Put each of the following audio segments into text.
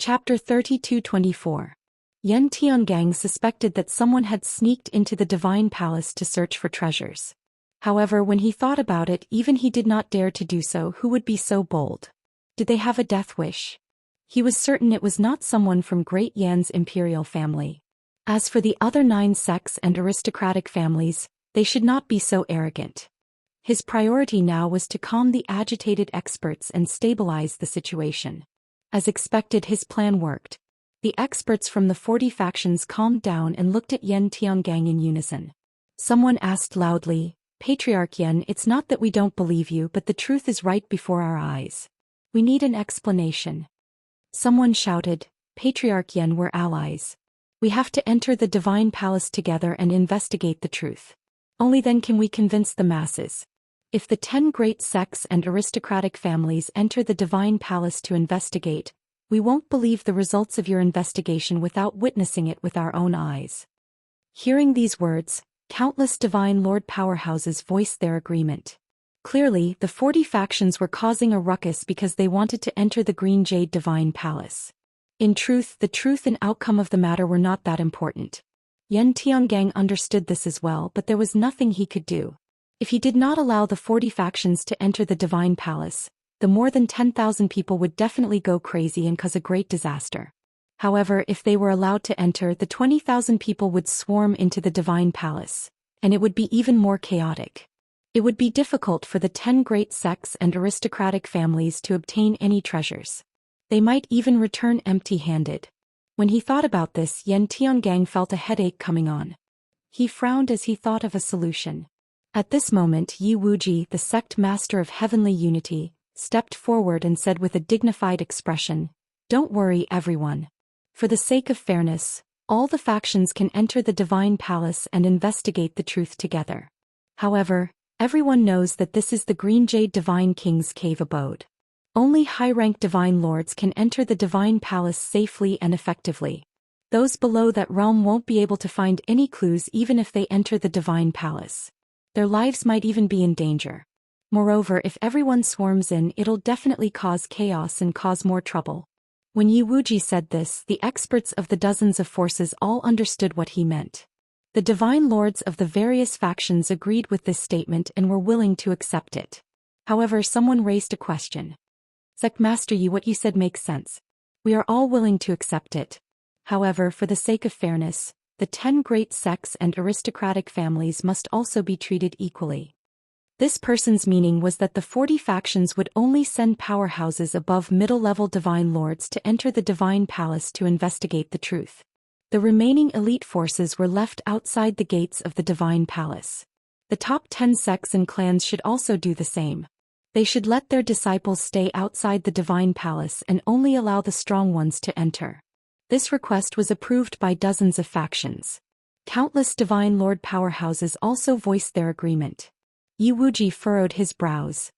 Chapter 32-24. Yan Tiangang suspected that someone had sneaked into the divine palace to search for treasures. However, when he thought about it, even he did not dare to do so. Who would be so bold? Did they have a death wish? He was certain it was not someone from Great Yan's imperial family. As for the other 9 sects and aristocratic families, they should not be so arrogant. His priority now was to calm the agitated experts and stabilize the situation. As expected, his plan worked. The experts from the 40 factions calmed down and looked at Yan Tiangang in unison. Someone asked loudly, "Patriarch Yan, it's not that we don't believe you, but the truth is right before our eyes. We need an explanation." Someone shouted, "Patriarch Yan, we're allies. We have to enter the divine palace together and investigate the truth. Only then can we convince the masses. If the 10 great sects and aristocratic families enter the divine palace to investigate, we won't believe the results of your investigation without witnessing it with our own eyes." Hearing these words, countless divine lord powerhouses voiced their agreement. Clearly, the 40 factions were causing a ruckus because they wanted to enter the Green Jade Divine Palace. In truth, the truth and outcome of the matter were not that important. Yan Tiangang understood this as well, but there was nothing he could do. If he did not allow the 40 factions to enter the Divine Palace, the more than 10,000 people would definitely go crazy and cause a great disaster. However, if they were allowed to enter, the 20,000 people would swarm into the Divine Palace, and it would be even more chaotic. It would be difficult for the 10 great sects and aristocratic families to obtain any treasures. They might even return empty-handed. When he thought about this, Yan Tiangang felt a headache coming on. He frowned as he thought of a solution. At this moment, Yi Wuji, the sect master of heavenly unity, stepped forward and said with a dignified expression, "Don't worry, everyone. For the sake of fairness, all the factions can enter the divine palace and investigate the truth together. However, everyone knows that this is the Green Jade Divine King's cave abode. Only high-ranked divine lords can enter the divine palace safely and effectively. Those below that realm won't be able to find any clues even if they enter the divine palace. Their lives might even be in danger. Moreover, if everyone swarms in, it'll definitely cause chaos and cause more trouble." When Yi Wuji said this, the experts of the dozens of forces all understood what he meant. The divine lords of the various factions agreed with this statement and were willing to accept it. However, someone raised a question. "Sect Master Yi, what you said makes sense. We are all willing to accept it. However, for the sake of fairness, the 10 great sects and aristocratic families must also be treated equally." This person's meaning was that the 40 factions would only send powerhouses above middle-level divine lords to enter the divine palace to investigate the truth. The remaining elite forces were left outside the gates of the divine palace. The top 10 sects and clans should also do the same. They should let their disciples stay outside the divine palace and only allow the strong ones to enter. This request was approved by dozens of factions. Countless divine lord powerhouses also voiced their agreement. Yi Wuji furrowed his brows.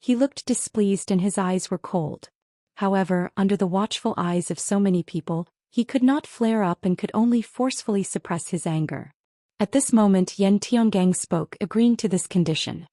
He looked displeased and his eyes were cold. However, under the watchful eyes of so many people, he could not flare up and could only forcefully suppress his anger. At this moment, Yan Tiangang spoke, agreeing to this condition.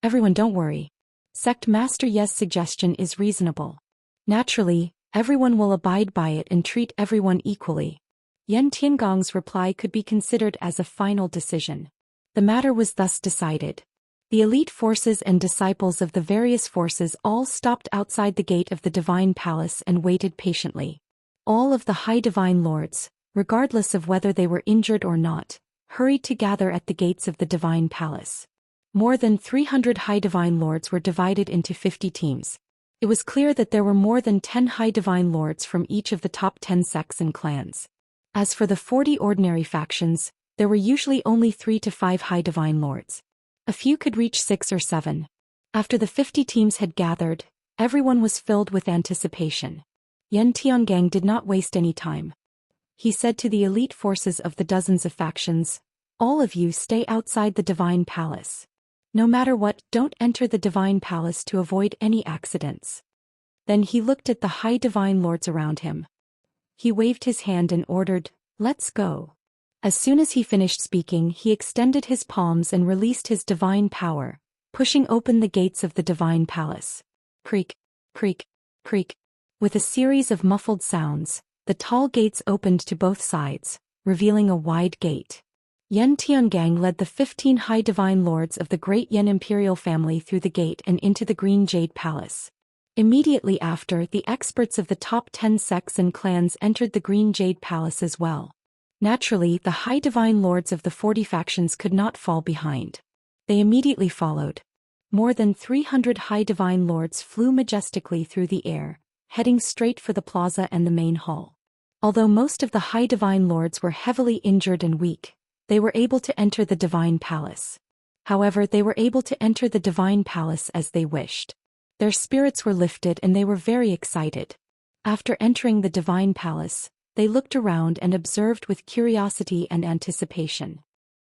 "Everyone, don't worry. Sect Master Ye's suggestion is reasonable. Naturally, everyone will abide by it and treat everyone equally." Yan Tiangang's reply could be considered as a final decision. The matter was thus decided. The elite forces and disciples of the various forces all stopped outside the gate of the divine palace and waited patiently. All of the high divine lords, regardless of whether they were injured or not, hurried to gather at the gates of the divine palace. More than 300 high divine lords were divided into 50 teams. It was clear that there were more than 10 high divine lords from each of the top 10 sects and clans. As for the 40 ordinary factions, there were usually only 3 to 5 high divine lords. A few could reach 6 or 7. After the 50 teams had gathered, everyone was filled with anticipation. Yan Tiangang did not waste any time. He said to the elite forces of the dozens of factions, "All of you stay outside the divine palace. No matter what, don't enter the divine palace to avoid any accidents." Then he looked at the high divine lords around him. He waved his hand and ordered, "Let's go." As soon as he finished speaking, he extended his palms and released his divine power, pushing open the gates of the divine palace. Creak, creak, creak. With a series of muffled sounds, the tall gates opened to both sides, revealing a wide gate. Yan Tiangang led the 15 high divine lords of the great Yan imperial family through the gate and into the Green Jade Palace. Immediately after, the experts of the top 10 sects and clans entered the Green Jade Palace as well. Naturally, the high divine lords of the 40 factions could not fall behind. They immediately followed. More than 300 high divine lords flew majestically through the air, heading straight for the plaza and the main hall. Although most of the high divine lords were heavily injured and weak, they were able to enter the divine palace. However, they were able to enter the divine palace as they wished. Their spirits were lifted and they were very excited. After entering the divine palace, they looked around and observed with curiosity and anticipation.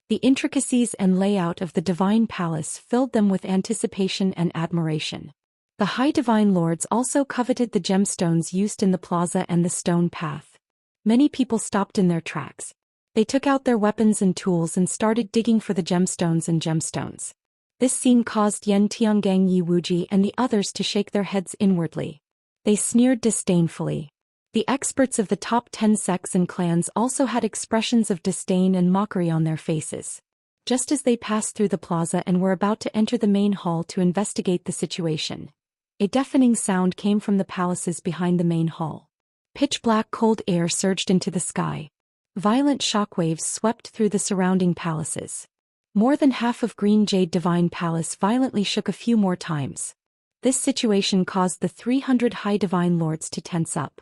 The intricacies and layout of the divine palace filled them with anticipation and admiration. The high divine lords also coveted the gemstones used in the plaza and the stone path. Many people stopped in their tracks. They took out their weapons and tools and started digging for the gemstones and gemstones. This scene caused Yan Tiangang, Yi Wuji and the others to shake their heads inwardly. They sneered disdainfully. The experts of the top 10 sects and clans also had expressions of disdain and mockery on their faces. Just as they passed through the plaza and were about to enter the main hall to investigate the situation, a deafening sound came from the palaces behind the main hall. Pitch-black cold air surged into the sky. Violent shockwaves swept through the surrounding palaces. More than half of Green Jade Divine Palace violently shook a few more times. This situation caused the 300 high divine lords to tense up.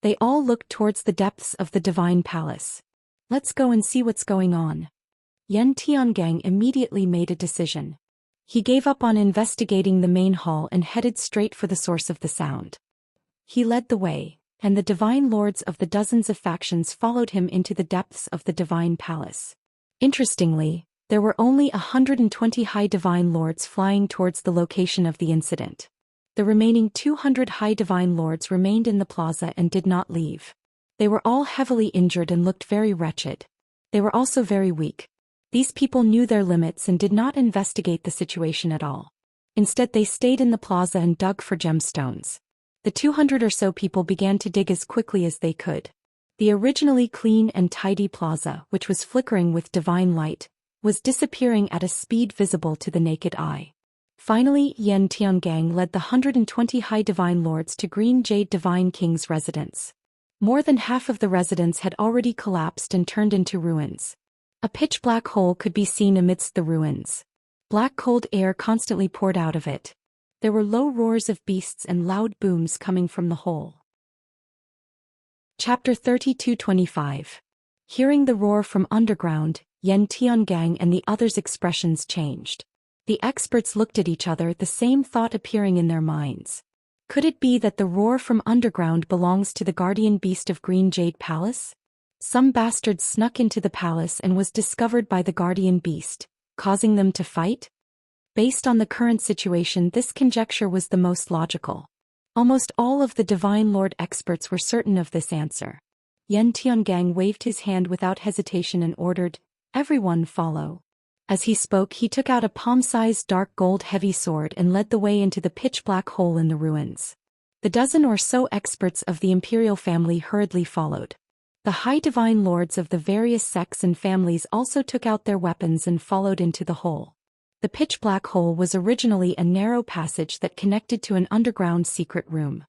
They all looked towards the depths of the divine palace. Let's go and see what's going on. Yan Tiangang immediately made a decision. He gave up on investigating the main hall and headed straight for the source of the sound. He led the way, and the divine lords of the dozens of factions followed him into the depths of the divine palace. Interestingly, there were only 120 high divine lords flying towards the location of the incident. The remaining 200 high divine lords remained in the plaza and did not leave. They were all heavily injured and looked very wretched. They were also very weak. These people knew their limits and did not investigate the situation at all. Instead, they stayed in the plaza and dug for gemstones. The 200 or so people began to dig as quickly as they could. The originally clean and tidy plaza, which was flickering with divine light, was disappearing at a speed visible to the naked eye. Finally, Yan Tiangang led the 120 high divine lords to Green Jade Divine King's residence. More than half of the residence had already collapsed and turned into ruins. A pitch-black hole could be seen amidst the ruins. Black cold air constantly poured out of it. There were low roars of beasts and loud booms coming from the hole. Chapter 32:25. Hearing the roar from underground, Yan Tiangang and the others' expressions changed. The experts looked at each other, the same thought appearing in their minds. Could it be that the roar from underground belongs to the guardian beast of Green Jade Palace? Some bastard snuck into the palace and was discovered by the guardian beast, causing them to fight? Based on the current situation, this conjecture was the most logical. Almost all of the Divine Lord experts were certain of this answer. Yan Tiangang waved his hand without hesitation and ordered, "Everyone follow." As he spoke, he took out a palm-sized dark gold heavy sword and led the way into the pitch-black hole in the ruins. The dozen or so experts of the imperial family hurriedly followed. The high divine lords of the various sects and families also took out their weapons and followed into the hole. The pitch-black hole was originally a narrow passage that connected to an underground secret room.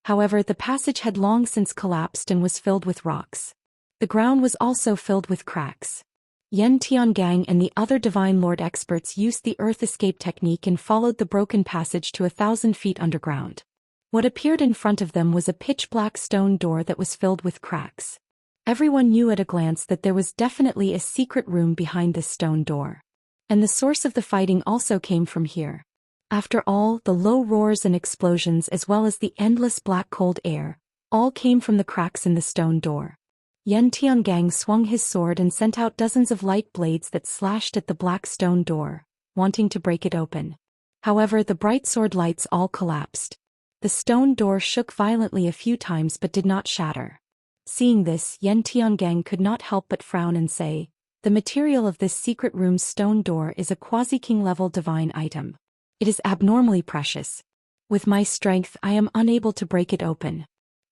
However, the passage had long since collapsed and was filled with rocks. The ground was also filled with cracks. Yan Tiangang and the other Divine Lord experts used the earth escape technique and followed the broken passage to 1,000 feet underground. What appeared in front of them was a pitch-black stone door that was filled with cracks. Everyone knew at a glance that there was definitely a secret room behind this stone door. And the source of the fighting also came from here. After all, the low roars and explosions as well as the endless black cold air, all came from the cracks in the stone door. Yan Tiangang swung his sword and sent out dozens of light blades that slashed at the black stone door, wanting to break it open. However, the bright sword lights all collapsed. The stone door shook violently a few times but did not shatter. Seeing this, Yan Tiangang could not help but frown and say, "The material of this secret room's stone door is a quasi-king level divine item. It is abnormally precious. With my strength, I am unable to break it open.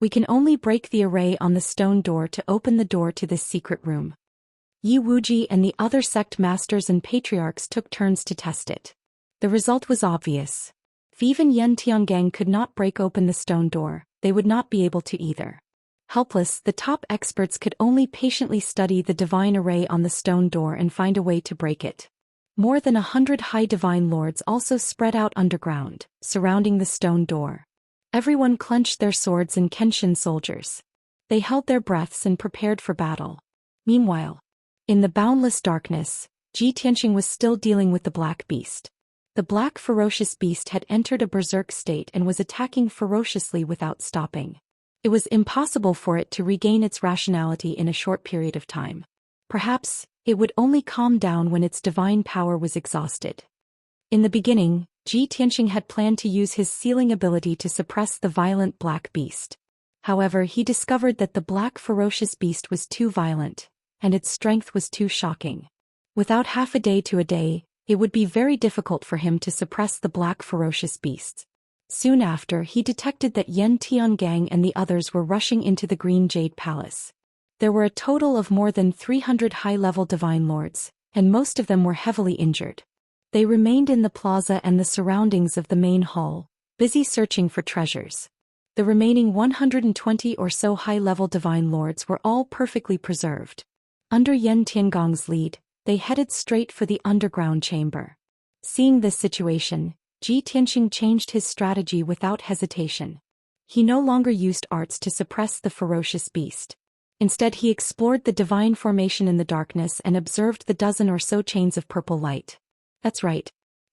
We can only break the array on the stone door to open the door to this secret room. Yi Wuji and the other sect masters and patriarchs took turns to test it. The result was obvious. If even Yan Tiangang could not break open the stone door, they would not be able to either. Helpless, the top experts could only patiently study the divine array on the stone door and find a way to break it. More than 100 high divine lords also spread out underground, surrounding the stone door. Everyone clenched their swords and Kenshin soldiers. They held their breaths and prepared for battle. Meanwhile, in the boundless darkness, Ji Tianxing was still dealing with the black beast. The black ferocious beast had entered a berserk state and was attacking ferociously without stopping. It was impossible for it to regain its rationality in a short period of time. Perhaps, it would only calm down when its divine power was exhausted. In the beginning, Ji Tianxing had planned to use his sealing ability to suppress the violent black beast. However, he discovered that the black ferocious beast was too violent, and its strength was too shocking. Without half a day to a day, it would be very difficult for him to suppress the black ferocious beasts. Soon after, he detected that Yan Tiangang and the others were rushing into the Green Jade Palace. There were a total of more than 300 high-level divine lords, and most of them were heavily injured. They remained in the plaza and the surroundings of the main hall, busy searching for treasures. The remaining 120 or so high-level divine lords were all perfectly preserved. Under Yan Tiangong's lead, they headed straight for the underground chamber. Seeing this situation, Ji Tianxing changed his strategy without hesitation. He no longer used arts to suppress the ferocious beast. Instead, he explored the divine formation in the darkness and observed the dozen or so chains of purple light. That's right.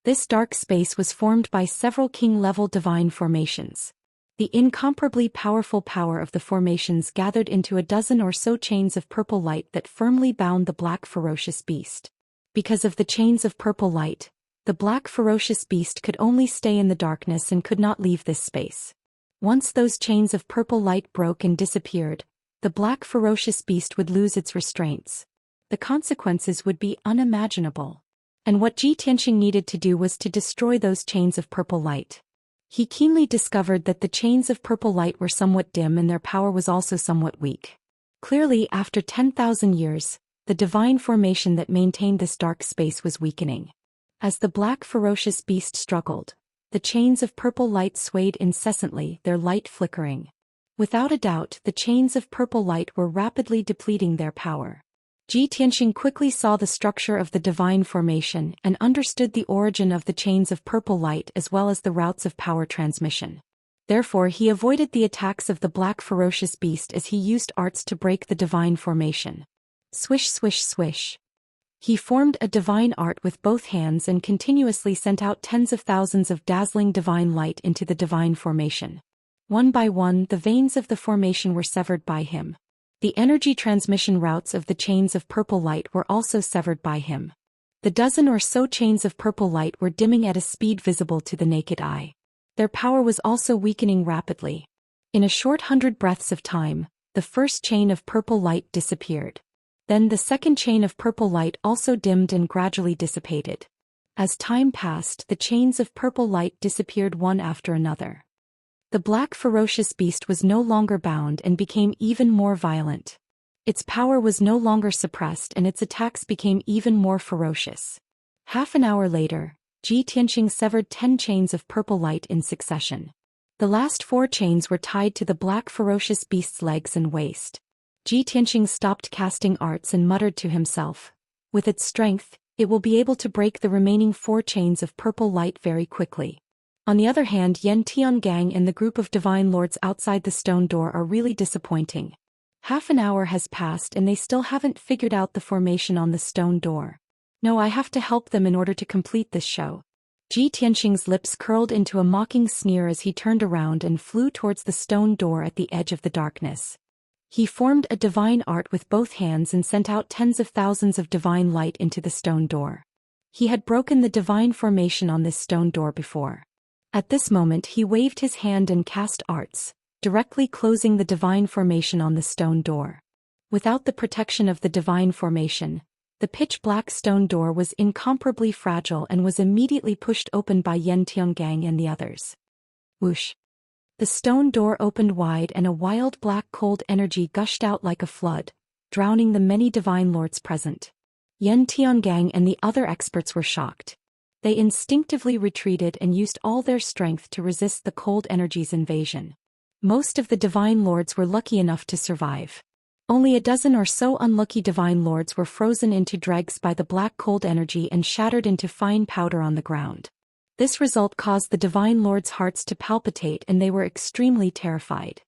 This dark space was formed by several king-level divine formations. The incomparably powerful power of the formations gathered into a dozen or so chains of purple light that firmly bound the black ferocious beast. Because of the chains of purple light, the black ferocious beast could only stay in the darkness and could not leave this space. Once those chains of purple light broke and disappeared, the black ferocious beast would lose its restraints. The consequences would be unimaginable. And what Ji Tianxing needed to do was to destroy those chains of purple light. He keenly discovered that the chains of purple light were somewhat dim and their power was also somewhat weak. Clearly, after 10,000 years, the divine formation that maintained this dark space was weakening. As the black ferocious beast struggled, the chains of purple light swayed incessantly, their light flickering. Without a doubt, the chains of purple light were rapidly depleting their power. Ji Tianxing quickly saw the structure of the divine formation and understood the origin of the chains of purple light as well as the routes of power transmission. Therefore, he avoided the attacks of the black ferocious beast as he used arts to break the divine formation. Swish, swish, swish. He formed a divine art with both hands and continuously sent out tens of thousands of dazzling divine light into the divine formation. One by one, the veins of the formation were severed by him. The energy transmission routes of the chains of purple light were also severed by him. The dozen or so chains of purple light were dimming at a speed visible to the naked eye. Their power was also weakening rapidly. In a short 100 breaths of time, the first chain of purple light disappeared. Then the second chain of purple light also dimmed and gradually dissipated. As time passed, the chains of purple light disappeared one after another. The black ferocious beast was no longer bound and became even more violent. Its power was no longer suppressed and its attacks became even more ferocious. Half an hour later, Ji Tianxing severed 10 chains of purple light in succession. The last 4 chains were tied to the black ferocious beast's legs and waist. Ji Tianxing stopped casting arts and muttered to himself, "With its strength, it will be able to break the remaining 4 chains of purple light very quickly." On the other hand, Yan Tiangang and the group of divine lords outside the stone door are really disappointing. Half an hour has passed and they still haven't figured out the formation on the stone door. No, I have to help them in order to complete this show. Ji Tianxing's lips curled into a mocking sneer as he turned around and flew towards the stone door at the edge of the darkness. He formed a divine art with both hands and sent out tens of thousands of divine light into the stone door. He had broken the divine formation on this stone door before. At this moment he waved his hand and cast arts, directly closing the divine formation on the stone door. Without the protection of the divine formation, the pitch-black stone door was incomparably fragile and was immediately pushed open by Yan Tiangang and the others. Whoosh! The stone door opened wide and a wild black cold energy gushed out like a flood, drowning the many divine lords present. Yan Tiangang and the other experts were shocked. They instinctively retreated and used all their strength to resist the cold energy's invasion. Most of the divine lords were lucky enough to survive. Only a dozen or so unlucky divine lords were frozen into dregs by the black cold energy and shattered into fine powder on the ground. This result caused the divine lords' hearts to palpitate and they were extremely terrified.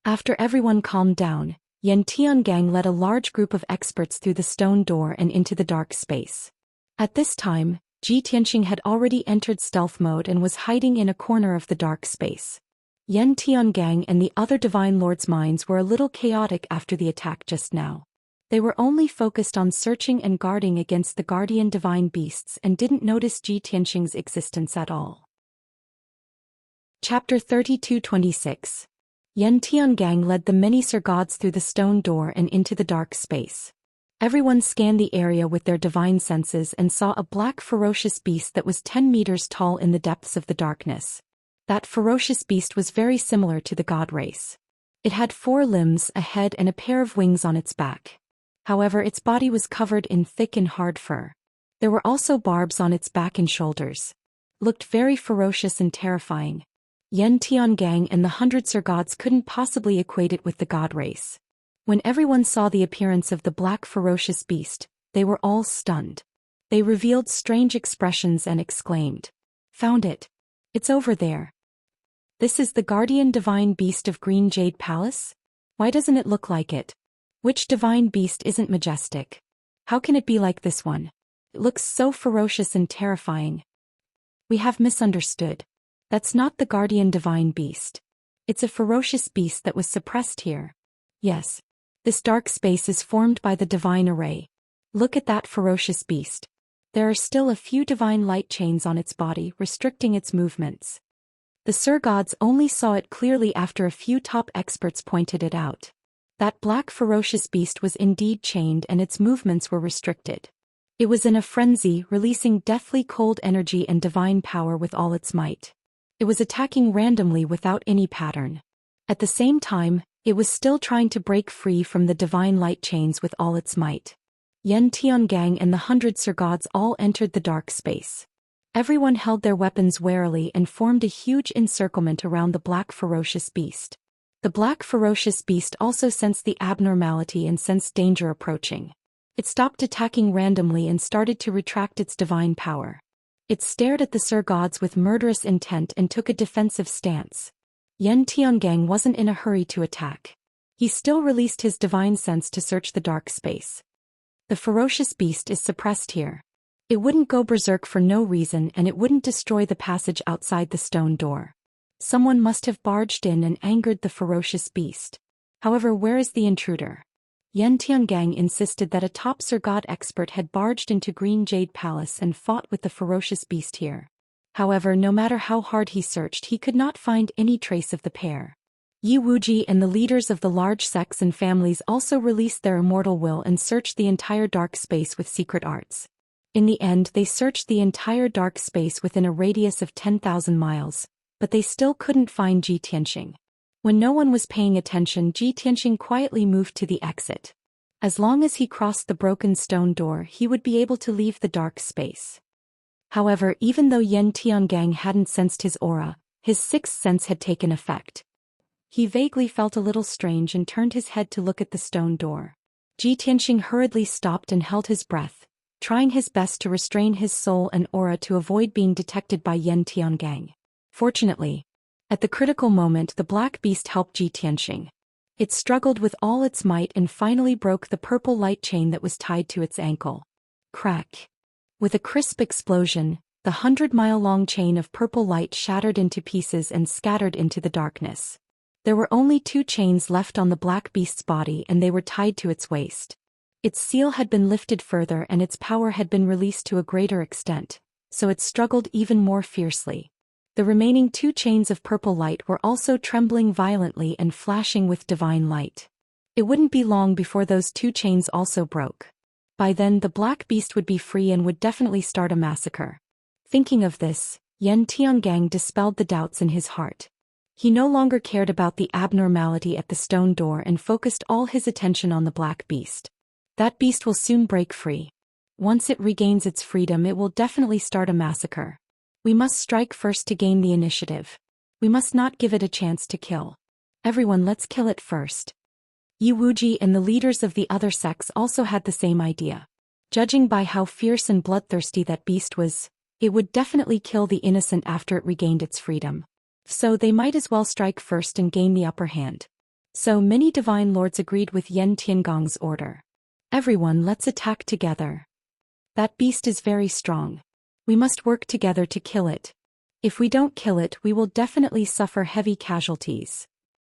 After everyone calmed down, Yan Tiangang led a large group of experts through the stone door and into the dark space. At this time, Ji Tianxing had already entered stealth mode and was hiding in a corner of the dark space. Yan Tiangang and the other divine lords' minds were a little chaotic after the attack just now. They were only focused on searching and guarding against the guardian divine beasts and didn't notice Ji Tianxing's existence at all. Chapter 32-26. Yan Tiangang led the many Sir Gods through the stone door and into the dark space. Everyone scanned the area with their divine senses and saw a black ferocious beast that was 10 meters tall in the depths of the darkness. That ferocious beast was very similar to the god race. It had 4 limbs, a head and a pair of wings on its back. However, its body was covered in thick and hard fur. There were also barbs on its back and shoulders. Looked very ferocious and terrifying. Yan Tiangang and the 100 Sir Gods couldn't possibly equate it with the god race. When everyone saw the appearance of the black ferocious beast, they were all stunned. They revealed strange expressions and exclaimed, "Found it! It's over there. This is the guardian divine beast of Green Jade Palace? Why doesn't it look like it? Which divine beast isn't majestic? How can it be like this one? It looks so ferocious and terrifying. We have misunderstood. That's not the guardian divine beast. It's a ferocious beast that was suppressed here. Yes. This dark space is formed by the divine array. Look at that ferocious beast. There are still a few divine light chains on its body restricting its movements." The Sir Gods only saw it clearly after a few top experts pointed it out. That black ferocious beast was indeed chained and its movements were restricted. It was in a frenzy, releasing deathly cold energy and divine power with all its might. It was attacking randomly without any pattern. At the same time, it was still trying to break free from the divine light chains with all its might. Yan Tiangang and the 100 Sir Gods all entered the dark space. Everyone held their weapons warily and formed a huge encirclement around the black ferocious beast. The black ferocious beast also sensed the abnormality and sensed danger approaching. It stopped attacking randomly and started to retract its divine power. It stared at the Sir Gods with murderous intent and took a defensive stance. Yan Tiangang wasn't in a hurry to attack. He still released his divine sense to search the dark space. The ferocious beast is suppressed here. It wouldn't go berserk for no reason and it wouldn't destroy the passage outside the stone door. Someone must have barged in and angered the ferocious beast. However, where is the intruder? Yan Tiangang insisted that a top Sir God expert had barged into Green Jade Palace and fought with the ferocious beast here. However, no matter how hard he searched, he could not find any trace of the pair. Yi Wuji and the leaders of the large sects and families also released their immortal will and searched the entire dark space with secret arts. In the end, they searched the entire dark space within a radius of 10,000 miles, but they still couldn't find Ji Tianxing. When no one was paying attention, Ji Tianxing quietly moved to the exit. As long as he crossed the broken stone door, he would be able to leave the dark space. However, even though Yan Tiangang hadn't sensed his aura, his sixth sense had taken effect. He vaguely felt a little strange and turned his head to look at the stone door. Ji Tianxing hurriedly stopped and held his breath, trying his best to restrain his soul and aura to avoid being detected by Yan Tiangang. Fortunately, at the critical moment, the black beast helped Ji Tianxing. It struggled with all its might and finally broke the purple light chain that was tied to its ankle. Crack! With a crisp explosion, the 100-mile-long chain of purple light shattered into pieces and scattered into the darkness. There were only 2 chains left on the black beast's body and they were tied to its waist. Its seal had been lifted further and its power had been released to a greater extent, so it struggled even more fiercely. The remaining 2 chains of purple light were also trembling violently and flashing with divine light. It wouldn't be long before those 2 chains also broke. By then the black beast would be free and would definitely start a massacre. Thinking of this, Yan Tiangang dispelled the doubts in his heart. He no longer cared about the abnormality at the stone door and focused all his attention on the black beast. That beast will soon break free. Once it regains its freedom, it will definitely start a massacre. We must strike first to gain the initiative. We must not give it a chance to kill. Everyone, let's kill it first. Yi Wuji and the leaders of the other sects also had the same idea. Judging by how fierce and bloodthirsty that beast was, it would definitely kill the innocent after it regained its freedom. So they might as well strike first and gain the upper hand. So many divine lords agreed with Yan Tiangong's order. Everyone, let's attack together. That beast is very strong. We must work together to kill it. If we don't kill it, we will definitely suffer heavy casualties.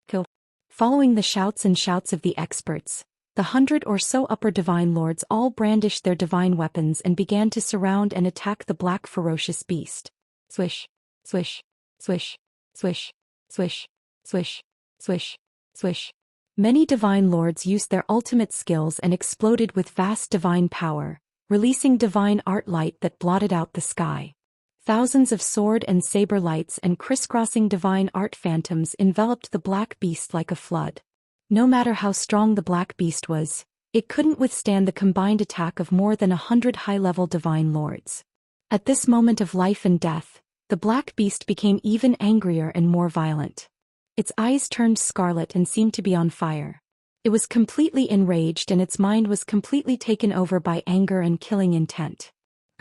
Kill. Following the shouts of the experts, the 100 or so upper divine lords all brandished their divine weapons and began to surround and attack the black ferocious beast. Swish, swish, swish, swish, swish, swish, swish, swish. Many divine lords used their ultimate skills and exploded with vast divine power, releasing divine art light that blotted out the sky. Thousands of sword and saber lights and crisscrossing divine art phantoms enveloped the black beast like a flood. No matter how strong the black beast was, it couldn't withstand the combined attack of more than 100 high-level divine lords. At this moment of life and death, the black beast became even angrier and more violent. Its eyes turned scarlet and seemed to be on fire. It was completely enraged and its mind was completely taken over by anger and killing intent.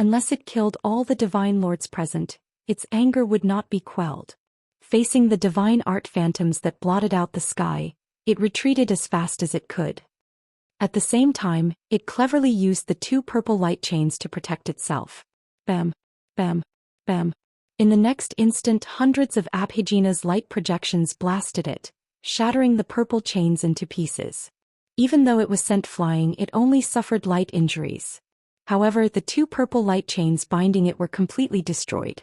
Unless it killed all the divine lords present, its anger would not be quelled. Facing the divine art phantoms that blotted out the sky, it retreated as fast as it could. At the same time, it cleverly used the 2 purple light chains to protect itself. Bam, bam, bam. In the next instant, hundreds of Abhijina's light projections blasted it, shattering the purple chains into pieces. Even though it was sent flying, it only suffered light injuries. However, the 2 purple light chains binding it were completely destroyed.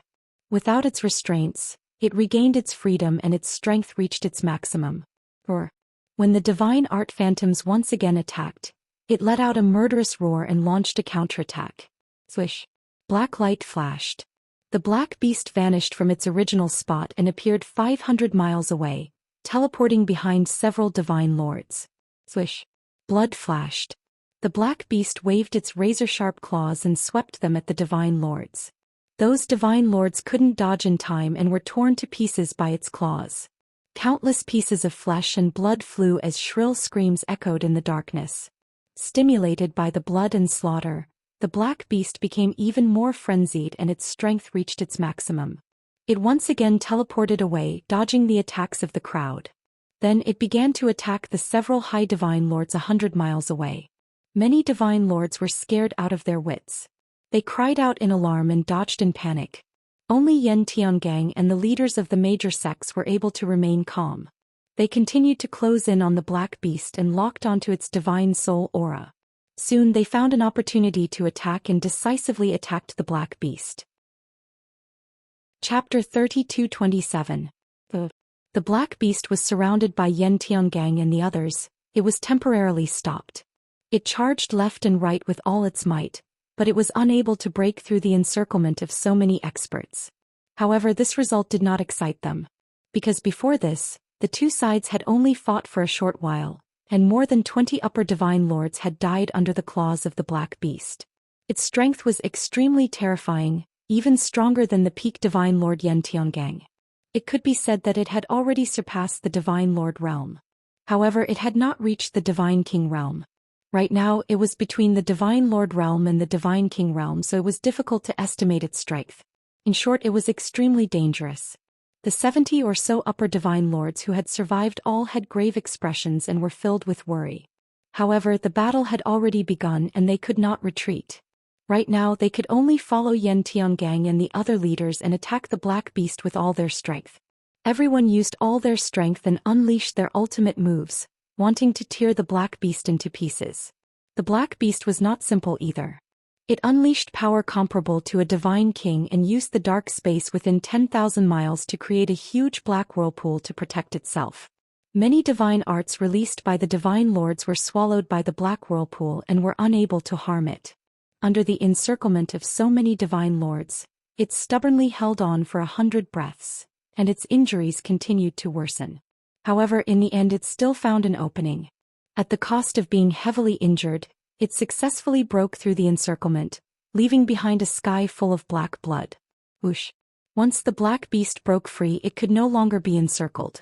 Without its restraints, it regained its freedom and its strength reached its maximum. When the divine art phantoms once again attacked, it let out a murderous roar and launched a counterattack. Swish. Black light flashed. The black beast vanished from its original spot and appeared 500 miles away, teleporting behind several divine lords. Swish. Blood flashed. The black beast waved its razor-sharp claws and swept them at the divine lords. Those divine lords couldn't dodge in time and were torn to pieces by its claws. Countless pieces of flesh and blood flew as shrill screams echoed in the darkness. Stimulated by the blood and slaughter, the black beast became even more frenzied and its strength reached its maximum. It once again teleported away, dodging the attacks of the crowd. Then it began to attack the several high divine lords 100 miles away. Many divine lords were scared out of their wits. They cried out in alarm and dodged in panic. Only Yan Tiangang and the leaders of the major sects were able to remain calm. They continued to close in on the black beast and locked onto its divine soul aura. Soon they found an opportunity to attack and decisively attacked the black beast. Chapter 32:27. The black beast was surrounded by Yan Tiangang and the others. It was temporarily stopped. It charged left and right with all its might, but it was unable to break through the encirclement of so many experts. However, this result did not excite them. Because before this, the 2 sides had only fought for a short while, and more than 20 upper divine lords had died under the claws of the black beast. Its strength was extremely terrifying, even stronger than the peak divine lord Yan Tiangang. It could be said that it had already surpassed the divine lord realm. However, it had not reached the divine king realm. Right now, it was between the divine lord realm and the divine king realm, so it was difficult to estimate its strength. In short, it was extremely dangerous. The 70 or so upper divine lords who had survived all had grave expressions and were filled with worry. However, the battle had already begun and they could not retreat. Right now, they could only follow Yan Tiangang and the other leaders and attack the black beast with all their strength. Everyone used all their strength and unleashed their ultimate moves, wanting to tear the black beast into pieces. The black beast was not simple either. It unleashed power comparable to a divine king and used the dark space within 10,000 miles to create a huge black whirlpool to protect itself. Many divine arts released by the divine lords were swallowed by the black whirlpool and were unable to harm it. Under the encirclement of so many divine lords, it stubbornly held on for 100 breaths. and its injuries continued to worsen. However, in the end it still found an opening. At the cost of being heavily injured, it successfully broke through the encirclement, leaving behind a sky full of black blood. Whoosh! Once the black beast broke free, it could no longer be encircled.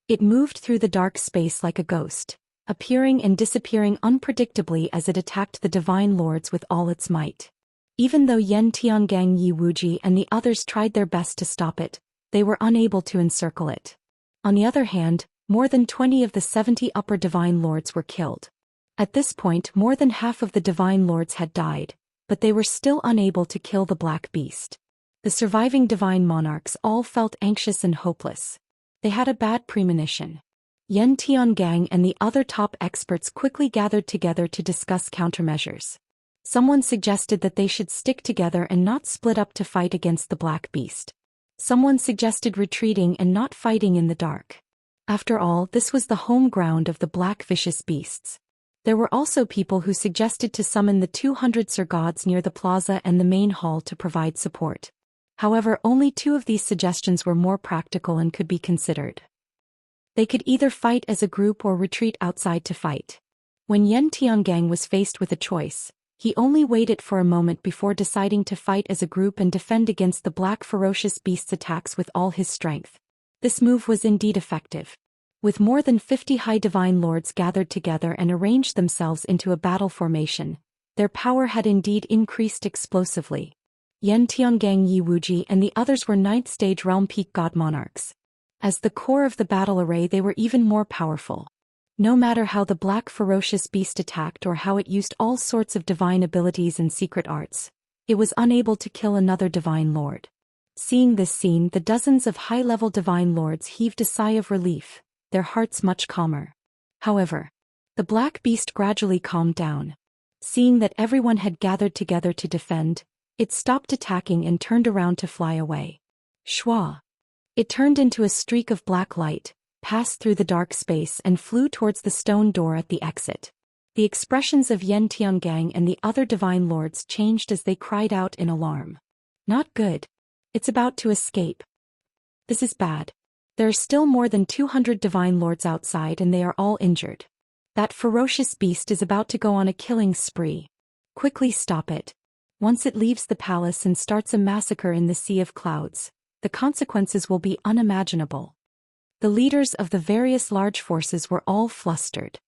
It moved through the dark space like a ghost, appearing and disappearing unpredictably as it attacked the divine lords with all its might. Even though Yan Tiangang Yi Wuji and the others tried their best to stop it, they were unable to encircle it. On the other hand, more than 20 of the 70 upper divine lords were killed. At this point, more than half of the divine lords had died, but they were still unable to kill the black beast. The surviving divine monarchs all felt anxious and hopeless. They had a bad premonition. Yan Tiangang and the other top experts quickly gathered together to discuss countermeasures. Someone suggested that they should stick together and not split up to fight against the black beast. Someone suggested retreating and not fighting in the dark. After all, this was the home ground of the black vicious beasts. There were also people who suggested to summon the 200 Sir-gods near the plaza and the main hall to provide support. However, only 2 of these suggestions were more practical and could be considered. They could either fight as a group or retreat outside to fight. When Yan Tiangang was faced with a choice, he only waited for a moment before deciding to fight as a group and defend against the black ferocious beast's attacks with all his strength. This move was indeed effective. With more than 50 high divine lords gathered together and arranged themselves into a battle formation, their power had indeed increased explosively. Yan Tiangang Yi Wuji and the others were 9th stage realm peak god monarchs. As the core of the battle array, they were even more powerful. No matter how the black ferocious beast attacked or how it used all sorts of divine abilities and secret arts, it was unable to kill another divine lord. Seeing this scene, the dozens of high-level divine lords heaved a sigh of relief, their hearts much calmer. However, the black beast gradually calmed down. Seeing that everyone had gathered together to defend, it stopped attacking and turned around to fly away. Shwa! It turned into a streak of black light, passed through the dark space and flew towards the stone door at the exit. The expressions of Yan Tiangang and the other divine lords changed as they cried out in alarm. Not good. It's about to escape. This is bad. There are still more than 200 divine lords outside and they are all injured. That ferocious beast is about to go on a killing spree. Quickly stop it. Once it leaves the palace and starts a massacre in the sea of clouds, the consequences will be unimaginable. The leaders of the various large forces were all flustered.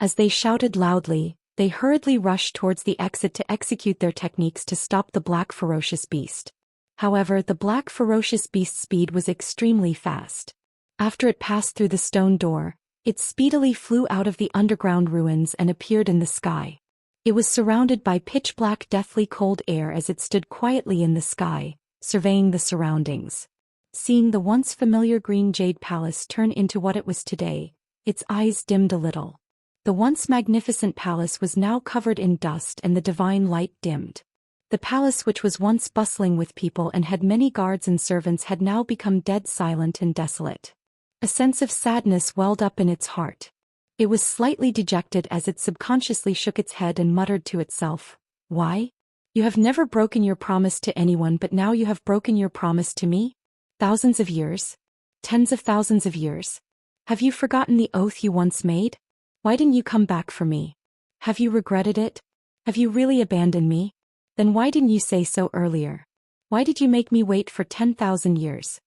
As they shouted loudly, they hurriedly rushed towards the exit to execute their techniques to stop the black ferocious beast. However, the black ferocious beast's speed was extremely fast. After it passed through the stone door, it speedily flew out of the underground ruins and appeared in the sky. It was surrounded by pitch-black deathly cold air as it stood quietly in the sky, surveying the surroundings. Seeing the once familiar green jade palace turn into what it was today, its eyes dimmed a little. The once magnificent palace was now covered in dust and the divine light dimmed. The palace, which was once bustling with people and had many guards and servants, had now become dead silent and desolate. A sense of sadness welled up in its heart. It was slightly dejected as it subconsciously shook its head and muttered to itself, "Why? You have never broken your promise to anyone, but now you have broken your promise to me? Thousands of years? Tens of thousands of years? Have you forgotten the oath you once made? Why didn't you come back for me? Have you regretted it? Have you really abandoned me? Then why didn't you say so earlier? Why did you make me wait for 10,000 years?"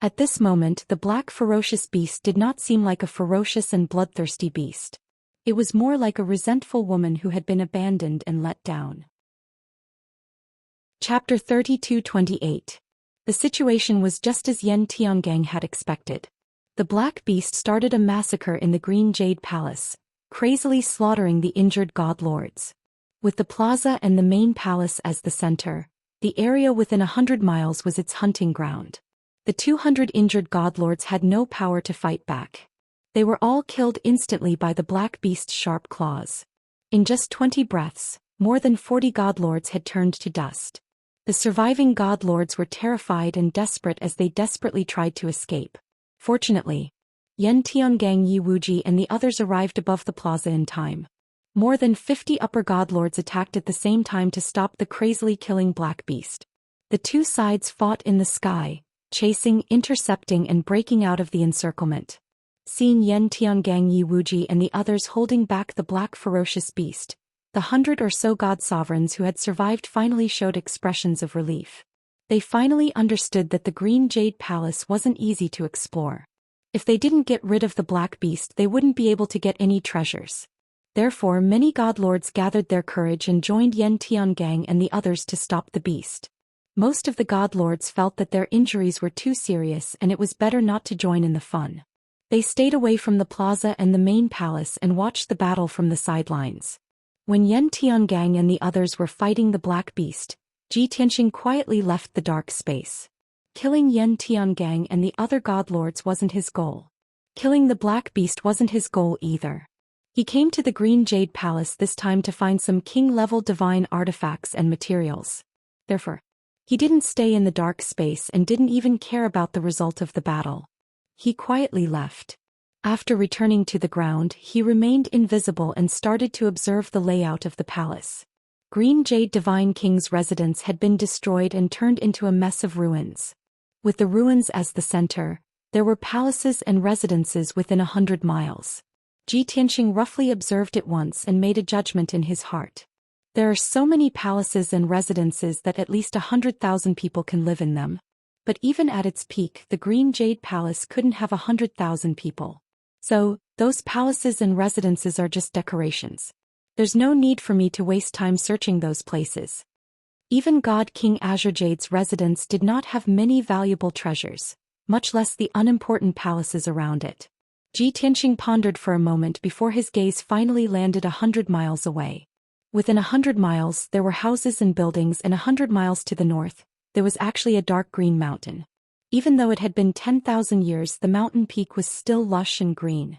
At this moment, the black ferocious beast did not seem like a ferocious and bloodthirsty beast. It was more like a resentful woman who had been abandoned and let down. Chapter 32:28. The situation was just as Yan Tiangang had expected. The black beast started a massacre in the Green Jade Palace, crazily slaughtering the injured god lords. With the plaza and the main palace as the center, the area within 100 miles was its hunting ground. The 200 injured god lords had no power to fight back. They were all killed instantly by the black beast's sharp claws. In just 20 breaths, more than 40 god lords had turned to dust. The surviving god lords were terrified and desperate as they desperately tried to escape. Fortunately, Yan Tiangang Yi Wuji and the others arrived above the plaza in time. More than 50 upper god lords attacked at the same time to stop the crazily killing black beast. The two sides fought in the sky, chasing, intercepting and breaking out of the encirclement. Seeing Yan Tiangang Yi Wuji and the others holding back the black ferocious beast, the 100 or so god sovereigns who had survived finally showed expressions of relief. They finally understood that the Green Jade Palace wasn't easy to explore. If they didn't get rid of the black beast, they wouldn't be able to get any treasures. Therefore, many god lords gathered their courage and joined Yan Tiangang and the others to stop the beast. Most of the god lords felt that their injuries were too serious and it was better not to join in the fun. They stayed away from the plaza and the main palace and watched the battle from the sidelines. When Yan Tiangang and the others were fighting the black beast, Ji Tianxing quietly left the dark space. Killing Yan Tiangang and the other god lords wasn't his goal. Killing the black beast wasn't his goal either. He came to the Green Jade Palace this time to find some king-level divine artifacts and materials. Therefore, he didn't stay in the dark space and didn't even care about the result of the battle. He quietly left. After returning to the ground, he remained invisible and started to observe the layout of the palace. Green Jade Divine King's residence had been destroyed and turned into a mess of ruins. With the ruins as the center, there were palaces and residences within 100 miles. Ji Tianxing roughly observed it once and made a judgment in his heart. There are so many palaces and residences that at least 100,000 people can live in them. But even at its peak, the Green Jade Palace couldn't have 100,000 people. So, those palaces and residences are just decorations. There's no need for me to waste time searching those places. Even God King Azure Jade's residence did not have many valuable treasures, much less the unimportant palaces around it. Ji Tianxing pondered for a moment before his gaze finally landed 100 miles away. Within 100 miles, there were houses and buildings, and 100 miles to the north, there was actually a dark green mountain. Even though it had been 10,000 years, the mountain peak was still lush and green.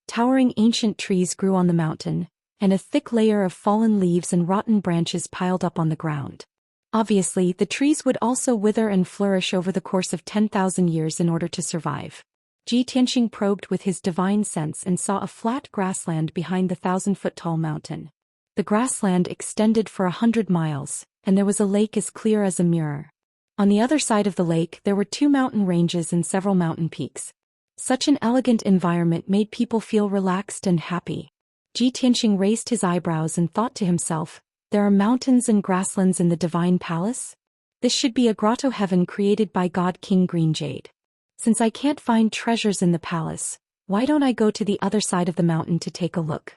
Towering ancient trees grew on the mountain, and a thick layer of fallen leaves and rotten branches piled up on the ground. Obviously, the trees would also wither and flourish over the course of 10,000 years in order to survive. Ji Tianxing probed with his divine sense and saw a flat grassland behind the 1,000-foot-tall mountain. The grassland extended for 100 miles, and there was a lake as clear as a mirror. On the other side of the lake there were 2 mountain ranges and several mountain peaks. Such an elegant environment made people feel relaxed and happy. Ji Tianxing raised his eyebrows and thought to himself, there are mountains and grasslands in the divine palace? This should be a grotto heaven created by God King Green Jade. Since I can't find treasures in the palace, why don't I go to the other side of the mountain to take a look?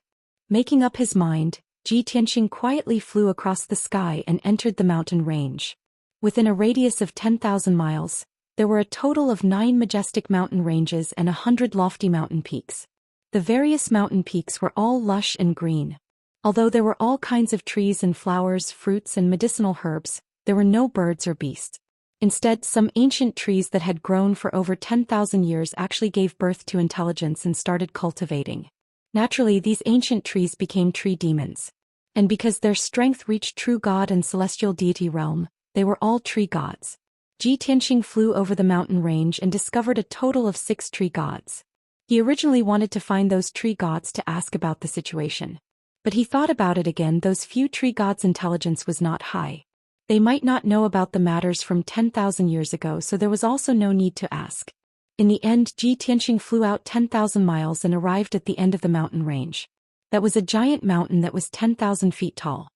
Making up his mind, Ji Tianxing quietly flew across the sky and entered the mountain range. Within a radius of 10,000 miles, there were a total of 9 majestic mountain ranges and 100 lofty mountain peaks. The various mountain peaks were all lush and green. Although there were all kinds of trees and flowers, fruits and medicinal herbs, there were no birds or beasts. Instead, some ancient trees that had grown for over 10,000 years actually gave birth to intelligence and started cultivating. Naturally, these ancient trees became tree demons. And because their strength reached true god and celestial deity realm, they were all tree gods. Ji Tianxing flew over the mountain range and discovered a total of 6 tree gods. He originally wanted to find those tree gods to ask about the situation. But he thought about it again, those few tree gods' intelligence was not high. They might not know about the matters from 10,000 years ago, so there was also no need to ask. In the end, Ji Tianxing flew out 10,000 miles and arrived at the end of the mountain range. That was a giant mountain that was 10,000 feet tall.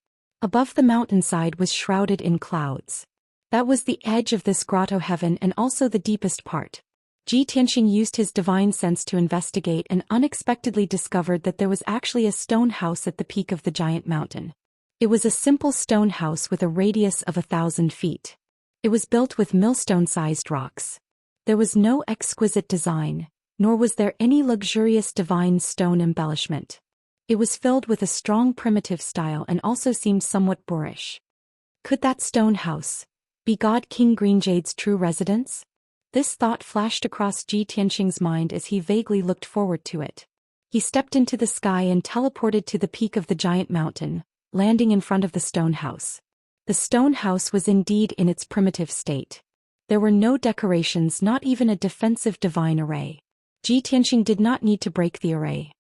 Above the mountainside was shrouded in clouds. That was the edge of this grotto heaven and also the deepest part. Ji Tianxing used his divine sense to investigate and unexpectedly discovered that there was actually a stone house at the peak of the giant mountain. It was a simple stone house with a radius of 1,000 feet. It was built with millstone-sized rocks. There was no exquisite design, nor was there any luxurious divine stone embellishment. It was filled with a strong primitive style and also seemed somewhat boorish. Could that stone house be God King Green Jade's true residence? This thought flashed across Ji Tianxing's mind as he vaguely looked forward to it. He stepped into the sky and teleported to the peak of the giant mountain, landing in front of the stone house. The stone house was indeed in its primitive state. There were no decorations, not even a defensive divine array. Ji Tianxing did not need to break the array.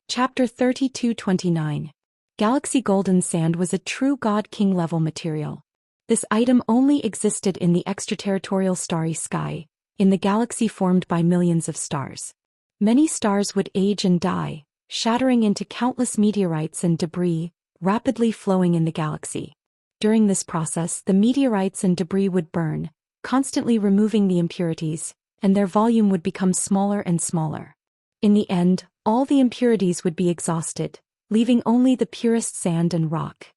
Chapter 32-29. Galaxy Golden Sand was a true God King level material. This item only existed in the extraterritorial starry sky, in the galaxy formed by millions of stars. Many stars would age and die, shattering into countless meteorites and debris, rapidly flowing in the galaxy. During this process, the meteorites and debris would burn, constantly removing the impurities, and their volume would become smaller and smaller. In the end, all the impurities would be exhausted, leaving only the purest sand and rock.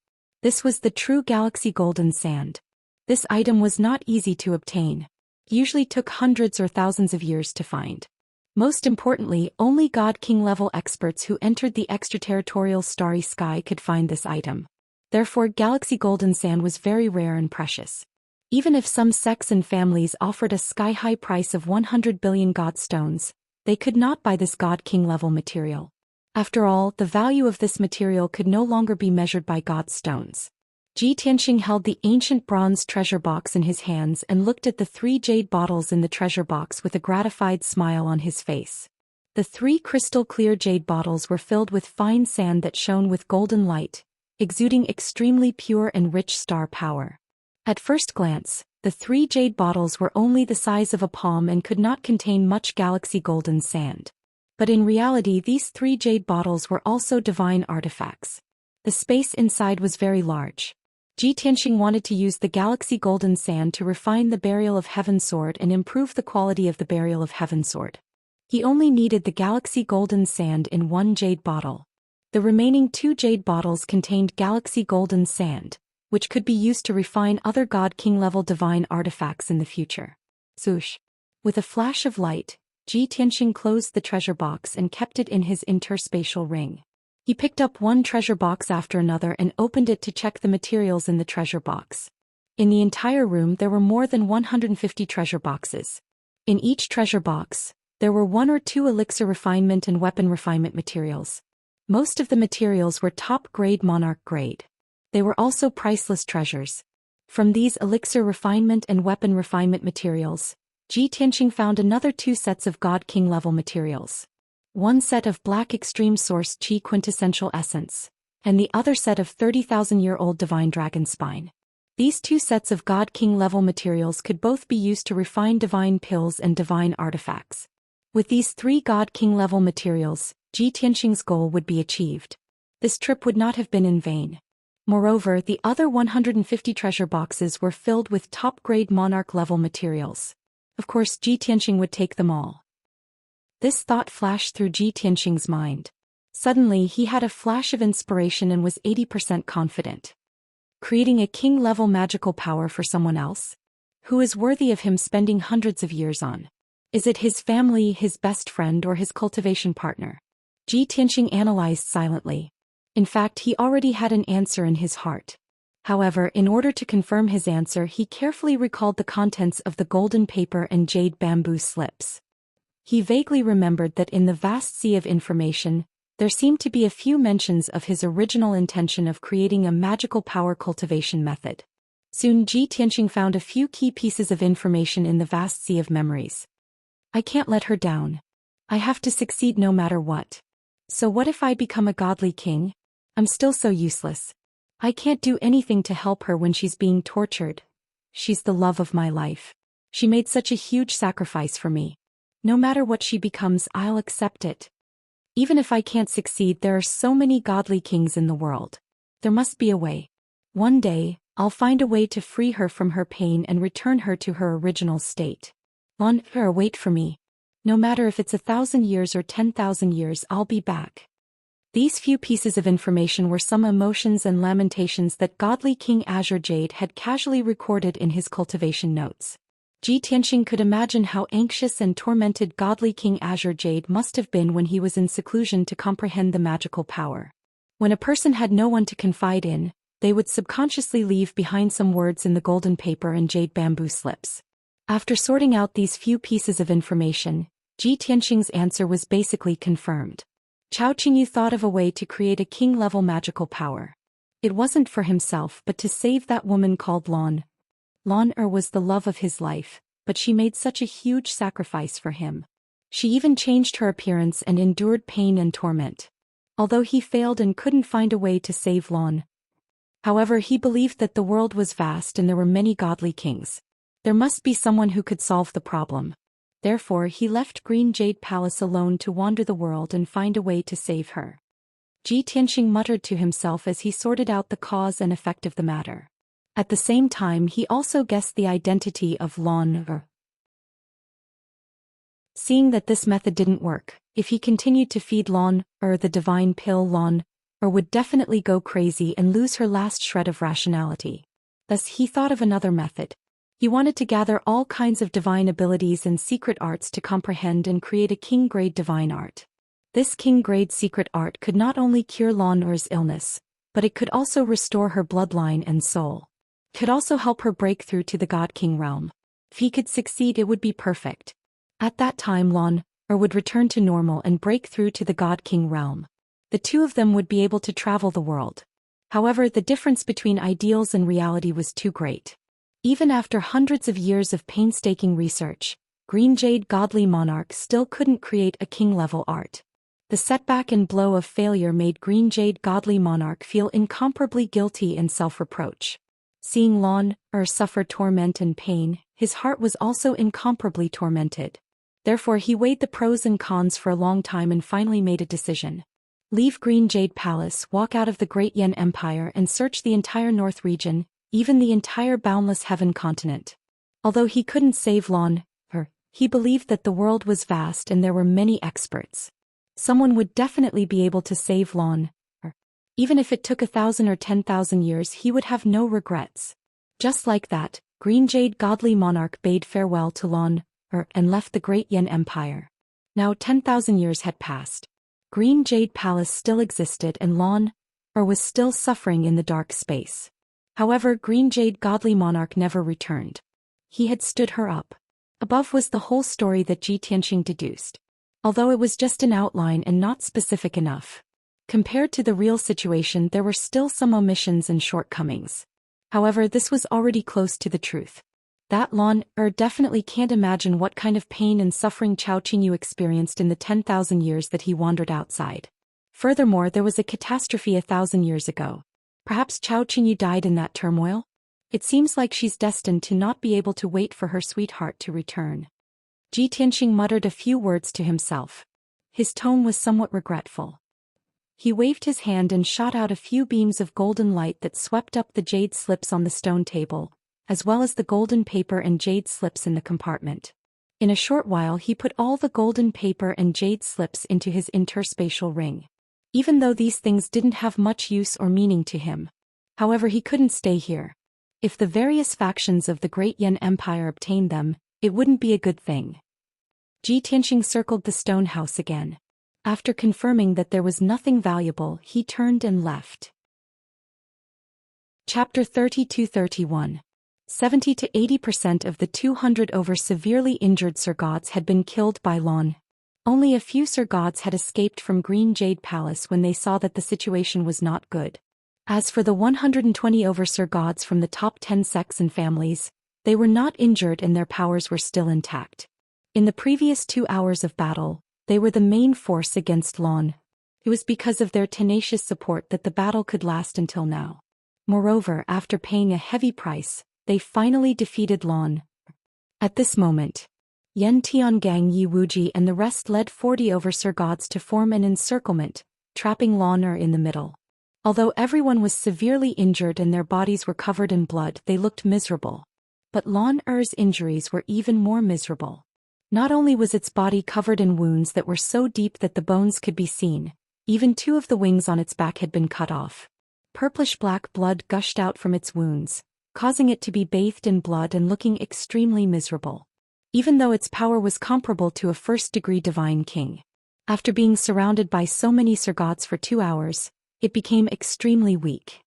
This was the true galaxy golden sand. This item was not easy to obtain. It usually took hundreds or thousands of years to find. Most importantly, only God King level experts who entered the extraterritorial starry sky could find this item. Therefore, galaxy golden sand was very rare and precious. Even if some sects and families offered a sky-high price of 100 billion god stones, they could not buy this God King level material. After all, the value of this material could no longer be measured by god stones. Ji Tianxing held the ancient bronze treasure box in his hands and looked at the 3 jade bottles in the treasure box with a gratified smile on his face. The 3 crystal-clear jade bottles were filled with fine sand that shone with golden light, exuding extremely pure and rich star power. At first glance, the 3 jade bottles were only the size of a palm and could not contain much galaxy golden sand. But in reality, these 3 jade bottles were also divine artifacts. The space inside was very large. Ji Tianxing wanted to use the galaxy golden sand to refine the burial of Heaven Sword and improve the quality of the burial of Heaven Sword. He only needed the galaxy golden sand in 1 jade bottle. The remaining 2 jade bottles contained galaxy golden sand, which could be used to refine other God King level divine artifacts in the future. Swoosh! With a flash of light, Ji Tianxing closed the treasure box and kept it in his interspatial ring. He picked up one treasure box after another and opened it to check the materials in the treasure box. In the entire room there were more than 150 treasure boxes. In each treasure box, there were 1 or 2 elixir refinement and weapon refinement materials. Most of the materials were top-grade monarch grade. They were also priceless treasures. From these elixir refinement and weapon refinement materials, Ji Tianxing found another 2 sets of God King level materials. One set of Black Extreme Source Qi Quintessential Essence, and the other set of 30,000-year-old Divine Dragon Spine. These 2 sets of God King level materials could both be used to refine divine pills and divine artifacts. With these 3 God King level materials, Ji Tianxing's goal would be achieved. This trip would not have been in vain. Moreover, the other 150 treasure boxes were filled with top-grade monarch level materials. Of course, Ji Tianxing would take them all. This thought flashed through Ji Tianxing's mind. Suddenly he had a flash of inspiration and was 80% confident. Creating a king-level magical power for someone else? Who is worthy of him spending hundreds of years on? Is it his family, his best friend, or his cultivation partner? Ji Tianxing analyzed silently. In fact, he already had an answer in his heart. However, in order to confirm his answer, he carefully recalled the contents of the golden paper and jade bamboo slips. He vaguely remembered that in the vast sea of information, there seemed to be a few mentions of his original intention of creating a magical power cultivation method. Soon Ji Tianxing found a few key pieces of information in the vast sea of memories. I can't let her down. I have to succeed no matter what. So what if I become a godly king? I'm still so useless. I can't do anything to help her when she's being tortured. She's the love of my life. She made such a huge sacrifice for me. No matter what she becomes, I'll accept it. Even if I can't succeed, there are so many godly kings in the world. There must be a way. One day, I'll find a way to free her from her pain and return her to her original state. Wait for me. No matter if it's 1,000 years or 10,000 years, I'll be back. These few pieces of information were some emotions and lamentations that godly King Azure Jade had casually recorded in his cultivation notes. Ji Tianxing could imagine how anxious and tormented godly King Azure Jade must have been when he was in seclusion to comprehend the magical power. When a person had no one to confide in, they would subconsciously leave behind some words in the golden paper and jade bamboo slips. After sorting out these few pieces of information, Ji Tianxing's answer was basically confirmed. Chao Qingyu thought of a way to create a king-level magical power. It wasn't for himself but to save that woman called Lan. Lan was the love of his life, but she made such a huge sacrifice for him. She even changed her appearance and endured pain and torment. Although he failed and couldn't find a way to save Lan, However, he believed that the world was vast and there were many godly kings. There must be someone who could solve the problem. Therefore, he left Green Jade Palace alone to wander the world and find a way to save her. Ji Tianxing muttered to himself as he sorted out the cause and effect of the matter. At the same time, he also guessed the identity of Lan. Seeing that this method didn't work, if he continued to feed Lan, the divine pill Lan, would definitely go crazy and lose her last shred of rationality. Thus he thought of another method. He wanted to gather all kinds of divine abilities and secret arts to comprehend and create a king-grade divine art. This king-grade secret art could not only cure Lan's illness, but it could also restore her bloodline and soul. It could also help her break through to the God-King realm. If he could succeed, it would be perfect. At that time, Lan would return to normal and break through to the God-King realm. The two of them would be able to travel the world. However, the difference between ideals and reality was too great. Even after hundreds of years of painstaking research, Green Jade Godly Monarch still couldn't create a king-level art. The setback and blow of failure made Green Jade Godly Monarch feel incomparably guilty and self-reproach. Seeing Lan suffer torment and pain, his heart was also incomparably tormented. Therefore, he weighed the pros and cons for a long time and finally made a decision. Leave Green Jade Palace, walk out of the Great Yan Empire and search the entire North region, even the entire boundless heaven continent. Although he couldn't save Lan, he believed that the world was vast and there were many experts. Someone would definitely be able to save Lan. Even if it took 1,000 or 10,000 years, he would have no regrets. Just like that, Green Jade Godly Monarch bade farewell to Lan, and left the Great Yan Empire. Now 10,000 years had passed. Green Jade Palace still existed and Lan, was still suffering in the dark space. However, Green Jade Godly Monarch never returned. He had stood her up. Above was the whole story that Ji Tianxing deduced. Although it was just an outline and not specific enough. Compared to the real situation, there were still some omissions and shortcomings. However, this was already close to the truth. That Lan definitely can't imagine what kind of pain and suffering Chao Qingyu experienced in the 10,000 years that he wandered outside. Furthermore, there was a catastrophe 1,000 years ago. Perhaps Chao Qingyu died in that turmoil? It seems like she's destined to not be able to wait for her sweetheart to return. Ji Tianxing muttered a few words to himself. His tone was somewhat regretful. He waved his hand and shot out a few beams of golden light that swept up the jade slips on the stone table, as well as the golden paper and jade slips in the compartment. In a short while he put all the golden paper and jade slips into his interspatial ring. Even though these things didn't have much use or meaning to him. However, he couldn't stay here. If the various factions of the Great Yan Empire obtained them, it wouldn't be a good thing. Ji Tianxing circled the stone house again. After confirming that there was nothing valuable, he turned and left. Chapter 32-31. 70 to 80% of the 200 over severely injured Sir Gods had been killed by Lan. Only a few Sir Gods had escaped from Green Jade Palace when they saw that the situation was not good. As for the 120 over Sir Gods from the top 10 sects and families, they were not injured and their powers were still intact. In the previous 2 hours of battle, they were the main force against Lan. It was because of their tenacious support that the battle could last until now. Moreover, after paying a heavy price, they finally defeated Lan. At this moment, Yan Tiangang Yi Wuji and the rest led 40 over Sir Gods to form an encirclement, trapping Lan in the middle. Although everyone was severely injured and their bodies were covered in blood, they looked miserable. But Lan's injuries were even more miserable. Not only was its body covered in wounds that were so deep that the bones could be seen, even 2 of the wings on its back had been cut off. Purplish-black blood gushed out from its wounds, causing it to be bathed in blood and looking extremely miserable. Even though its power was comparable to a first-degree divine king. After being surrounded by so many Sir Gods for 2 hours, it became extremely weak.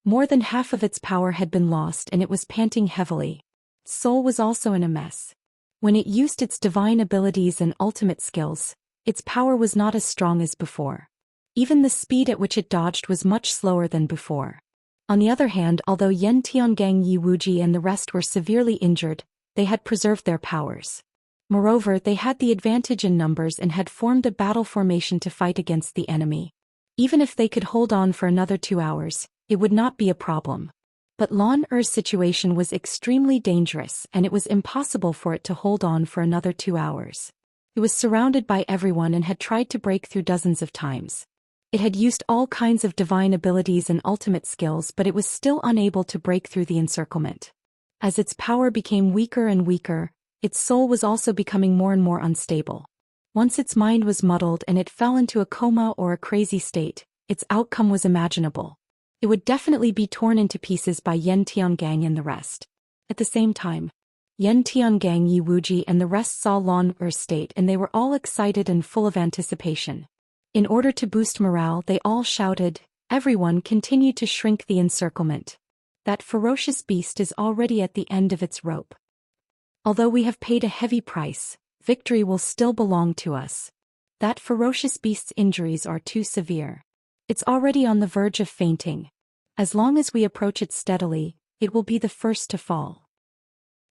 More than half of its power had been lost and it was panting heavily. Soul was also in a mess. When it used its divine abilities and ultimate skills, its power was not as strong as before. Even the speed at which it dodged was much slower than before. On the other hand, although Yan Tiangang Yi Wuji and the rest were severely injured, they had preserved their powers. Moreover, they had the advantage in numbers and had formed a battle formation to fight against the enemy. Even if they could hold on for another 2 hours, it would not be a problem. But Lan Er's situation was extremely dangerous and it was impossible for it to hold on for another 2 hours. It was surrounded by everyone and had tried to break through dozens of times. It had used all kinds of divine abilities and ultimate skills, but it was still unable to break through the encirclement. As its power became weaker and weaker, its soul was also becoming more and more unstable. Once its mind was muddled and it fell into a coma or a crazy state, its outcome was imaginable. It would definitely be torn into pieces by Yan Tiangang and the rest. At the same time, Yan Tiangang, Yi Wuji and the rest saw Lan Er's state and they were all excited and full of anticipation. In order to boost morale, they all shouted, "Everyone continue to shrink the encirclement. That ferocious beast is already at the end of its rope. Although we have paid a heavy price, victory will still belong to us. That ferocious beast's injuries are too severe. It's already on the verge of fainting. As long as we approach it steadily, it will be the first to fall."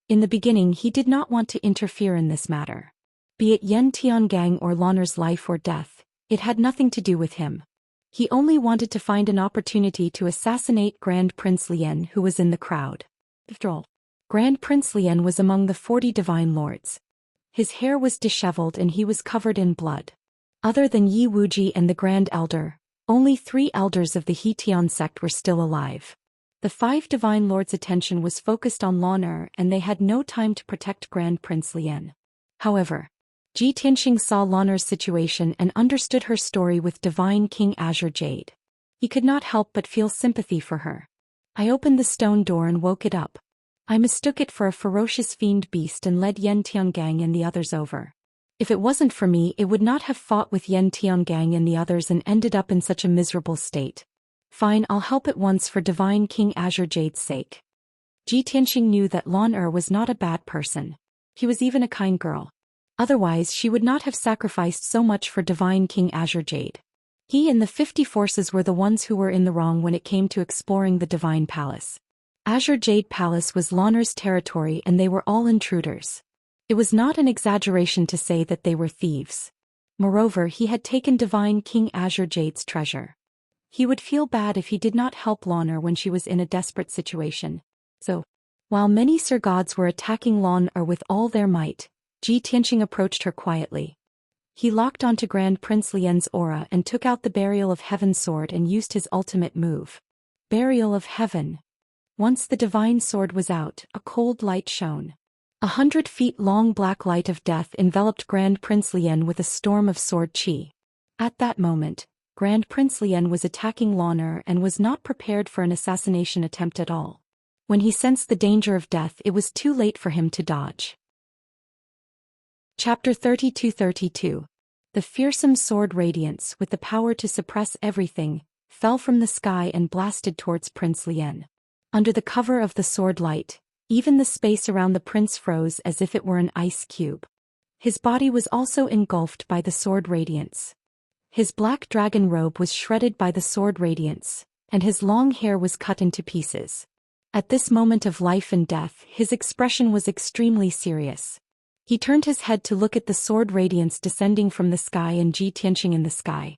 In the beginning he did not want to interfere in this matter. Be it Yan Tiangang or Lan Er's life or death, it had nothing to do with him. He only wanted to find an opportunity to assassinate Grand Prince Lian, who was in the crowd. After all, Grand Prince Lian was among the 40 divine lords. His hair was disheveled and he was covered in blood. Other than Yi Wuji and the Grand Elder, only 3 elders of the Hetian sect were still alive. The 5 divine lords' attention was focused on Lan Er and they had no time to protect Grand Prince Lian. However, Ji Tianxing saw Lan Er's situation and understood her story with Divine King Azure Jade. He could not help but feel sympathy for her. "I opened the stone door and woke it up. I mistook it for a ferocious fiend beast and led Yan Tiangang and the others over. If it wasn't for me, it would not have fought with Yan Tiangang and the others and ended up in such a miserable state. Fine, I'll help at once for Divine King Azure Jade's sake." Ji Tianxing knew that Lan Er was not a bad person. He was even a kind girl. Otherwise she would not have sacrificed so much for Divine King Azure Jade. He and the 50 forces were the ones who were in the wrong when it came to exploring the Divine Palace. Azure Jade Palace was Lan Er's territory and they were all intruders. It was not an exaggeration to say that they were thieves. Moreover, he had taken Divine King Azure Jade's treasure. He would feel bad if he did not help Lan Er when she was in a desperate situation. So, while many Sir Gods were attacking Lan Er with all their might, Ji Tianxing approached her quietly. He locked onto Grand Prince Lian's aura and took out the Burial of Heaven sword and used his ultimate move. Burial of Heaven. Once the divine sword was out, a cold light shone. 100 feet long black light of death enveloped Grand Prince Lian with a storm of sword qi. At that moment, Grand Prince Lian was attacking Lan Er and was not prepared for an assassination attempt at all. When he sensed the danger of death, it was too late for him to dodge. Chapter 32-32. The fearsome sword radiance, with the power to suppress everything, fell from the sky and blasted towards Prince Lian. Under the cover of the sword light, even the space around the prince froze as if it were an ice cube. His body was also engulfed by the sword radiance. His black dragon robe was shredded by the sword radiance, and his long hair was cut into pieces. At this moment of life and death, his expression was extremely serious. He turned his head to look at the sword radiance descending from the sky and Ji Tianxing in the sky.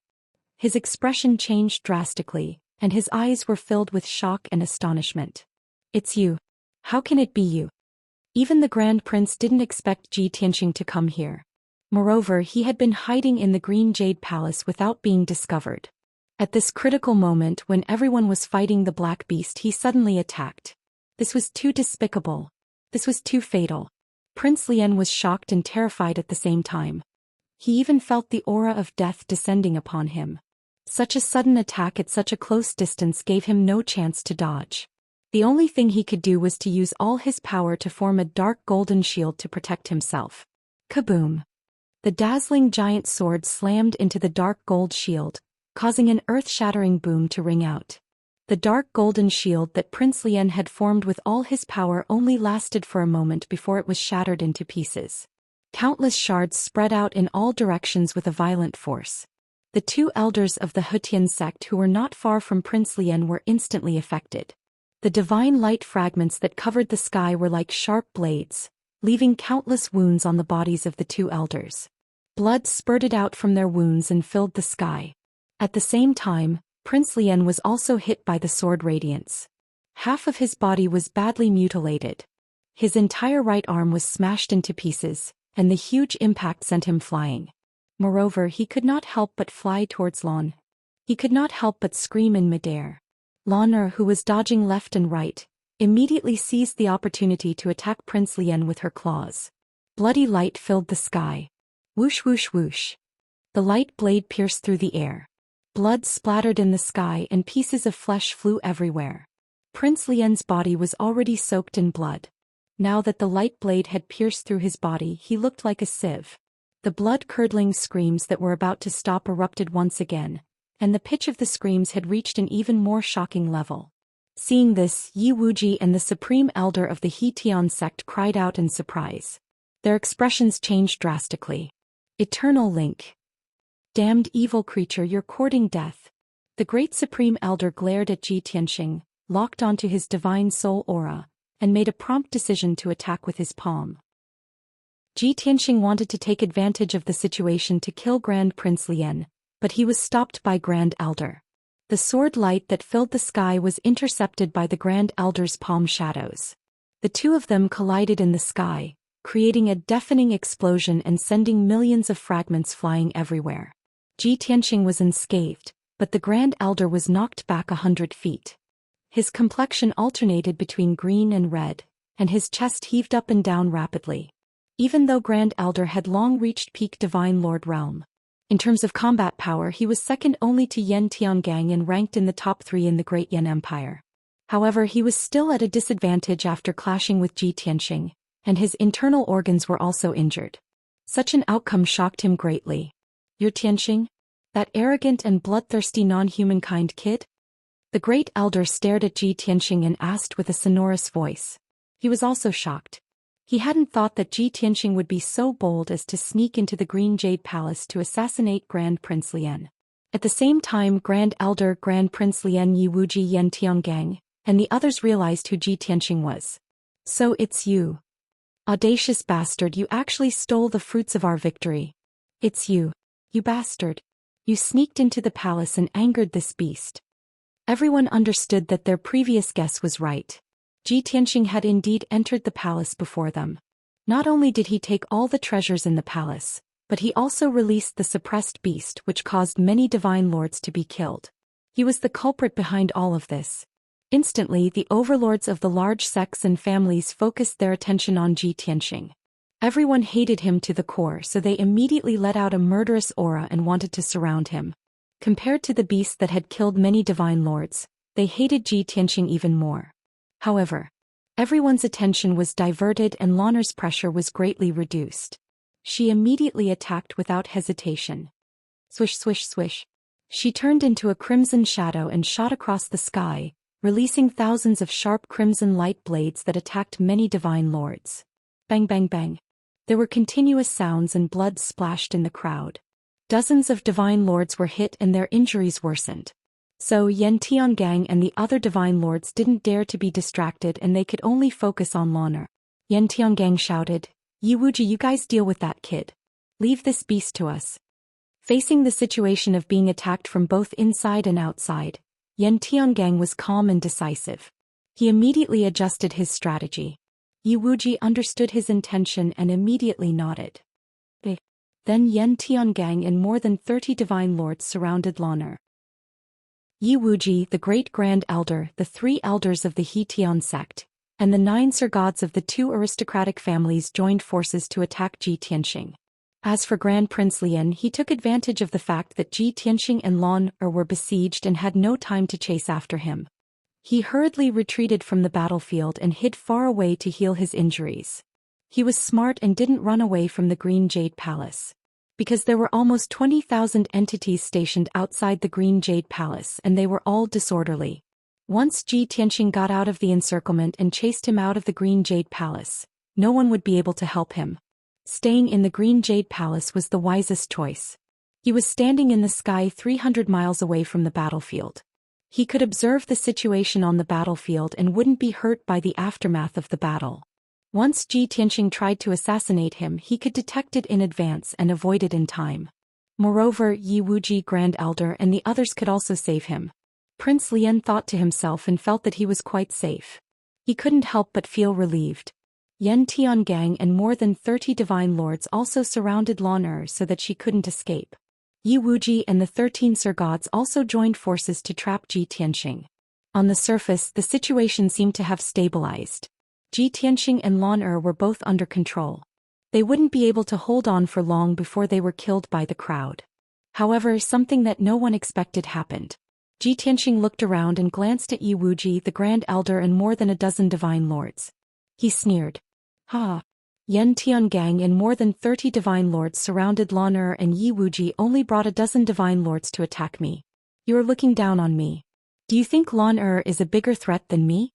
His expression changed drastically, and his eyes were filled with shock and astonishment. "It's you. How can it be you?" Even the Grand Prince didn't expect Ji Tianxing to come here. Moreover, he had been hiding in the Green Jade Palace without being discovered. At this critical moment when everyone was fighting the Black Beast, he suddenly attacked. This was too despicable. This was too fatal. Prince Lian was shocked and terrified at the same time. He even felt the aura of death descending upon him. Such a sudden attack at such a close distance gave him no chance to dodge. The only thing he could do was to use all his power to form a dark golden shield to protect himself. Kaboom! The dazzling giant sword slammed into the dark gold shield, causing an earth-shattering boom to ring out. The dark golden shield that Prince Lian had formed with all his power only lasted for a moment before it was shattered into pieces. Countless shards spread out in all directions with a violent force. The 2 elders of the Hetian sect who were not far from Prince Lian were instantly affected. The divine light fragments that covered the sky were like sharp blades, leaving countless wounds on the bodies of the 2 elders. Blood spurted out from their wounds and filled the sky. At the same time, Prince Lian was also hit by the sword radiance. Half of his body was badly mutilated. His entire right arm was smashed into pieces, and the huge impact sent him flying. Moreover, he could not help but fly towards Lan. He could not help but scream in midair. Lan, who was dodging left and right, immediately seized the opportunity to attack Prince Lian with her claws. Bloody light filled the sky. Whoosh whoosh whoosh. The light blade pierced through the air. Blood splattered in the sky and pieces of flesh flew everywhere. Prince Lian's body was already soaked in blood. Now that the light blade had pierced through his body, he looked like a sieve. The blood-curdling screams that were about to stop erupted once again, and the pitch of the screams had reached an even more shocking level. Seeing this, Yi Wuji and the Supreme Elder of the He-Tian sect cried out in surprise. Their expressions changed drastically. Eternal Link. Damned evil creature, you're courting death. The great Supreme Elder glared at Ji Tianxing, locked onto his divine soul aura, and made a prompt decision to attack with his palm. Ji Tianxing wanted to take advantage of the situation to kill Grand Prince Lian, but he was stopped by Grand Elder. The sword light that filled the sky was intercepted by the Grand Elder's palm shadows. The two of them collided in the sky, creating a deafening explosion and sending millions of fragments flying everywhere. Ji Tianxing was unscathed, but the Grand Elder was knocked back 100 feet. His complexion alternated between green and red, and his chest heaved up and down rapidly. Even though Grand Elder had long reached peak Divine Lord realm, in terms of combat power he was second only to Yan Tiangang and ranked in the top 3 in the Great Yan Empire. However, he was still at a disadvantage after clashing with Ji Tianxing, and his internal organs were also injured. Such an outcome shocked him greatly. You're Tianxing? That arrogant and bloodthirsty non-humankind kid? The Great Elder stared at Ji Tianxing and asked with a sonorous voice. He was also shocked. He hadn't thought that Ji Tianxing would be so bold as to sneak into the Green Jade Palace to assassinate Grand Prince Lian. At the same time, Grand Elder, Grand Prince Lian, Yi Wuji, Yan Tiangang, and the others realized who Ji Tianxing was. So it's you. Audacious bastard, you actually stole the fruits of our victory. It's you. You bastard. You sneaked into the palace and angered this beast. Everyone understood that their previous guess was right. Ji Tianxing had indeed entered the palace before them. Not only did he take all the treasures in the palace, but he also released the suppressed beast which caused many divine lords to be killed. He was the culprit behind all of this. Instantly, the overlords of the large sects and families focused their attention on Ji Tianxing. Everyone hated him to the core, so they immediately let out a murderous aura and wanted to surround him. Compared to the beast that had killed many divine lords, they hated Ji Tianxing even more. However, everyone's attention was diverted and Lanner's pressure was greatly reduced. She immediately attacked without hesitation. Swish swish swish. She turned into a crimson shadow and shot across the sky, releasing thousands of sharp crimson light blades that attacked many divine lords. Bang bang bang. There were continuous sounds and blood splashed in the crowd. Dozens of divine lords were hit and their injuries worsened. So Yan Tiangang and the other divine lords didn't dare to be distracted and they could only focus on Lanner. Yan Tiangang shouted, Yi Wuji, you guys deal with that kid. Leave this beast to us. Facing the situation of being attacked from both inside and outside, Yan Tiangang was calm and decisive. He immediately adjusted his strategy. Yi Wuji understood his intention and immediately nodded. Then Yan Tiangang and more than 30 divine lords surrounded Lanner. Yi Wuji, the Great Grand Elder, the 3 elders of the He-Tian sect, and the 9 Sir Gods of the 2 aristocratic families joined forces to attack Ji Tianxing. As for Grand Prince Lian, he took advantage of the fact that Ji Tianxing and Lanner were besieged and had no time to chase after him. He hurriedly retreated from the battlefield and hid far away to heal his injuries. He was smart and didn't run away from the Green Jade Palace. Because there were almost 20,000 entities stationed outside the Green Jade Palace and they were all disorderly. Once Ji Tianxing got out of the encirclement and chased him out of the Green Jade Palace, no one would be able to help him. Staying in the Green Jade Palace was the wisest choice. He was standing in the sky 300 miles away from the battlefield. He could observe the situation on the battlefield and wouldn't be hurt by the aftermath of the battle. Once Ji Tianxing tried to assassinate him, he could detect it in advance and avoid it in time. Moreover, Yi Wuji Grand Elder and the others could also save him. Prince Lian thought to himself and felt that he was quite safe. He couldn't help but feel relieved. Yan Tiangang and more than 30 divine lords also surrounded Lan so that she couldn't escape. Yi Wuji and the 13 Sir Gods also joined forces to trap Ji Tianxing. On the surface, the situation seemed to have stabilized. Ji Tianxing and Lan were both under control. They wouldn't be able to hold on for long before they were killed by the crowd. However, something that no one expected happened. Ji Tianxing looked around and glanced at Yi Wuji the Grand Elder and more than a dozen divine lords. He sneered. Ha! Yan Tiangang and more than 30 divine lords surrounded Lan and Yi Wuji only brought a dozen divine lords to attack me. You are looking down on me. Do you think Lan is a bigger threat than me?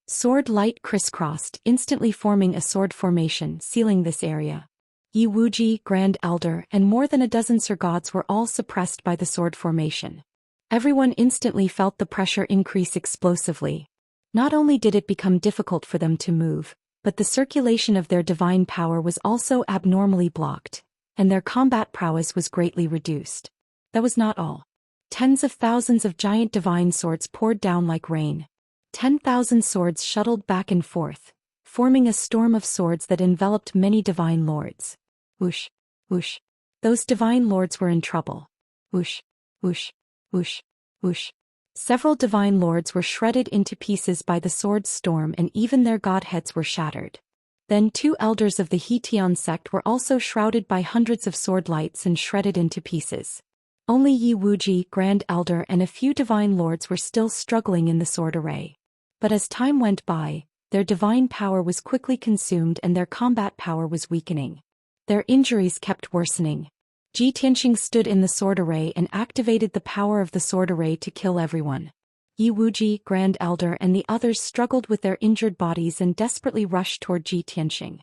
Sword light crisscrossed, instantly forming a sword formation sealing this area. Yi Wuji, Grand Elder, and more than a dozen Sir Gods were all suppressed by the sword formation. Everyone instantly felt the pressure increase explosively. Not only did it become difficult for them to move, but the circulation of their divine power was also abnormally blocked, and their combat prowess was greatly reduced. That was not all. Tens of thousands of giant divine swords poured down like rain. 10,000 swords shuttled back and forth, forming a storm of swords that enveloped many divine lords. Whoosh, whoosh. Those divine lords were in trouble. Whoosh, whoosh, whoosh, whoosh. Several divine lords were shredded into pieces by the sword storm and even their godheads were shattered. Then 2 elders of the Hetian sect were also shrouded by hundreds of sword lights and shredded into pieces. Only Yi Wuji, Grand Elder and a few divine lords were still struggling in the sword array. But as time went by, their divine power was quickly consumed and their combat power was weakening. Their injuries kept worsening. Ji Tianxing stood in the sword array and activated the power of the sword array to kill everyone. Yi Wuji, Grand Elder and the others struggled with their injured bodies and desperately rushed toward Ji Tianxing.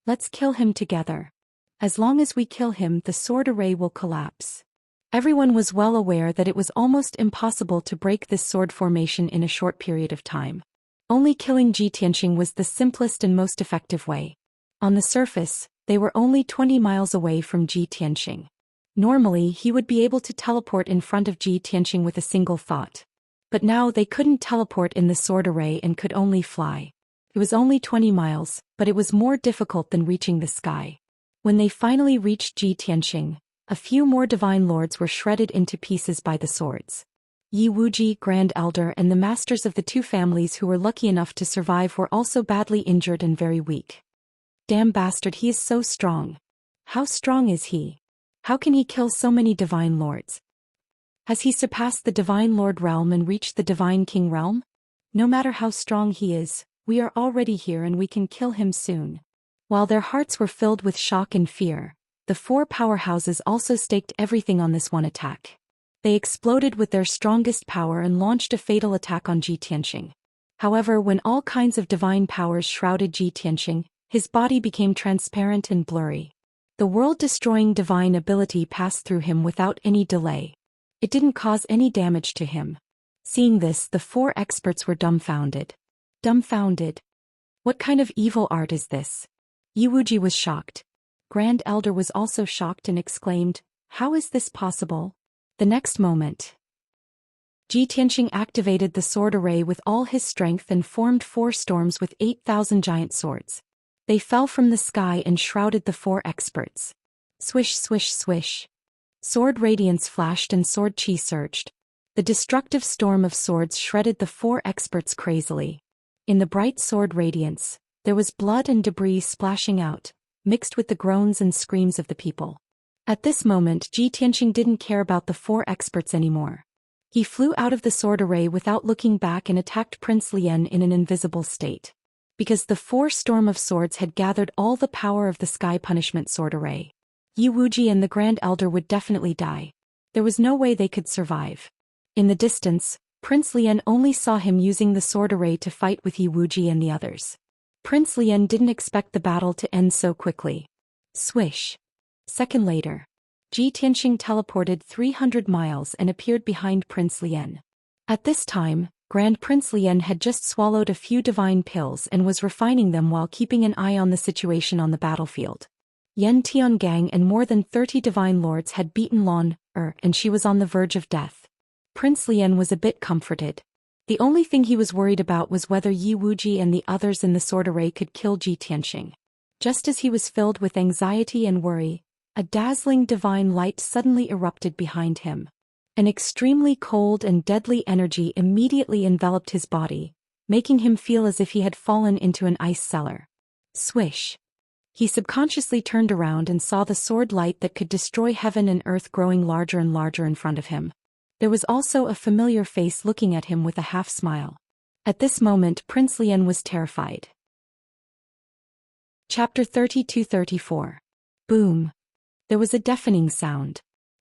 Let's kill him together. As long as we kill him, the sword array will collapse. Everyone was well aware that it was almost impossible to break this sword formation in a short period of time. Only killing Ji Tianxing was the simplest and most effective way. On the surface, they were only 20 miles away from Ji Tianxing. Normally, he would be able to teleport in front of Ji Tianxing with a single thought. But now they couldn't teleport in the sword array and could only fly. It was only 20 miles, but it was more difficult than reaching the sky. When they finally reached Ji Tianxing, a few more divine lords were shredded into pieces by the swords. Yi Wuji, Grand Elder and the masters of the 2 families who were lucky enough to survive were also badly injured and very weak. Damn bastard, he is so strong. How strong is he? How can he kill so many divine lords? Has he surpassed the divine lord realm and reached the divine king realm? No matter how strong he is, we are already here and we can kill him soon. While their hearts were filled with shock and fear, the 4 powerhouses also staked everything on this one attack. They exploded with their strongest power and launched a fatal attack on Ji Tianxing. However, when all kinds of divine powers shrouded Ji Tianxing, his body became transparent and blurry. The world-destroying divine ability passed through him without any delay. It didn't cause any damage to him. Seeing this, the 4 experts were dumbfounded. Dumbfounded? What kind of evil art is this? Yi Wuji was shocked. Grand Elder was also shocked and exclaimed, "How is this possible?" The next moment, Ji Tianxing activated the sword array with all his strength and formed 4 storms with 8,000 giant swords. They fell from the sky and shrouded the 4 experts. Swish, swish, swish. Sword radiance flashed and sword chi surged. The destructive storm of swords shredded the 4 experts crazily. In the bright sword radiance, there was blood and debris splashing out, mixed with the groans and screams of the people. At this moment, Ji Tianxing didn't care about the 4 experts anymore. He flew out of the sword array without looking back and attacked Prince Lian in an invisible state. Because the 4 storm of swords had gathered all the power of the sky punishment sword array. Yi Wuji and the Grand Elder would definitely die. There was no way they could survive. In the distance, Prince Lian only saw him using the sword array to fight with Yi Wuji and the others. Prince Lian didn't expect the battle to end so quickly. Swish. Second later, Ji Tianxing teleported 300 miles and appeared behind Prince Lian. At this time, Grand Prince Lian had just swallowed a few divine pills and was refining them while keeping an eye on the situation on the battlefield. Yan Tiangang and more than 30 divine lords had beaten Lan Er, and she was on the verge of death. Prince Lian was a bit comforted. The only thing he was worried about was whether Yi Wuji and the others in the sword array could kill Ji Tianxing. Just as he was filled with anxiety and worry, a dazzling divine light suddenly erupted behind him. An extremely cold and deadly energy immediately enveloped his body, making him feel as if he had fallen into an ice cellar. Swish! He subconsciously turned around and saw the sword light that could destroy heaven and earth growing larger and larger in front of him. There was also a familiar face looking at him with a half-smile. At this moment Prince Lian was terrified. Chapter 32-34. Boom! There was a deafening sound.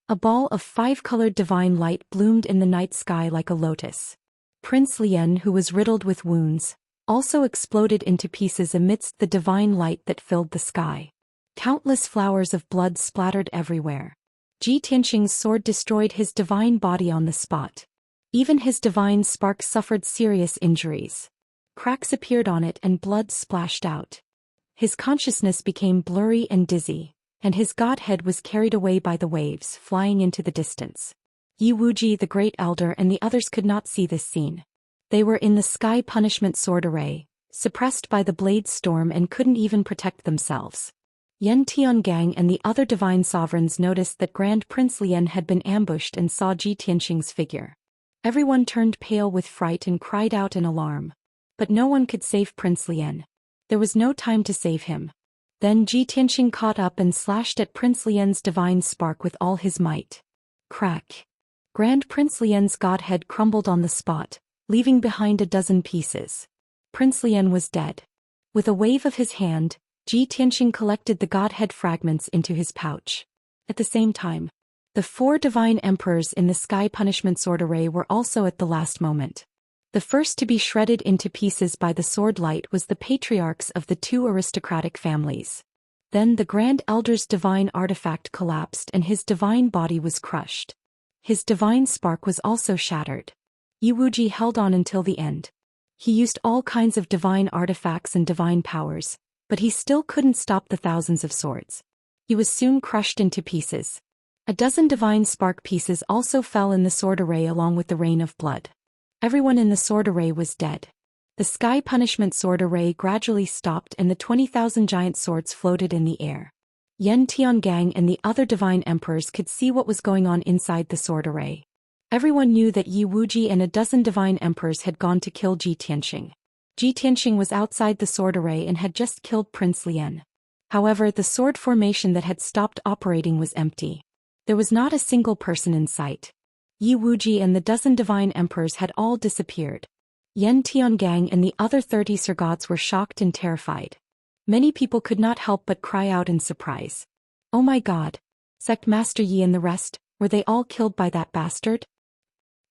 A ball of 5-colored divine light bloomed in the night sky like a lotus. Prince Lian, who was riddled with wounds, also exploded into pieces amidst the divine light that filled the sky. Countless flowers of blood splattered everywhere. Ji Tianxing's sword destroyed his divine body on the spot. Even his divine spark suffered serious injuries. Cracks appeared on it and blood splashed out. His consciousness became blurry and dizzy, and his godhead was carried away by the waves, flying into the distance. Yi Wuji the Great Elder and the others could not see this scene. They were in the Sky Punishment Sword Array, suppressed by the blade storm and couldn't even protect themselves. Yan Tiangang and the other divine sovereigns noticed that Grand Prince Lian had been ambushed and saw Ji Tianxing's figure. Everyone turned pale with fright and cried out in alarm. But no one could save Prince Lian. There was no time to save him. Then Ji Tianxing caught up and slashed at Prince Lian's divine spark with all his might. Crack! Grand Prince Lian's godhead crumbled on the spot, leaving behind a dozen pieces. Prince Lian was dead. With a wave of his hand, Ji Tianxing collected the godhead fragments into his pouch. At the same time, the 4 divine emperors in the Sky Punishment Sword Array were also at the last moment. The first to be shredded into pieces by the sword light was the patriarchs of the 2 aristocratic families. Then the Grand Elder's divine artifact collapsed and his divine body was crushed. His divine spark was also shattered. Yi Wuji held on until the end. He used all kinds of divine artifacts and divine powers, but he still couldn't stop the thousands of swords. He was soon crushed into pieces. A dozen divine spark pieces also fell in the sword array along with the rain of blood. Everyone in the sword array was dead. The Sky Punishment Sword Array gradually stopped and the 20,000 giant swords floated in the air. Yan Tiangang and the other divine emperors could see what was going on inside the sword array. Everyone knew that Yi Wuji and a dozen divine emperors had gone to kill Ji Tianxing. Ji Tianxing was outside the sword array and had just killed Prince Lian. However, the sword formation that had stopped operating was empty. There was not a single person in sight. Yi Wuji and the dozen divine emperors had all disappeared. Yan Tiangang and the other 30 Sir Gods were shocked and terrified. Many people could not help but cry out in surprise. Oh my God! Sect Master Yi and the rest, were they all killed by that bastard?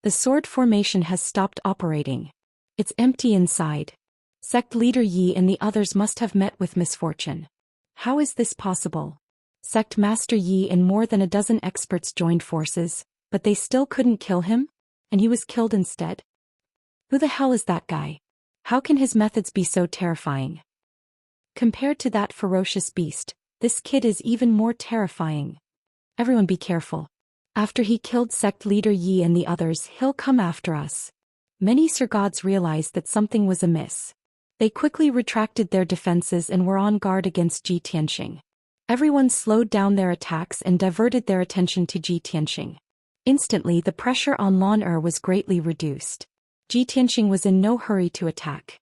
The sword formation has stopped operating. It's empty inside. Sect leader Yi and the others must have met with misfortune. How is this possible? Sect Master Yi and more than a dozen experts joined forces, but they still couldn't kill him? And he was killed instead? Who the hell is that guy? How can his methods be so terrifying? Compared to that ferocious beast, this kid is even more terrifying. Everyone be careful. After he killed sect leader Yi and the others, he'll come after us. Many Sir Gods realized that something was amiss. They quickly retracted their defenses and were on guard against Ji Tianxing. Everyone slowed down their attacks and diverted their attention to Ji Tianxing. Instantly the pressure on Lan Er was greatly reduced. Ji Tianxing was in no hurry to attack.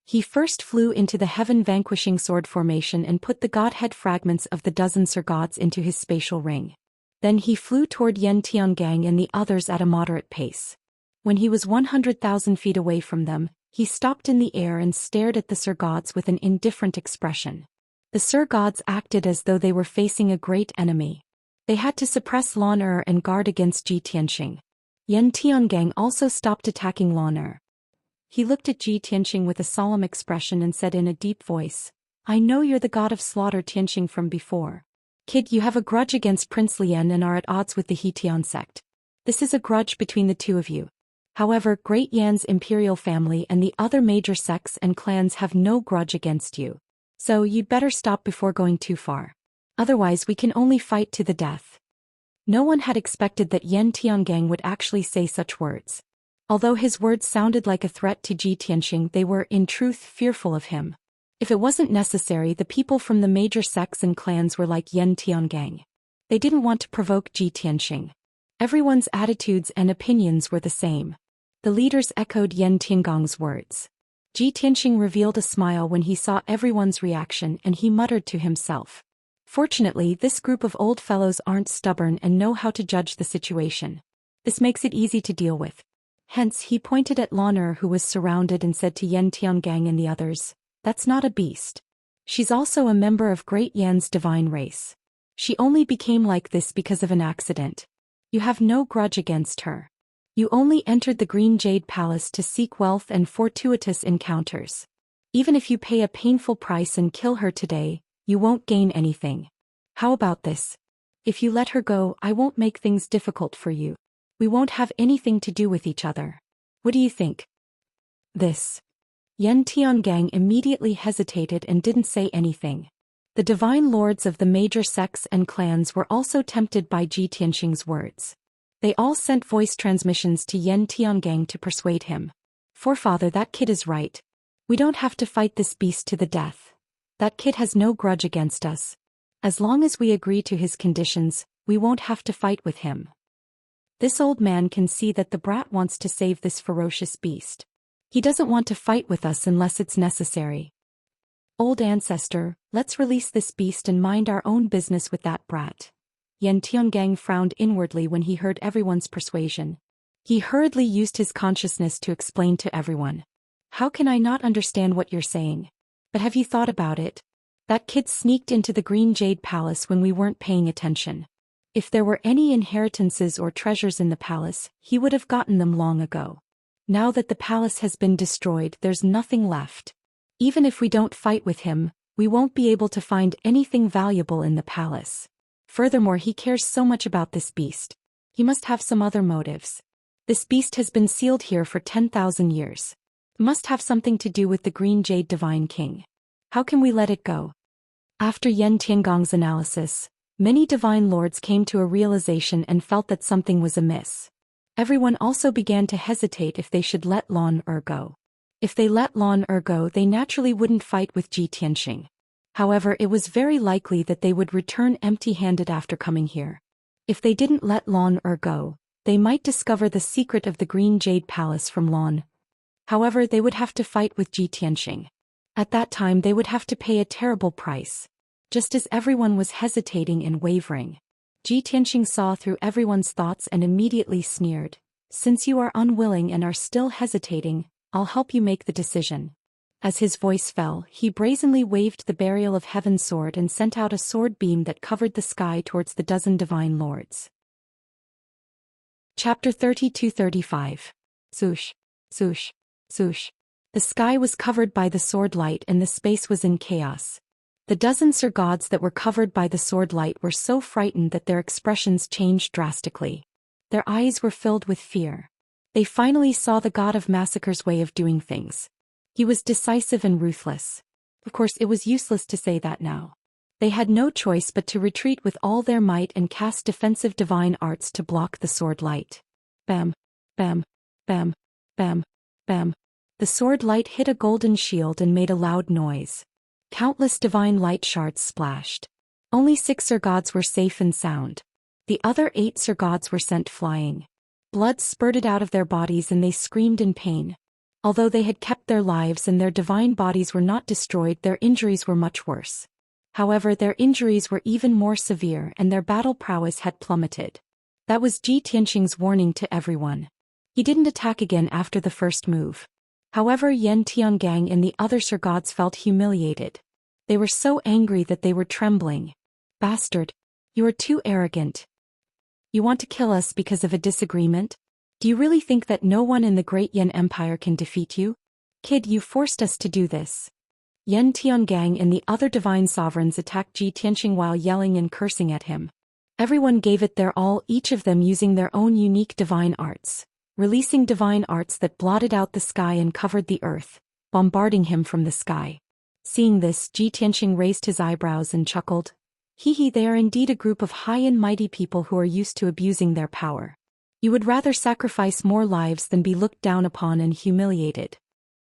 He first flew into the heaven-vanquishing sword formation and put the godhead fragments of the dozen Sir Gods into his spatial ring. Then he flew toward Yan Tiangang and the others at a moderate pace. When he was 100,000 feet away from them, he stopped in the air and stared at the Sir Gods with an indifferent expression. The Sir Gods acted as though they were facing a great enemy. They had to suppress Lan Er and guard against Ji Tianxing. Yan Tiangang also stopped attacking Lan Er. He looked at Ji Tianxing with a solemn expression and said in a deep voice, "I know you're the god of slaughter Tianxing from before. Kid, you have a grudge against Prince Lian and are at odds with the Hetian sect. This is a grudge between the two of you. However, Great Yan's imperial family and the other major sects and clans have no grudge against you. So you'd better stop before going too far." Otherwise we can only fight to the death. No one had expected that Yan Tiangang would actually say such words. Although his words sounded like a threat to Ji Tianxing, they were, in truth, fearful of him. If it wasn't necessary, the people from the major sects and clans were like Yan Tiangang. They didn't want to provoke Ji Tianxing. Everyone's attitudes and opinions were the same. The leaders echoed Yan Tiangong's words. Ji Tianxing revealed a smile when he saw everyone's reaction, and he muttered to himself. Fortunately, this group of old fellows aren't stubborn and know how to judge the situation. This makes it easy to deal with. Hence, he pointed at Lan who was surrounded and said to Yan Tiangang and the others, "That's not a beast. She's also a member of Great Yan's divine race. She only became like this because of an accident. You have no grudge against her. You only entered the Green Jade Palace to seek wealth and fortuitous encounters. Even if you pay a painful price and kill her today, you won't gain anything. How about this? If you let her go, I won't make things difficult for you. We won't have anything to do with each other. What do you think?" This. Yan Tiangang immediately hesitated and didn't say anything. The divine lords of the major sects and clans were also tempted by Ji Tianxing's words. They all sent voice transmissions to Yan Tiangang to persuade him. "Forefather, that kid is right. We don't have to fight this beast to the death. That kid has no grudge against us. As long as we agree to his conditions, we won't have to fight with him. This old man can see that the brat wants to save this ferocious beast. He doesn't want to fight with us unless it's necessary. Old ancestor, let's release this beast and mind our own business with that brat." Yan Tiangang frowned inwardly when he heard everyone's persuasion. He hurriedly used his consciousness to explain to everyone. "How can I not understand what you're saying? But have you thought about it? That kid sneaked into the Green Jade Palace when we weren't paying attention. If there were any inheritances or treasures in the palace, he would have gotten them long ago. Now that the palace has been destroyed, there's nothing left. Even if we don't fight with him, we won't be able to find anything valuable in the palace. Furthermore, he cares so much about this beast. He must have some other motives. This beast has been sealed here for 10,000 years. It must have something to do with the Green Jade Divine King. How can we let it go?" After Yan Tiangong's analysis, many divine lords came to a realization and felt that something was amiss. Everyone also began to hesitate if they should let Lan go. If they let Lan go, they naturally wouldn't fight with Ji Tianxing. However, it was very likely that they would return empty-handed after coming here. If they didn't let Lan go, they might discover the secret of the Green Jade Palace from Lan. However, they would have to fight with Ji Tianxing. At that time they would have to pay a terrible price. Just as everyone was hesitating and wavering, Ji Tianxing saw through everyone's thoughts and immediately sneered. "Since you are unwilling and are still hesitating, I'll help you make the decision." As his voice fell, he brazenly waved the Burial of Heaven sword and sent out a sword beam that covered the sky towards the dozen divine lords. Chapter 32-35. Swoosh, swoosh, swoosh. The sky was covered by the sword light and the space was in chaos. The dozen Sir Gods that were covered by the sword light were so frightened that their expressions changed drastically. Their eyes were filled with fear. They finally saw the God of Massacre's way of doing things. He was decisive and ruthless. Of course, it was useless to say that now. They had no choice but to retreat with all their might and cast defensive divine arts to block the sword light. Bam, bam, bam, bam, bam. The sword light hit a golden shield and made a loud noise. Countless divine light shards splashed. Only 6 Sir Gods were safe and sound. The other 8 Sir Gods were sent flying. Blood spurted out of their bodies and they screamed in pain. Although they had kept their lives and their divine bodies were not destroyed, their injuries were much worse. However, their injuries were even more severe and their battle prowess had plummeted. That was Ji Tianxing's warning to everyone. He didn't attack again after the first move. However, Yan Tiangang and the other Sir Gods felt humiliated. They were so angry that they were trembling. "Bastard! You are too arrogant. You want to kill us because of a disagreement? Do you really think that no one in the Great Yan Empire can defeat you? Kid, you forced us to do this." Yan Tiangang and the other divine sovereigns attacked Ji Tianxing while yelling and cursing at him. Everyone gave it their all, each of them using their own unique divine arts, releasing divine arts that blotted out the sky and covered the earth, bombarding him from the sky. Seeing this, Ji Tianxing raised his eyebrows and chuckled. They are indeed a group of high and mighty people who are used to abusing their power. You would rather sacrifice more lives than be looked down upon and humiliated.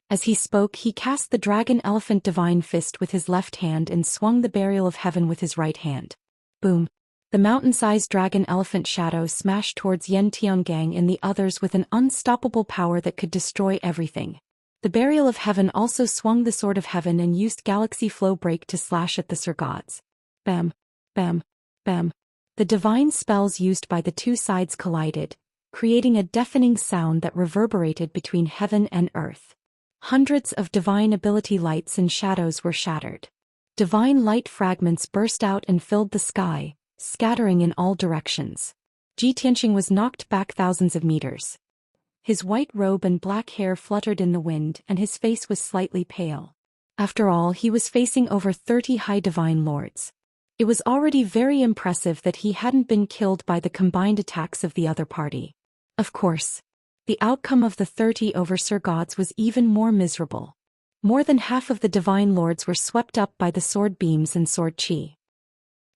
As he spoke, he cast the dragon elephant divine fist with his left hand and swung the burial of heaven with his right hand. Boom! The mountain-sized dragon elephant shadow smashed towards Yan Tiangang and the others with an unstoppable power that could destroy everything. The burial of heaven also swung the sword of heaven and used galaxy flow break to slash at the Sir Gods. Bam! Bam! Bam! The divine spells used by the two sides collided, creating a deafening sound that reverberated between heaven and earth. Hundreds of divine ability lights and shadows were shattered. Divine light fragments burst out and filled the sky, scattering in all directions. Ji Tianxing was knocked back thousands of meters. His white robe and black hair fluttered in the wind and his face was slightly pale. After all, he was facing over 30 high divine lords. It was already very impressive that he hadn't been killed by the combined attacks of the other party. Of course, the outcome of the 30 over Sir Gods was even more miserable. More than half of the divine lords were swept up by the sword beams and sword chi.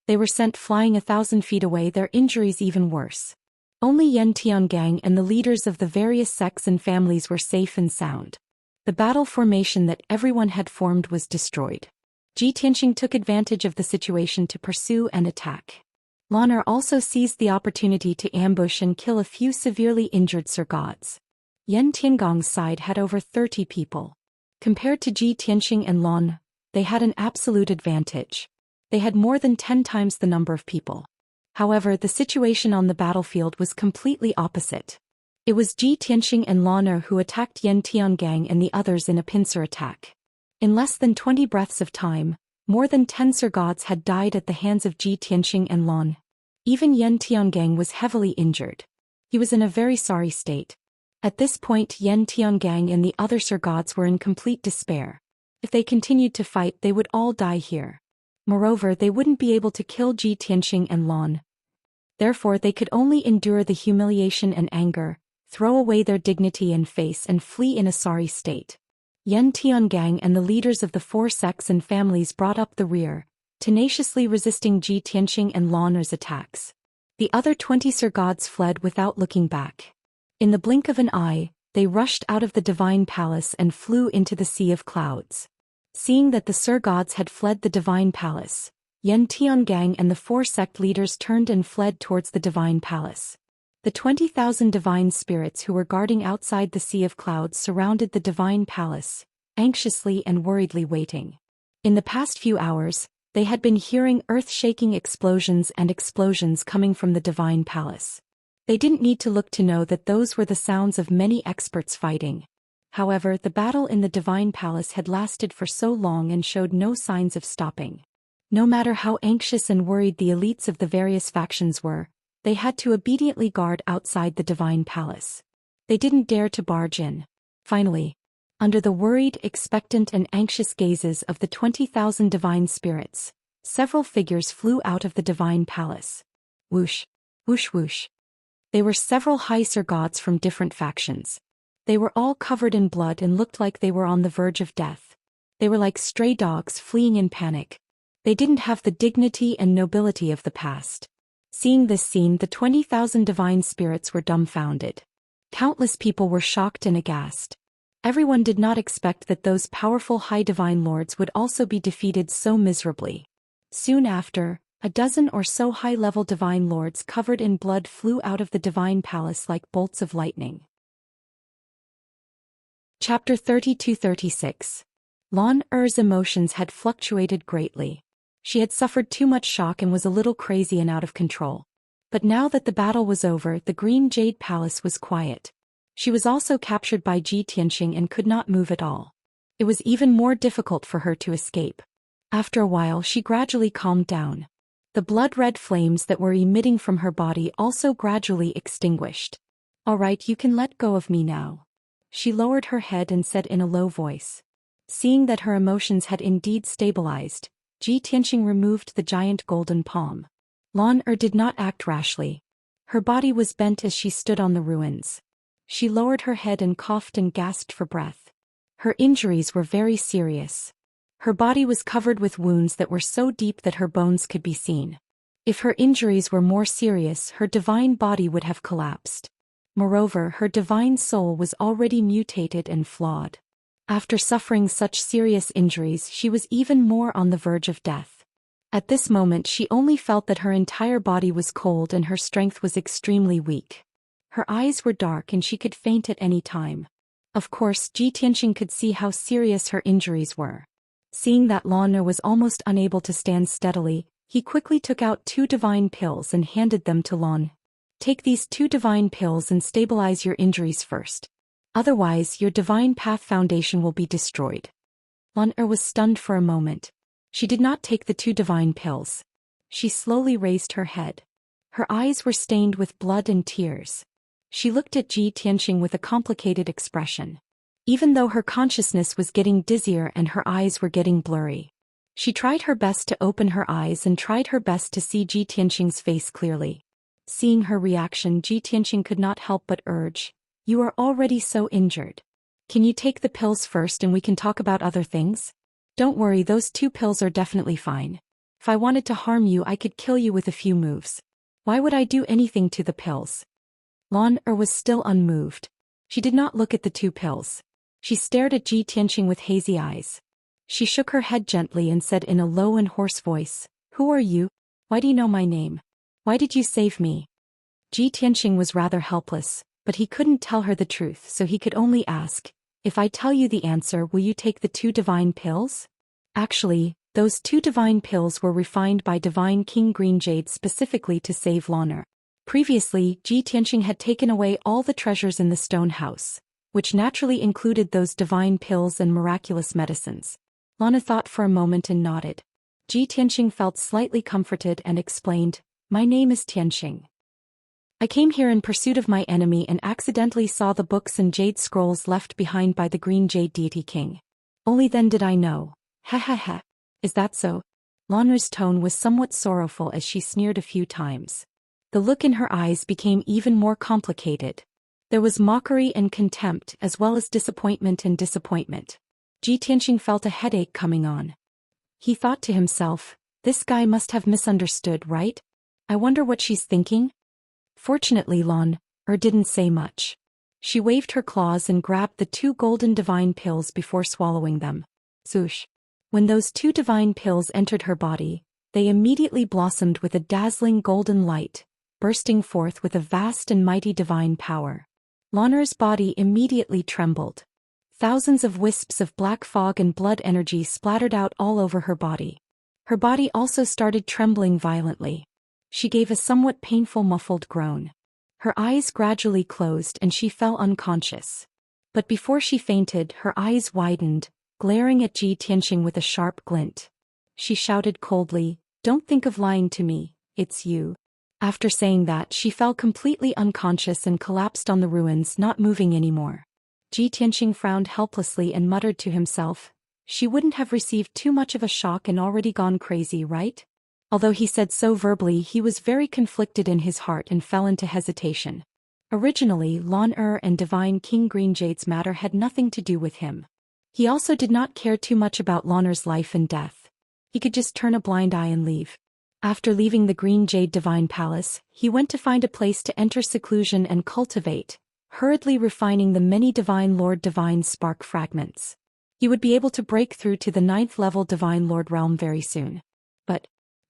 They were sent flying 1,000 feet away, their injuries even worse. Only Yan Tiangang and the leaders of the various sects and families were safe and sound. The battle formation that everyone had formed was destroyed. Ji Tianxing took advantage of the situation to pursue and attack. Lan Er also seized the opportunity to ambush and kill a few severely injured Sir Gods. Yan Tiangong's side had over 30 people. Compared to Ji Tianxing and Lan, they had an absolute advantage. They had more than 10 times the number of people. However, the situation on the battlefield was completely opposite. It was Ji Tianxing and Lan Er who attacked Yan Tiangang and the others in a pincer attack. In less than 20 breaths of time, more than 10 Sir Gods had died at the hands of Ji Tianxing and Lan. Even Yan Tiangang was heavily injured. He was in a very sorry state. At this point, Yan Tiangang and the other Sir Gods were in complete despair. If they continued to fight, they would all die here. Moreover, they wouldn't be able to kill Ji Tianxing and Lan. Therefore, they could only endure the humiliation and anger, throw away their dignity and face and flee in a sorry state. Yan Tiangang and the leaders of the 4 sects and families brought up the rear, tenaciously resisting Ji Tianxing and Lan Er's attacks. The other 20 Sir Gods fled without looking back. In the blink of an eye, they rushed out of the divine palace and flew into the sea of clouds. Seeing that the Sir Gods had fled the divine palace, Yan Tiangang and the 4 sect leaders turned and fled towards the divine palace. The 20,000 divine spirits who were guarding outside the sea of clouds surrounded the divine palace, anxiously and worriedly waiting. In the past few hours, they had been hearing earth-shaking explosions coming from the divine palace. They didn't need to look to know that those were the sounds of many experts fighting. However, the battle in the divine palace had lasted for so long and showed no signs of stopping. No matter how anxious and worried the elites of the various factions were, they had to obediently guard outside the divine palace. They didn't dare to barge in. Finally, under the worried, expectant and anxious gazes of the 20,000 divine spirits, several figures flew out of the divine palace. Whoosh! Whoosh whoosh! They were several high Sir Gods from different factions. They were all covered in blood and looked like they were on the verge of death. They were like stray dogs fleeing in panic. They didn't have the dignity and nobility of the past. Seeing this scene, the 20,000 divine spirits were dumbfounded. Countless people were shocked and aghast. Everyone did not expect that those powerful high divine lords would also be defeated so miserably. Soon after, a dozen or so high-level divine lords covered in blood flew out of the divine palace like bolts of lightning. Chapter 32-36. Lan Er's emotions had fluctuated greatly. She had suffered too much shock and was a little crazy and out of control. But now that the battle was over, the Green Jade Palace was quiet. She was also captured by Ji Tianxing and could not move at all. It was even more difficult for her to escape. After a while, she gradually calmed down. The blood-red flames that were emitting from her body also gradually extinguished. "All right, you can let go of me now." She lowered her head and said in a low voice. Seeing that her emotions had indeed stabilized, Ji Tianxing removed the giant golden palm. Lan Er did not act rashly. Her body was bent as she stood on the ruins. She lowered her head and coughed and gasped for breath. Her injuries were very serious. Her body was covered with wounds that were so deep that her bones could be seen. If her injuries were more serious, her divine body would have collapsed. Moreover, her divine soul was already mutated and flawed. After suffering such serious injuries, she was even more on the verge of death. At this moment, she only felt that her entire body was cold and her strength was extremely weak. Her eyes were dark and she could faint at any time. Of course, Ji Tianxing could see how serious her injuries were. Seeing that Lan was almost unable to stand steadily, he quickly took out 2 divine pills and handed them to Lan. Take these 2 divine pills and stabilize your injuries first. Otherwise, your divine path foundation will be destroyed. Lan was stunned for a moment. She did not take the 2 divine pills. She slowly raised her head. Her eyes were stained with blood and tears. She looked at Ji Tianxing with a complicated expression. Even though her consciousness was getting dizzier and her eyes were getting blurry, she tried her best to open her eyes and tried her best to see Ji Tianxing's face clearly. Seeing her reaction, Ji Tianxing could not help but urge, "You are already so injured. Can you take the pills first and we can talk about other things? Don't worry, those 2 pills are definitely fine. If I wanted to harm you, I could kill you with a few moves. Why would I do anything to the pills?" Lan was still unmoved. She did not look at the 2 pills. She stared at Ji Tianxing with hazy eyes. She shook her head gently and said in a low and hoarse voice, "Who are you? Why do you know my name? Why did you save me?" Ji Tianxing was rather helpless, but he couldn't tell her the truth, so he could only ask, "If I tell you the answer, will you take the 2 divine pills?" Actually, those 2 divine pills were refined by Divine King Green Jade specifically to save Lan. Previously, Ji Tianxing had taken away all the treasures in the stone house, which naturally included those divine pills and miraculous medicines. Lan thought for a moment and nodded. Ji Tianxing felt slightly comforted and explained, "My name is Tianxing. I came here in pursuit of my enemy and accidentally saw the books and jade scrolls left behind by the Green Jade Deity King. Only then did I know. Ha ha ha. Is that so?" Lan's tone was somewhat sorrowful as she sneered a few times. The look in her eyes became even more complicated. There was mockery and contempt as well as disappointment and disappointment. Ji Tianxing felt a headache coming on. He thought to himself, "This guy must have misunderstood, right? I wonder what she's thinking?" Fortunately, Lan didn't say much. She waved her claws and grabbed the 2 golden divine pills before swallowing them. Swoosh. When those 2 divine pills entered her body, they immediately blossomed with a dazzling golden light, bursting forth with a vast and mighty divine power. Lan's body immediately trembled. Thousands of wisps of black fog and blood energy splattered out all over her body. Her body also started trembling violently. She gave a somewhat painful muffled groan. Her eyes gradually closed and she fell unconscious. But before she fainted, her eyes widened, glaring at Ji Tianxing with a sharp glint. She shouted coldly, "Don't think of lying to me, it's you." After saying that, she fell completely unconscious and collapsed on the ruins, not moving anymore. Ji Tianxing frowned helplessly and muttered to himself, "She wouldn't have received too much of a shock and already gone crazy, right?" Although he said so verbally, he was very conflicted in his heart and fell into hesitation. Originally, Lan and Divine King Green Jade's matter had nothing to do with him. He also did not care too much about Lan's life and death. He could just turn a blind eye and leave. After leaving the Green Jade Divine Palace, he went to find a place to enter seclusion and cultivate, hurriedly refining the many Divine Lord Divine Spark fragments. He would be able to break through to the 9th level Divine Lord realm very soon. But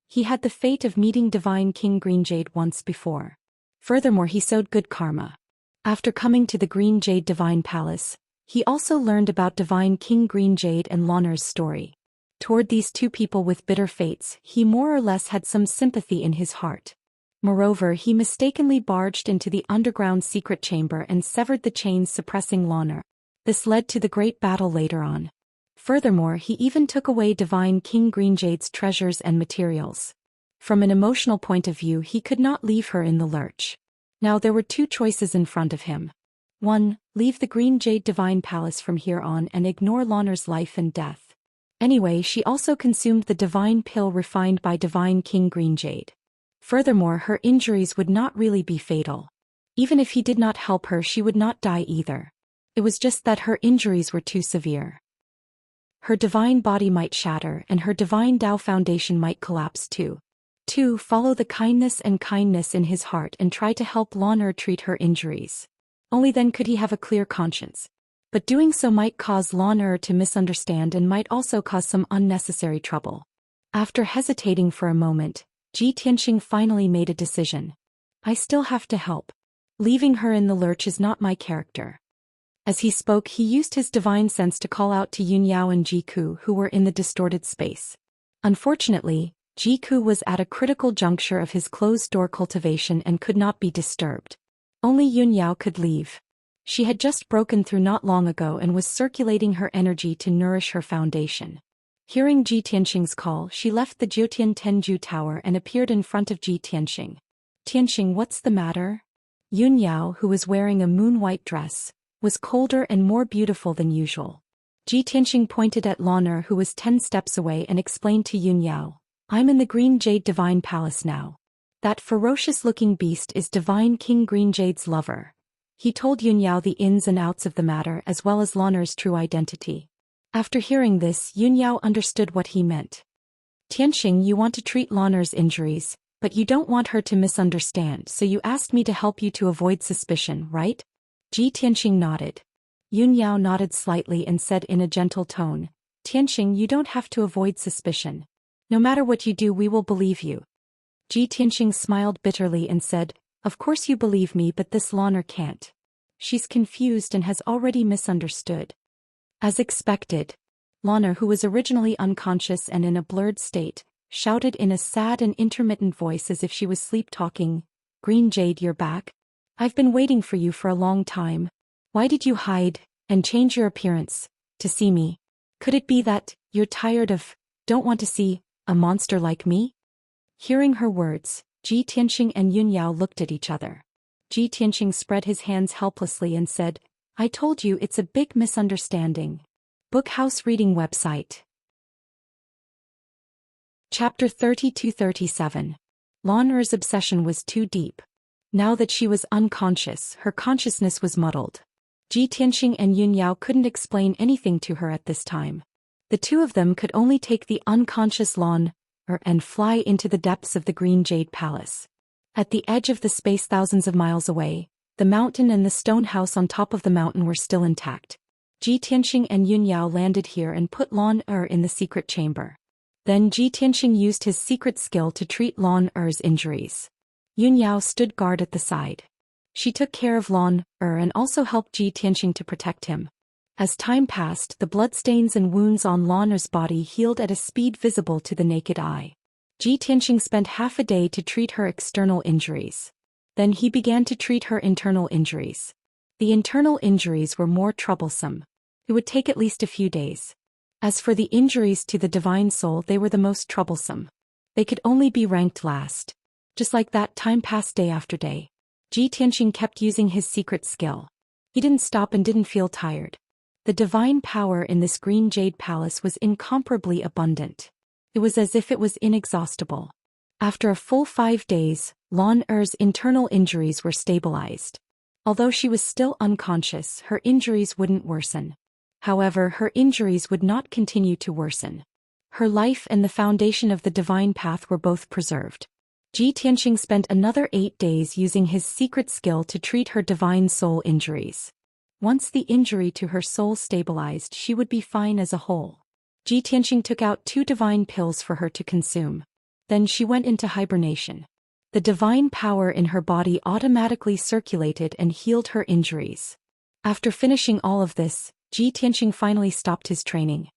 he had the fate of meeting Divine King Green Jade once before. Furthermore, he sowed good karma. After coming to the Green Jade Divine Palace, he also learned about Divine King Green Jade and Lan's story. Toward these 2 people with bitter fates, he more or less had some sympathy in his heart. Moreover, he mistakenly barged into the underground secret chamber and severed the chains suppressing Lan. This led to the great battle later on. Furthermore, he even took away Divine King Green Jade's treasures and materials. From an emotional point of view, he could not leave her in the lurch. Now there were 2 choices in front of him. 1. Leave the Green Jade Divine Palace from here on and ignore Lan's life and death. Anyway, she also consumed the divine pill refined by Divine King Green Jade. Furthermore, her injuries would not really be fatal. Even if he did not help her, she would not die either. It was just that her injuries were too severe. Her divine body might shatter and her divine Tao foundation might collapse too. 2. Follow the kindness in his heart and try to help Lan treat her injuries. Only then could he have a clear conscience. But doing so might cause Lan to misunderstand and might also cause some unnecessary trouble. After hesitating for a moment, Ji Tianxing finally made a decision. I still have to help. Leaving her in the lurch is not my character. As he spoke, he used his divine sense to call out to Yunyao and Jiku, who were in the distorted space. Unfortunately, Jiku was at a critical juncture of his closed-door cultivation and could not be disturbed. Only Yunyao could leave. She had just broken through not long ago and was circulating her energy to nourish her foundation. Hearing Ji Tianxing's call, she left the Jiutian Tenju Tower and appeared in front of Ji Tianxing. Tianxing, what's the matter? Yunyao, who was wearing a moon-white dress, was colder and more beautiful than usual. Ji Tianxing pointed at Lan, who was 10 steps away, and explained to Yunyao, I'm in the Green Jade Divine Palace now. That ferocious-looking beast is Divine King Green Jade's lover. He told Yunyao the ins and outs of the matter as well as Lan's true identity. After hearing this, Yunyao understood what he meant. Tianxing, you want to treat Lan's injuries, but you don't want her to misunderstand, so you asked me to help you to avoid suspicion, right? Ji Tianxing nodded. Yunyao nodded slightly and said in a gentle tone, Tianxing, you don't have to avoid suspicion. No matter what you do, we will believe you. Ji Tianxing smiled bitterly and said, of course you believe me, but this Lan can't. She's confused and has already misunderstood. As expected, Lan, who was originally unconscious and in a blurred state, shouted in a sad and intermittent voice as if she was sleep-talking, Green Jade, you're back? I've been waiting for you for a long time. Why did you hide and change your appearance to see me? Could it be that you're tired of, don't want to see, a monster like me? Hearing her words, Ji Tianxing and Yunyao looked at each other. Ji Tianxing spread his hands helplessly and said, I told you it's a big misunderstanding. Bookhouse Reading Website. Chapter 30-37. Lan's obsession was too deep. Now that she was unconscious, her consciousness was muddled. Ji Tianxing and Yunyao couldn't explain anything to her at this time. The two of them could only take the unconscious Lan and fly into the depths of the Green Jade Palace. At the edge of the space thousands of miles away, the mountain and the stone house on top of the mountain were still intact. Ji Tianxing and Yunyao landed here and put Lan in the secret chamber. Then Ji Tianxing used his secret skill to treat Lan's injuries. Yunyao stood guard at the side. She took care of Lan and also helped Ji Tianxing to protect him. As time passed, the bloodstains and wounds on Lan's body healed at a speed visible to the naked eye. Ji Tianxing spent half a day to treat her external injuries. Then he began to treat her internal injuries. The internal injuries were more troublesome. It would take at least a few days. As for the injuries to the divine soul, they were the most troublesome. They could only be ranked last. Just like that, time passed day after day. Ji Tianxing kept using his secret skill. He didn't stop and didn't feel tired. The divine power in this Green Jade Palace was incomparably abundant. It was as if it was inexhaustible. After a full 5 days, Lan's internal injuries were stabilized. Although she was still unconscious, her injuries wouldn't worsen. However, her injuries would not continue to worsen. Her life and the foundation of the divine path were both preserved. Ji Tianxing spent another 8 days using his secret skill to treat her divine soul injuries. Once the injury to her soul stabilized, she would be fine as a whole. Ji Tianxing took out 2 divine pills for her to consume. Then she went into hibernation. The divine power in her body automatically circulated and healed her injuries. After finishing all of this, Ji Tianxing finally stopped his training.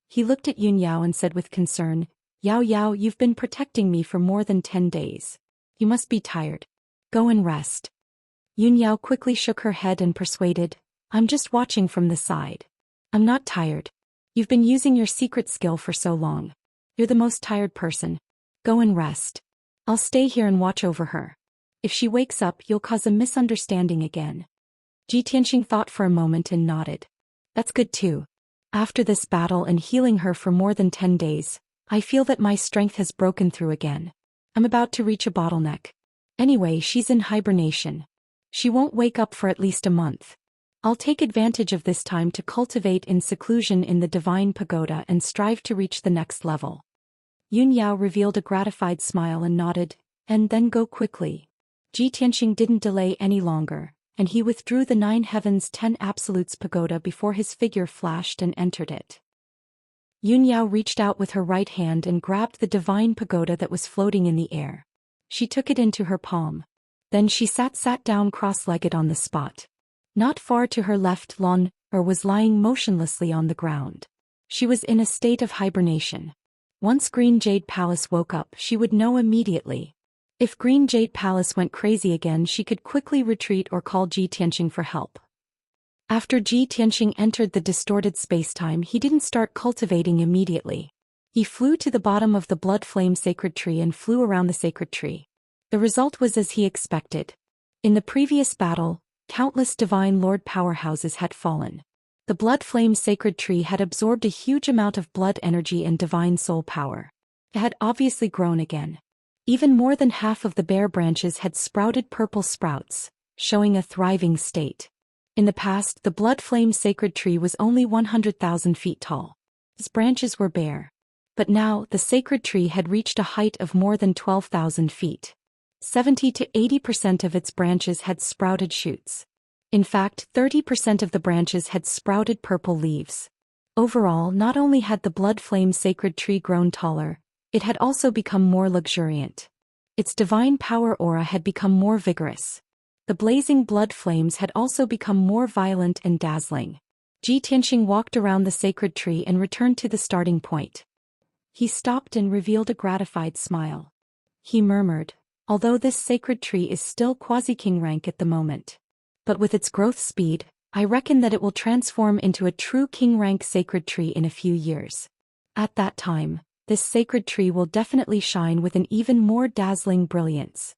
He looked at Yunyao and said with concern, Yao Yao, you've been protecting me for more than 10 days. You must be tired. Go and rest. Yunyao quickly shook her head and persuaded, I'm just watching from the side. I'm not tired. You've been using your secret skill for so long. You're the most tired person. Go and rest. I'll stay here and watch over her. If she wakes up, you'll cause a misunderstanding again. Ji Tianxing thought for a moment and nodded. That's good too. After this battle and healing her for more than 10 days, I feel that my strength has broken through again. I'm about to reach a bottleneck. Anyway, she's in hibernation. She won't wake up for at least a month. I'll take advantage of this time to cultivate in seclusion in the divine pagoda and strive to reach the next level. Yun Yao revealed a gratified smile and nodded, and then go quickly. Ji Tianxing didn't delay any longer, and he withdrew the 9 Heavens 10 Absolutes pagoda before his figure flashed and entered it. Yun Yao reached out with her right hand and grabbed the divine pagoda that was floating in the air. She took it into her palm. Then she sat down cross-legged on the spot. Not far to her left, Lon was lying motionlessly on the ground. She was in a state of hibernation. Once Green Jade Palace woke up, she would know immediately. If Green Jade Palace went crazy again, she could quickly retreat or call Ji Tianxing for help. After Ji Tianxing entered the distorted spacetime, he didn't start cultivating immediately. He flew to the bottom of the blood flame sacred tree and flew around the sacred tree. The result was as he expected. In the previous battle, countless divine lord powerhouses had fallen. The blood flame sacred tree had absorbed a huge amount of blood energy and divine soul power. It had obviously grown again. Even more than half of the bare branches had sprouted purple sprouts, showing a thriving state. In the past, the blood flame sacred tree was only 100,000 feet tall. Its branches were bare. But now, the sacred tree had reached a height of more than 12,000 feet. 70 to 80% of its branches had sprouted shoots. In fact, 30% of the branches had sprouted purple leaves. Overall, not only had the blood flame sacred tree grown taller, it had also become more luxuriant. Its divine power aura had become more vigorous. The blazing blood flames had also become more violent and dazzling. Ji Tianxing walked around the sacred tree and returned to the starting point. He stopped and revealed a gratified smile. He murmured, "Although this sacred tree is still quasi-king rank at the moment, but with its growth speed, I reckon that it will transform into a true king rank sacred tree in a few years. At that time, this sacred tree will definitely shine with an even more dazzling brilliance."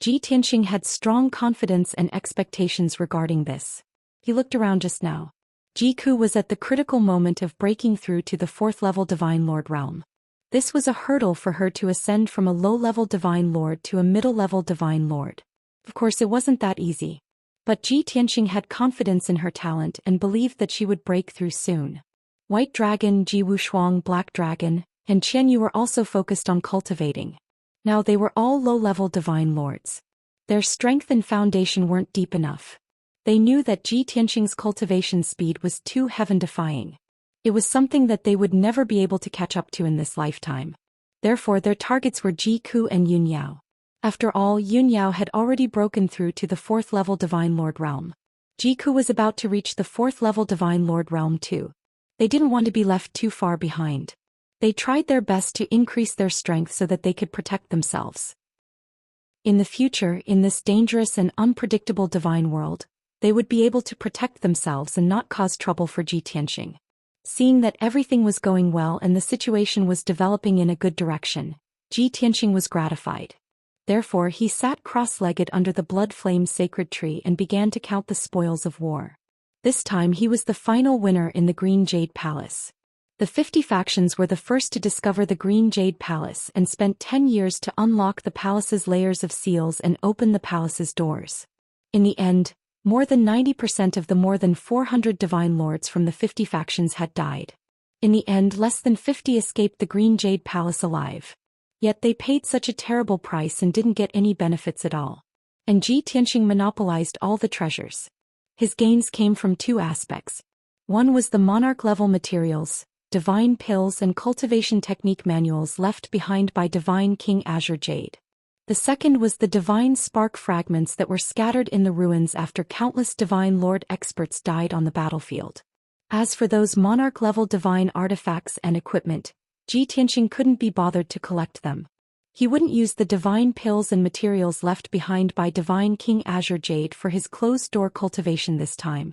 Ji Tianxing had strong confidence and expectations regarding this. He looked around just now. Jiku was at the critical moment of breaking through to the 4th level Divine Lord realm. This was a hurdle for her to ascend from a low-level Divine Lord to a middle-level Divine Lord. Of course, it wasn't that easy. But Ji Tianxing had confidence in her talent and believed that she would break through soon. White Dragon, Ji Wushuang, Black Dragon, and Qianyu were also focused on cultivating. Now they were all low-level Divine Lords. Their strength and foundation weren't deep enough. They knew that Ji Tianxing's cultivation speed was too heaven-defying. It was something that they would never be able to catch up to in this lifetime. Therefore their targets were Jiku and Yun Yao. After all, Yun Yao had already broken through to the 4th level Divine Lord realm. Jiku was about to reach the 4th level Divine Lord realm too. They didn't want to be left too far behind. They tried their best to increase their strength so that they could protect themselves. In the future, in this dangerous and unpredictable divine world, they would be able to protect themselves and not cause trouble for Ji Tianxing. Seeing that everything was going well and the situation was developing in a good direction, Ji Tianxing was gratified. Therefore he sat cross-legged under the blood flame sacred tree and began to count the spoils of war. This time he was the final winner in the Green Jade Palace. The 50 factions were the first to discover the Green Jade Palace and spent 10 years to unlock the palace's layers of seals and open the palace's doors. In the end, more than 90% of the more than 400 divine lords from the 50 factions had died. In the end, less than 50 escaped the Green Jade Palace alive. Yet they paid such a terrible price and didn't get any benefits at all. And Ji Tianxing monopolized all the treasures. His gains came from 2 aspects. One was the monarch-level materials, divine pills and cultivation technique manuals left behind by Divine King Azure Jade. The second was the divine spark fragments that were scattered in the ruins after countless divine lord experts died on the battlefield. As for those monarch-level divine artifacts and equipment, Ji Tianxing couldn't be bothered to collect them. He wouldn't use the divine pills and materials left behind by Divine King Azure Jade for his closed-door cultivation this time.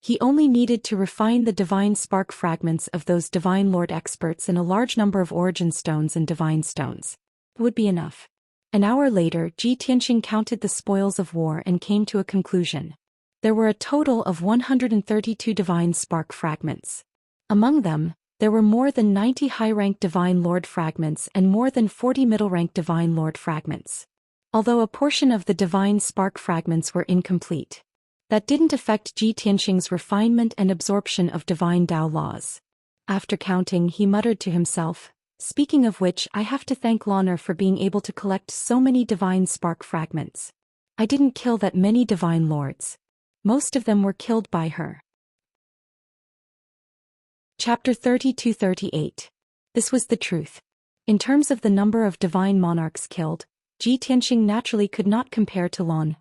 He only needed to refine the divine spark fragments of those divine lord experts in a large number of origin stones and divine stones. It would be enough. An hour later, Ji Tianxing counted the spoils of war and came to a conclusion. There were a total of 132 divine spark fragments. Among them, there were more than 90 high-ranked divine lord fragments and more than 40 middle-ranked divine lord fragments. Although a portion of the divine spark fragments were incomplete, That didn't affect Ji Tianxing's refinement and absorption of divine Tao laws. After counting, he muttered to himself, "Speaking of which, I have to thank Lan'er for being able to collect so many divine spark fragments. I didn't kill that many divine lords. Most of them were killed by her." Chapter 30-38. This was the truth. In terms of the number of divine monarchs killed, Ji Tianxing naturally could not compare to Lan.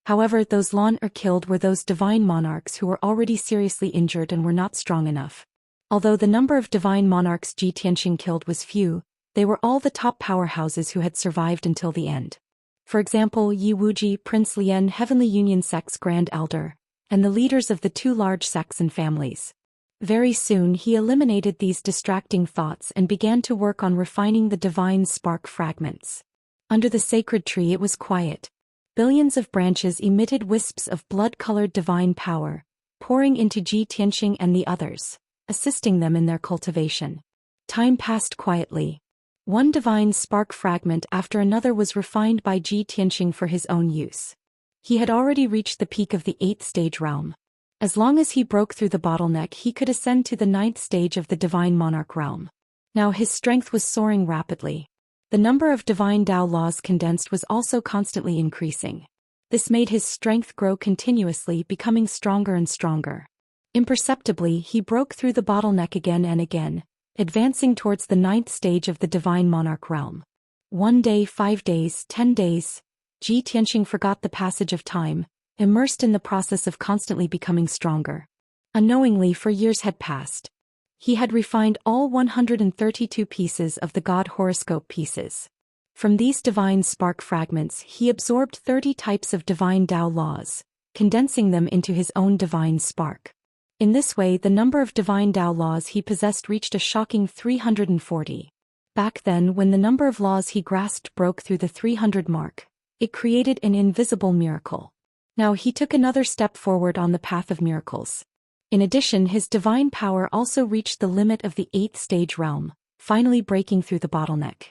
However, those Lan'er killed were those divine monarchs who were already seriously injured and were not strong enough. Although the number of divine monarchs Ji Tianxing killed was few, they were all the top powerhouses who had survived until the end. For example, Yi Wuji, Prince Lian, Heavenly Union Sect's Grand Elder, and the leaders of the two large sects and families. Very soon he eliminated these distracting thoughts and began to work on refining the divine spark fragments. Under the sacred tree it was quiet. Billions of branches emitted wisps of blood-colored divine power, pouring into Ji Tianxing and the others, assisting them in their cultivation. Time passed quietly. One divine spark fragment after another was refined by Ji Tianxing for his own use. He had already reached the peak of the 8th stage realm. As long as he broke through the bottleneck, he could ascend to the 9th stage of the divine monarch realm. Now his strength was soaring rapidly. The number of divine Tao laws condensed was also constantly increasing. This made his strength grow continuously, becoming stronger and stronger. Imperceptibly, he broke through the bottleneck again and again, advancing towards the 9th stage of the divine monarch realm. 1 day, 5 days, 10 days. Ji Tianxing forgot the passage of time, immersed in the process of constantly becoming stronger. Unknowingly, for years had passed. He had refined all 132 pieces of the God horoscope pieces. From these divine spark fragments, he absorbed 30 types of divine Tao laws, condensing them into his own divine spark. In this way, the number of divine Tao laws he possessed reached a shocking 340. Back then, when the number of laws he grasped broke through the 300 mark, it created an invisible miracle. Now he took another step forward on the path of miracles. In addition, his divine power also reached the limit of the 8th stage realm, finally breaking through the bottleneck.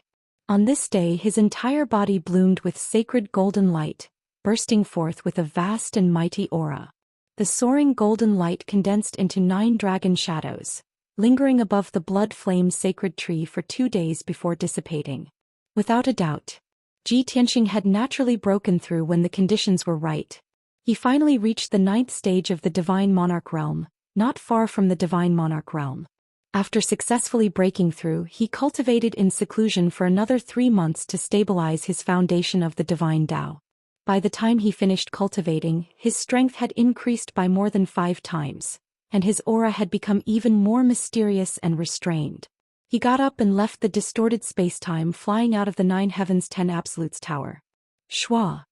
On this day, his entire body bloomed with sacred golden light, bursting forth with a vast and mighty aura. The soaring golden light condensed into 9 dragon shadows, lingering above the blood-flame sacred tree for 2 days before dissipating. Without a doubt, Ji Tianxing had naturally broken through when the conditions were right. He finally reached the 9th stage of the divine monarch realm, not far from the divine monarch realm. After successfully breaking through, he cultivated in seclusion for another 3 months to stabilize his foundation of the divine Tao. By the time he finished cultivating, his strength had increased by more than 5 times, and his aura had become even more mysterious and restrained. He got up and left the distorted space-time, flying out of the 9 Heavens 10 Absolutes Tower. Shua.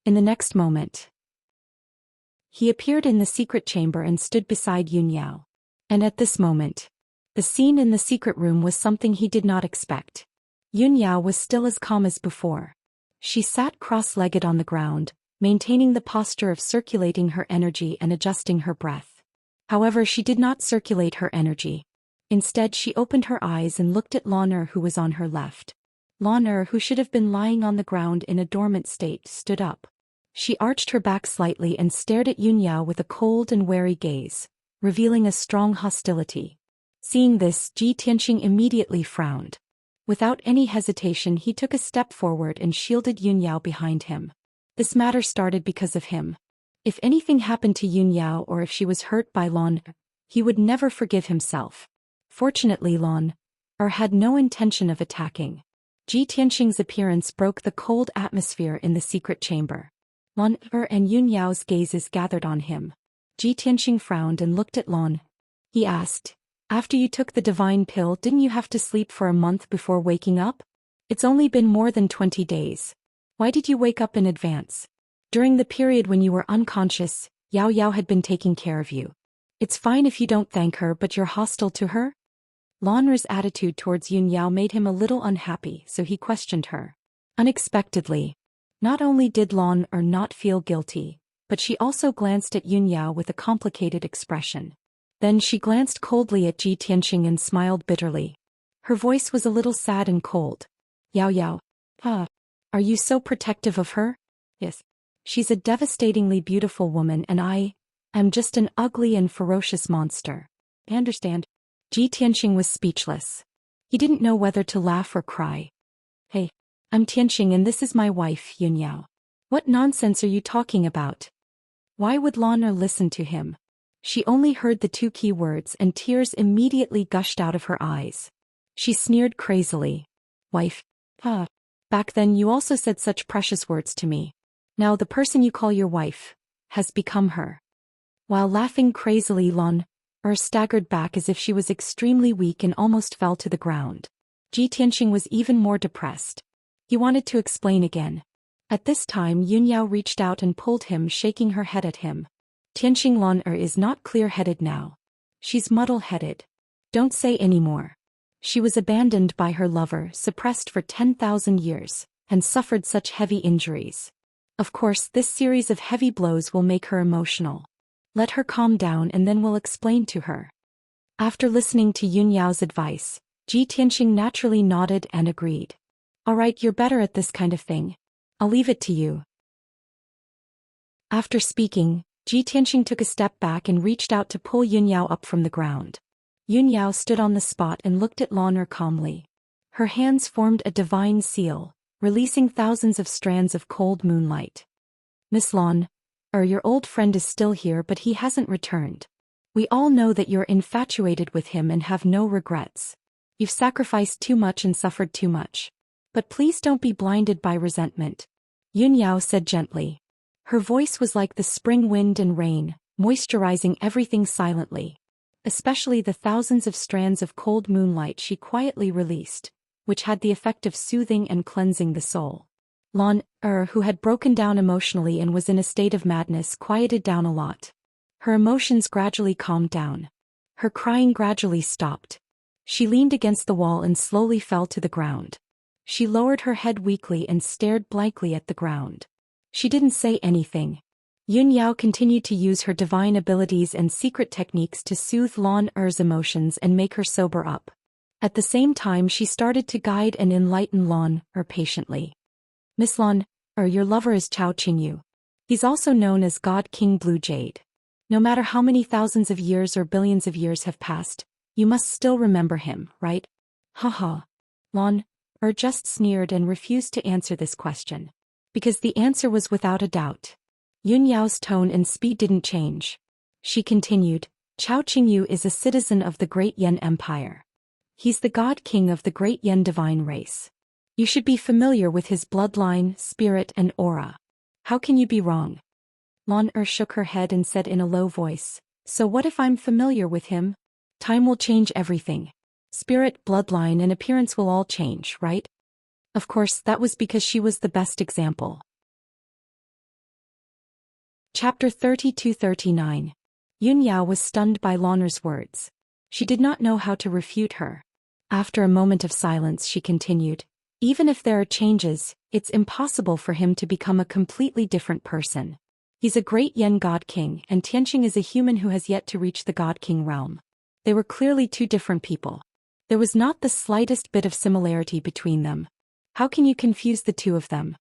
In the next moment, he appeared in the secret chamber and stood beside Yun Yao. And at this moment, the scene in the secret room was something he did not expect. Yun Yao was still as calm as before. She sat cross-legged on the ground, maintaining the posture of circulating her energy and adjusting her breath. However, she did not circulate her energy. Instead, she opened her eyes and looked at Lan'er, who was on her left. Lan'er, who should have been lying on the ground in a dormant state, stood up. She arched her back slightly and stared at Yun Yao with a cold and wary gaze, revealing a strong hostility. Seeing this, Ji Tianxing immediately frowned. Without any hesitation, he took a step forward and shielded Yun Yao behind him. This matter started because of him. If anything happened to Yun Yao or if she was hurt by Lan'er, he would never forgive himself. Fortunately, Lan'er had no intention of attacking. Ji Tianxing's appearance broke the cold atmosphere in the secret chamber. Lan'er and Yun Yao's gazes gathered on him. Ji Tianxing frowned and looked at Lan'er. He asked, "After you took the divine pill, didn't you have to sleep for a month before waking up? It's only been more than 20 days. Why did you wake up in advance? During the period when you were unconscious, Yao Yao had been taking care of you. It's fine if you don't thank her, but you're hostile to her?" Lan'er's attitude towards Yun Yao made him a little unhappy, so he questioned her. Unexpectedly, not only did Lan'er not feel guilty, but she also glanced at Yun Yao with a complicated expression. Then she glanced coldly at Ji Tianxing and smiled bitterly. Her voice was a little sad and cold. "Yao Yao, are you so protective of her?" "Yes." She's a devastatingly beautiful woman and I am just an ugly and ferocious monster. I understand. Ji Tianxing was speechless. He didn't know whether to laugh or cry. Hey, I'm Tianxing and this is my wife, Yunyao. What nonsense are you talking about? Why would Lan'er listen to him? She only heard the two key words and tears immediately gushed out of her eyes. She sneered crazily. Wife? Back then you also said such precious words to me. Now the person you call your wife has become her. While laughing crazily, Lan'er staggered back as if she was extremely weak and almost fell to the ground. Ji Tianxing was even more depressed. He wanted to explain again. At this time Yunyao reached out and pulled him, shaking her head at him. Tianxing, Lan'er is not clear-headed now. She's muddle-headed. Don't say any more. She was abandoned by her lover, suppressed for 10,000 years, and suffered such heavy injuries. Of course, this series of heavy blows will make her emotional. Let her calm down and then we'll explain to her. After listening to Yunyao's advice, Ji Tianxing naturally nodded and agreed. All right, you're better at this kind of thing. I'll leave it to you. After speaking, Ji Tianxing took a step back and reached out to pull Yunyao up from the ground. Yunyao stood on the spot and looked at Lan'er calmly. Her hands formed a divine seal, releasing thousands of strands of cold moonlight. Miss Lan'er, your old friend is still here but he hasn't returned. We all know that you're infatuated with him and have no regrets. You've sacrificed too much and suffered too much. But please don't be blinded by resentment. Yunyao said gently. Her voice was like the spring wind and rain, moisturizing everything silently. Especially the thousands of strands of cold moonlight she quietly released, which had the effect of soothing and cleansing the soul. Lan'er, who had broken down emotionally and was in a state of madness, quieted down a lot. Her emotions gradually calmed down. Her crying gradually stopped. She leaned against the wall and slowly fell to the ground. She lowered her head weakly and stared blankly at the ground. She didn't say anything. Yunyao continued to use her divine abilities and secret techniques to soothe Lan'er's emotions and make her sober up. At the same time she started to guide and enlighten Lan'er patiently. Miss Lan'er, your lover is Chao Qingyu. He's also known as God King Blue Jade. No matter how many thousands of years or billions of years have passed, you must still remember him, right? Haha. Lan'er just sneered and refused to answer this question. Because the answer was without a doubt. Yunyao's tone and speed didn't change. She continued, Chao Qingyu is a citizen of the Great Yan Empire. He's the God King of the Great Yan divine race. You should be familiar with his bloodline, spirit and aura. How can you be wrong? Lan'er shook her head and said in a low voice, so what if I'm familiar with him? Time will change everything. Spirit, bloodline and appearance will all change, right? Of course, that was because she was the best example. Chapter 32-39. Yunyao was stunned by Lan'er's words. She did not know how to refute her. After a moment of silence she continued, even if there are changes, it's impossible for him to become a completely different person. He's a great Yan God King and Tianxing is a human who has yet to reach the God King realm. They were clearly two different people. There was not the slightest bit of similarity between them. How can you confuse the two of them?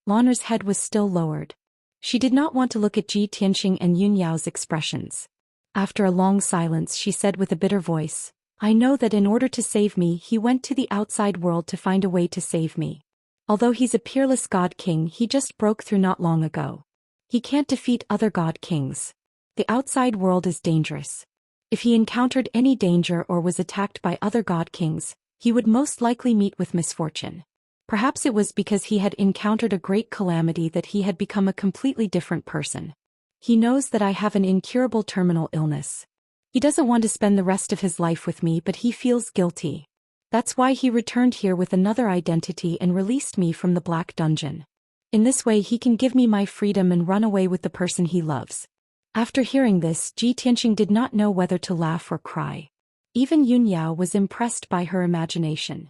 Lan'er's head was still lowered. She did not want to look at Ji Tianxing and Yunyao's expressions. After a long silence she said with a bitter voice, I know that in order to save me he went to the outside world to find a way to save me. Although he's a peerless God King he just broke through not long ago. He can't defeat other God Kings. The outside world is dangerous. If he encountered any danger or was attacked by other God Kings, he would most likely meet with misfortune. Perhaps it was because he had encountered a great calamity that he had become a completely different person. He knows that I have an incurable terminal illness. He doesn't want to spend the rest of his life with me but he feels guilty. That's why he returned here with another identity and released me from the Black Dungeon. In this way he can give me my freedom and run away with the person he loves. After hearing this, Ji Tianxing did not know whether to laugh or cry. Even Yunyao was impressed by her imagination.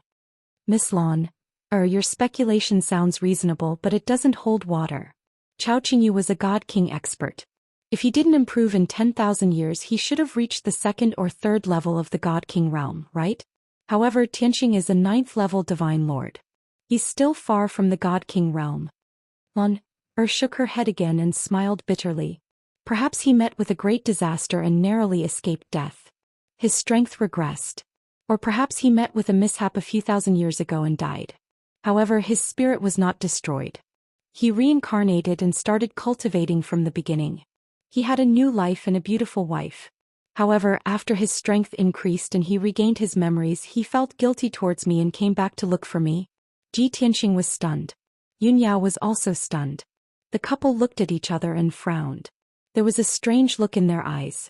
Miss Lan'er, your speculation sounds reasonable but it doesn't hold water. Chao Qingyu was a God King expert. If he didn't improve in 10,000 years he should have reached the second or third level of the God King realm, right? However, Tianxing is a 9th level divine lord. He's still far from the God King realm. Lan'er, Shook her head again and smiled bitterly. Perhaps he met with a great disaster and narrowly escaped death. His strength regressed. Or perhaps he met with a mishap a few thousand years ago and died. However, his spirit was not destroyed. He reincarnated and started cultivating from the beginning. He had a new life and a beautiful wife. However, after his strength increased and he regained his memories, he felt guilty towards me and came back to look for me. Ji Tianxing was stunned. Yun Yao was also stunned. The couple looked at each other and frowned. There was a strange look in their eyes.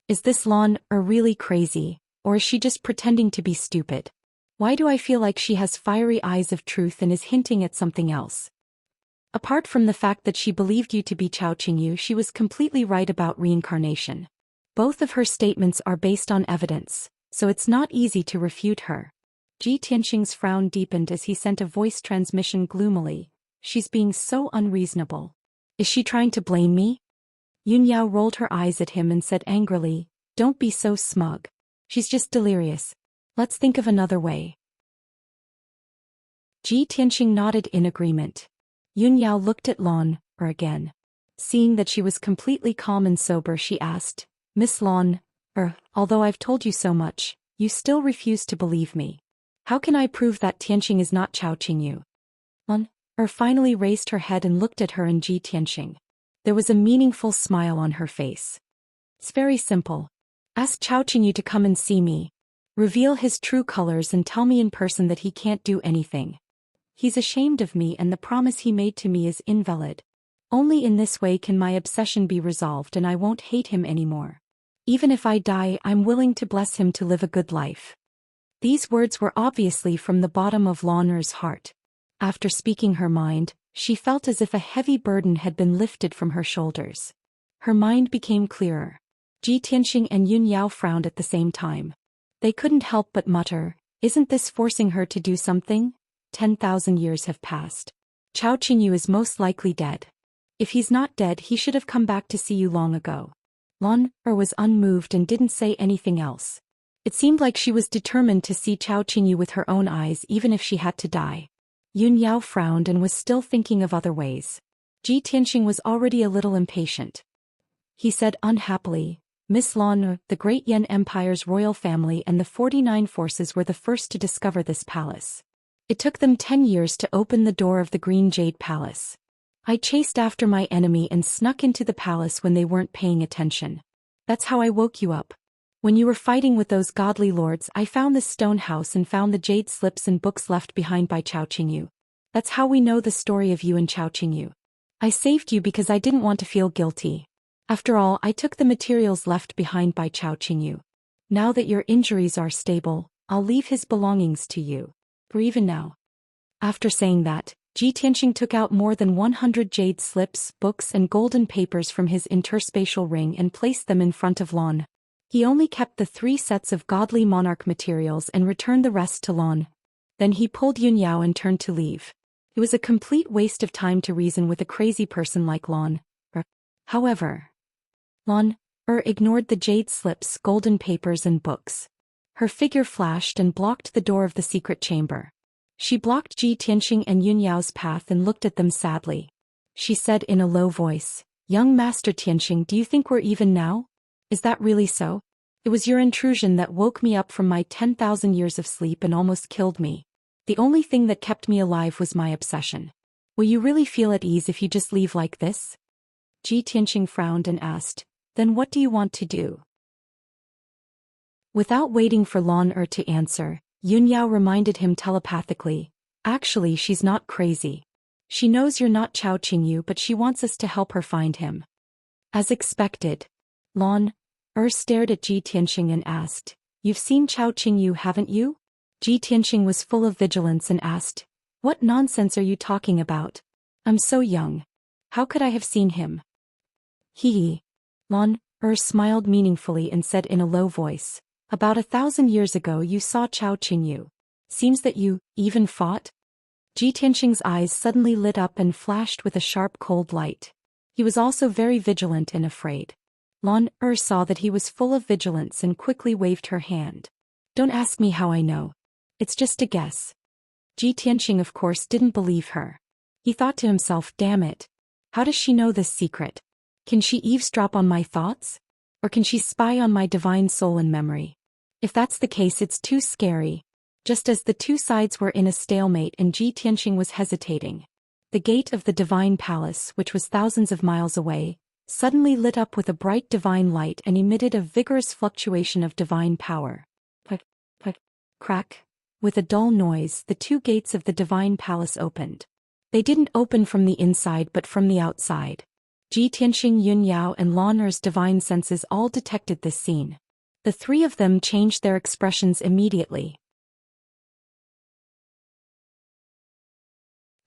Is this Lan really crazy, or is she just pretending to be stupid? Why do I feel like she has fiery eyes of truth and is hinting at something else? Apart from the fact that she believed you to be Chao Qingyu, she was completely right about reincarnation. Both of her statements are based on evidence, so it's not easy to refute her. Ji Tianxing's frown deepened as he sent a voice transmission gloomily. She's being so unreasonable. Is she trying to blame me? Yun Yao rolled her eyes at him and said angrily, don't be so smug. She's just delirious. Let's think of another way. Ji Tianxing nodded in agreement. Yun Yao looked at Lan again. Seeing that she was completely calm and sober, she asked, Miss Lan, although I've told you so much, you still refuse to believe me. How can I prove that Tianxing is not Chao Qingyu? Lan finally raised her head and looked at her and Ji Tianxing. There was a meaningful smile on her face. It's very simple. Ask Chao Qingyu to come and see me. Reveal his true colors and tell me in person that he can't do anything. He's ashamed of me and the promise he made to me is invalid. Only in this way can my obsession be resolved and I won't hate him anymore. Even if I die, I'm willing to bless him to live a good life. These words were obviously from the bottom of Lan's heart. After speaking her mind, she felt as if a heavy burden had been lifted from her shoulders. Her mind became clearer. Ji Tianxing and Yun Yao frowned at the same time. They couldn't help but mutter, isn't this forcing her to do something? 10,000 years have passed. Chao Qingyu is most likely dead. If he's not dead, he should have come back to see you long ago. Lan was unmoved and didn't say anything else. It seemed like she was determined to see Chao Qingyu with her own eyes even if she had to die. Yun Yao frowned and was still thinking of other ways. Ji Tianxing was already a little impatient. He said unhappily, Miss Lan, the Great Yan Empire's royal family and the 49 forces were the first to discover this palace. It took them 10 years to open the door of the Green Jade Palace. I chased after my enemy and snuck into the palace when they weren't paying attention. That's how I woke you up. When you were fighting with those godly lords, I found this stone house and found the jade slips and books left behind by Chao Qingyu. That's how we know the story of you and Chao Qingyu. I saved you because I didn't want to feel guilty. After all, I took the materials left behind by Chao Qingyu. Now that your injuries are stable, I'll leave his belongings to you. For even now. After saying that, Ji Tianxing took out more than 100 jade slips, books and golden papers from his interspatial ring and placed them in front of Lan. He only kept the 3 sets of godly monarch materials and returned the rest to Lan. Then he pulled Yun Yao and turned to leave. It was a complete waste of time to reason with a crazy person like Lan. However, Lan ignored the jade slips, golden papers and books. Her figure flashed and blocked the door of the secret chamber. She blocked Ji Tianxing and Yun Yao's path and looked at them sadly. She said in a low voice, Young Master Tianxing, do you think we're even now? Is that really so? It was your intrusion that woke me up from my 10,000 years of sleep and almost killed me. The only thing that kept me alive was my obsession. Will you really feel at ease if you just leave like this? Ji Tianxing frowned and asked, Then what do you want to do? Without waiting for Lan to answer, Yun Yao reminded him telepathically, Actually, she's not crazy. She knows you're not Chao Qingyu, but she wants us to help her find him. As expected, Lan stared at Ji Tianxing and asked, You've seen Chao Qingyu, haven't you? Ji Tianxing was full of vigilance and asked, What nonsense are you talking about? I'm so young. How could I have seen him? Hee. Lan smiled meaningfully and said in a low voice, About 1,000 years ago you saw Chao Qingyu. Seems that you even fought? Ji Tianxing's eyes suddenly lit up and flashed with a sharp cold light. He was also very vigilant and afraid. Lan saw that he was full of vigilance and quickly waved her hand. Don't ask me how I know. It's just a guess. Ji Tianxing of course didn't believe her. He thought to himself, damn it. How does she know this secret? Can she eavesdrop on my thoughts? Or can she spy on my divine soul and memory? If that's the case, it's too scary. Just as the two sides were in a stalemate and Ji Tianxing was hesitating, the gate of the divine palace, which was thousands of miles away, suddenly lit up with a bright divine light and emitted a vigorous fluctuation of divine power. Click, click, crack. With a dull noise, the two gates of the divine palace opened. They didn't open from the inside but from the outside. Ji Tianxing, Yun Yao and Lan Er's divine senses all detected this scene. The three of them changed their expressions immediately.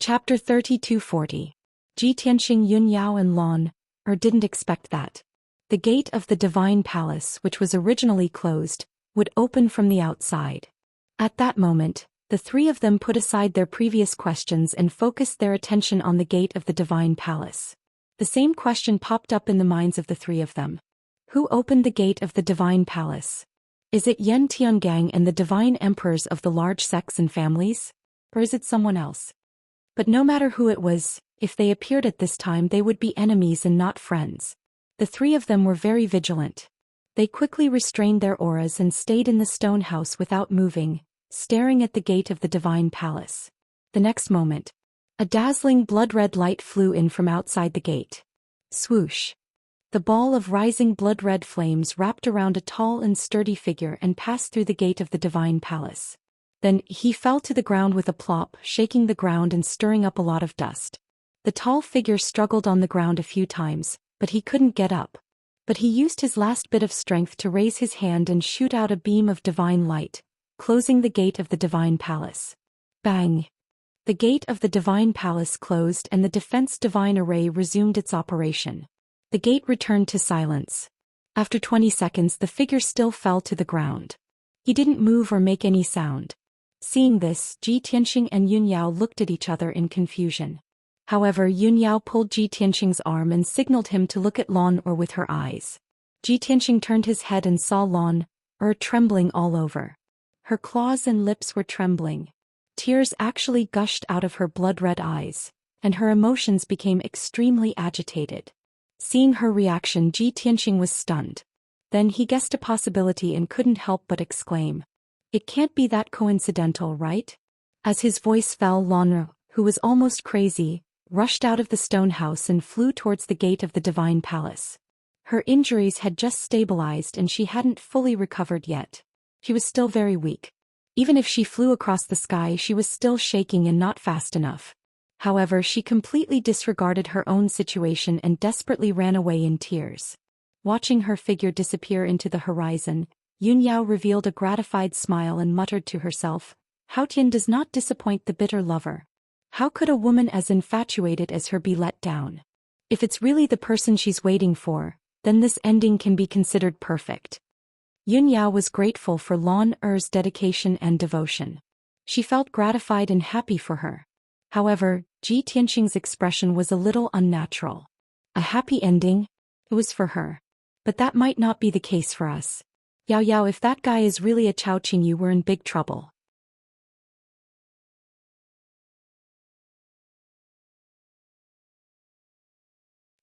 Chapter 3240. Ji Tianxing, Yun Yao and Lan Er didn't expect that. The gate of the divine palace, which was originally closed, would open from the outside. At that moment, the three of them put aside their previous questions and focused their attention on the gate of the divine palace. The same question popped up in the minds of the three of them. Who opened the gate of the divine palace? Is it Yan Tiangang and the divine emperors of the large sects and families? Or is it someone else? But no matter who it was, if they appeared at this time they would be enemies and not friends. The three of them were very vigilant. They quickly restrained their auras and stayed in the stone house without moving, staring at the gate of the divine palace. The next moment, a dazzling blood-red light flew in from outside the gate. Swoosh! The ball of rising blood-red flames wrapped around a tall and sturdy figure and passed through the gate of the divine palace. Then, he fell to the ground with a plop, shaking the ground and stirring up a lot of dust. The tall figure struggled on the ground a few times, but he couldn't get up. But he used his last bit of strength to raise his hand and shoot out a beam of divine light, closing the gate of the divine palace. Bang! The gate of the divine palace closed and the defense divine array resumed its operation. The gate returned to silence. After 20 seconds the figure still fell to the ground. He didn't move or make any sound. Seeing this, Ji Tianxing and Yun Yao looked at each other in confusion. However, Yun Yao pulled Ji Tianxing's arm and signaled him to look at Lan Er with her eyes. Ji Tianxing turned his head and saw Lan Er trembling all over. Her claws and lips were trembling. Tears actually gushed out of her blood-red eyes, and her emotions became extremely agitated. Seeing her reaction, Ji Tianxing was stunned. Then he guessed a possibility and couldn't help but exclaim, "It can't be that coincidental, right?" As his voice fell, Lan Er, who was almost crazy, rushed out of the stone house and flew towards the gate of the divine palace. Her injuries had just stabilized and she hadn't fully recovered yet. She was still very weak. Even if she flew across the sky, she was still shaking and not fast enough. However, she completely disregarded her own situation and desperately ran away in tears. Watching her figure disappear into the horizon, Yun Yao revealed a gratified smile and muttered to herself, "Hao Tian does not disappoint the bitter lover. How could a woman as infatuated as her be let down? If it's really the person she's waiting for, then this ending can be considered perfect." Yun Yao was grateful for Lan Er's dedication and devotion. She felt gratified and happy for her. However, Ji Tianxing's expression was a little unnatural. A happy ending? It was for her. But that might not be the case for us. Yao Yao, if that guy is really a Chao Qingyu, we're in big trouble.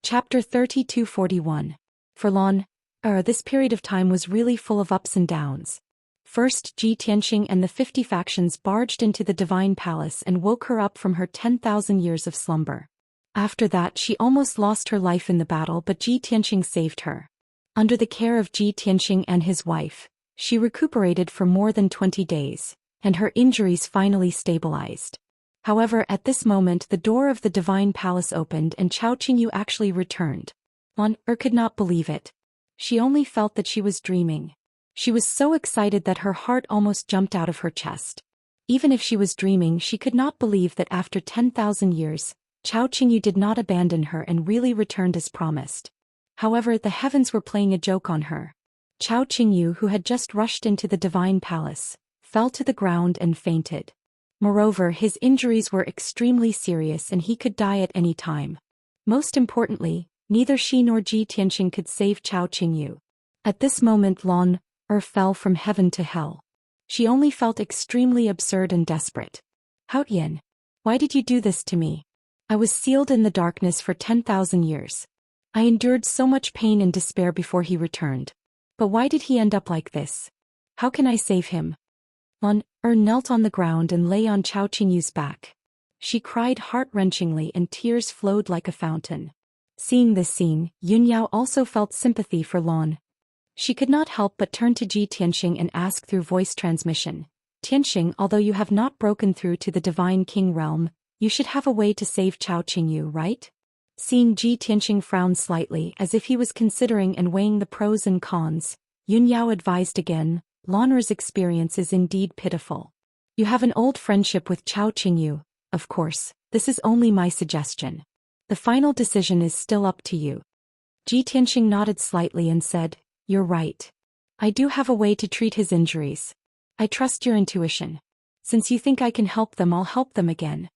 Chapter 3241. For Lan Er, this period of time was really full of ups and downs. First, Ji Tianxing and the 50 factions barged into the divine palace and woke her up from her 10,000 years of slumber. After that, she almost lost her life in the battle, but Ji Tianxing saved her. Under the care of Ji Tianxing and his wife, she recuperated for more than 20 days, and her injuries finally stabilized. However, at this moment the door of the divine palace opened and Chao Qingyu actually returned. Lan Er could not believe it. She only felt that she was dreaming. She was so excited that her heart almost jumped out of her chest. Even if she was dreaming, she could not believe that after 10,000 years, Chao Qingyu did not abandon her and really returned as promised. However, the heavens were playing a joke on her. Chao Qingyu, who had just rushed into the divine palace, fell to the ground and fainted. Moreover, his injuries were extremely serious and he could die at any time. Most importantly, neither she nor Ji Tianxing could save Chao Qingyu. At this moment Lan Er fell from heaven to hell. She only felt extremely absurd and desperate. "Hao Tian, why did you do this to me? I was sealed in the darkness for 10,000 years. I endured so much pain and despair before he returned. But why did he end up like this? How can I save him? Knelt on the ground and lay on Chao Qingyu's back. She cried heart-wrenchingly and tears flowed like a fountain. Seeing this scene, Yunyao also felt sympathy for Lan. She could not help but turn to Ji Tianxing and ask through voice transmission, Tianxing, although you have not broken through to the Divine King realm, you should have a way to save Chao Qingyu, right? Seeing Ji Tianxing frown slightly as if he was considering and weighing the pros and cons, Yunyao advised again, Lan'er's experience is indeed pitiful. You have an old friendship with Chao Qingyu, of course, this is only my suggestion. The final decision is still up to you. Ji Tianxing nodded slightly and said, you're right. I do have a way to treat his injuries. I trust your intuition. Since you think I can help them, I'll help them again.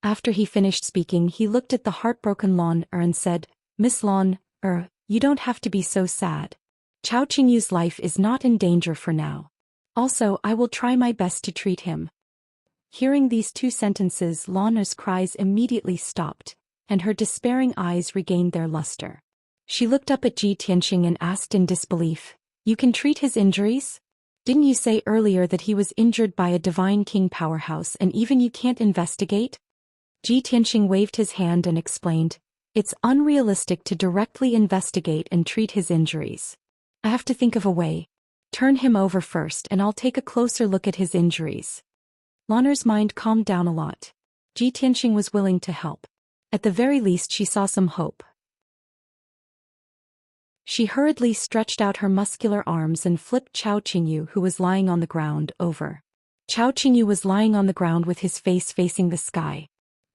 After he finished speaking, he looked at the heartbroken Lan'er and said, Miss Lan'er, you don't have to be so sad. Chao Qingyu's life is not in danger for now. Also, I will try my best to treat him. Hearing these two sentences, Lan'er's cries immediately stopped, and her despairing eyes regained their luster. She looked up at Ji Tianxing and asked in disbelief, you can treat his injuries? Didn't you say earlier that he was injured by a Divine King powerhouse and even you can't investigate? Ji Tianxing waved his hand and explained, it's unrealistic to directly investigate and treat his injuries. I have to think of a way. Turn him over first and I'll take a closer look at his injuries. Lan'er's mind calmed down a lot. Ji Tianxing was willing to help. At the very least she saw some hope. She hurriedly stretched out her muscular arms and flipped Chao Qingyu, who was lying on the ground, over. Chao Qingyu was lying on the ground with his face facing the sky.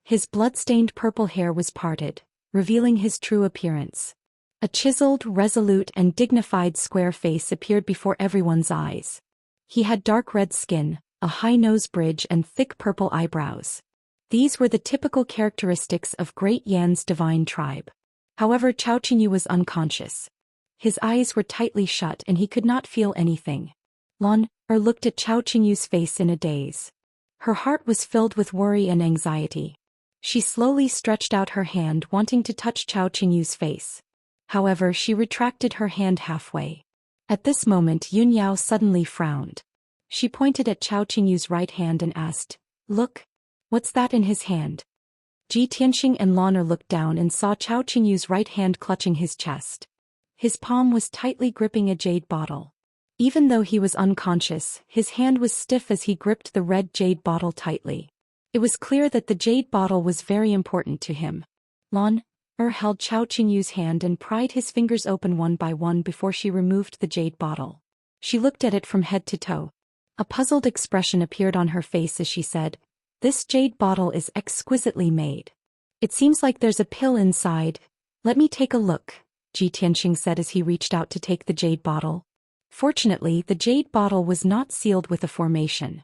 His blood-stained purple hair was parted, revealing his true appearance. A chiseled, resolute and dignified square face appeared before everyone's eyes. He had dark red skin, a high nose bridge and thick purple eyebrows. These were the typical characteristics of Great Yan's divine tribe. However, Chao Qingyu was unconscious. His eyes were tightly shut and he could not feel anything. Lan'er looked at Chao Qingyu's face in a daze. Her heart was filled with worry and anxiety. She slowly stretched out her hand wanting to touch Chao Qingyu's face. However, she retracted her hand halfway. At this moment Yunyao suddenly frowned. She pointed at Chao Qingyu's right hand and asked, look, what's that in his hand? Ji Tianxing and Lan'er looked down and saw Chao Qingyu's right hand clutching his chest. His palm was tightly gripping a jade bottle. Even though he was unconscious, his hand was stiff as he gripped the red jade bottle tightly. It was clear that the jade bottle was very important to him. Lan'er held Chao Qingyu's hand and pried his fingers open one by one before she removed the jade bottle. She looked at it from head to toe. A puzzled expression appeared on her face as she said, this jade bottle is exquisitely made. It seems like there's a pill inside. Let me take a look, Ji Tianxing said as he reached out to take the jade bottle. Fortunately, the jade bottle was not sealed with a formation.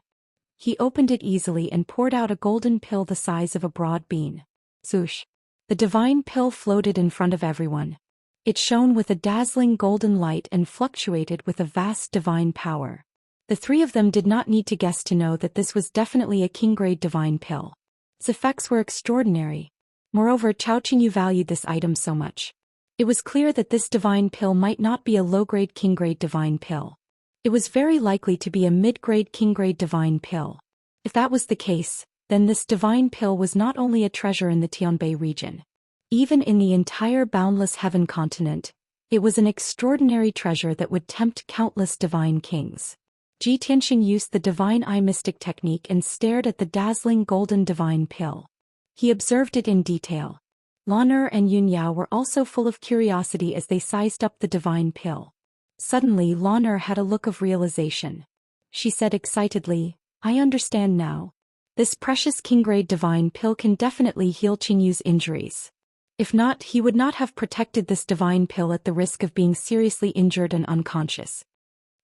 He opened it easily and poured out a golden pill the size of a broad bean. Swoosh! The divine pill floated in front of everyone. It shone with a dazzling golden light and fluctuated with a vast divine power. The three of them did not need to guess to know that this was definitely a king-grade divine pill. Its effects were extraordinary. Moreover, Chao Qingyu valued this item so much. It was clear that this divine pill might not be a low-grade king-grade divine pill. It was very likely to be a mid-grade king-grade divine pill. If that was the case, then this divine pill was not only a treasure in the Tianbei region. Even in the entire boundless heaven continent, it was an extraordinary treasure that would tempt countless divine kings. Ji Tianxing used the divine eye mystic technique and stared at the dazzling golden divine pill. He observed it in detail. Lan'er and Yunyao were also full of curiosity as they sized up the divine pill. Suddenly Lan'er had a look of realization. She said excitedly, I understand now. This precious king-grade divine pill can definitely heal Qingyu's injuries. If not, he would not have protected this divine pill at the risk of being seriously injured and unconscious.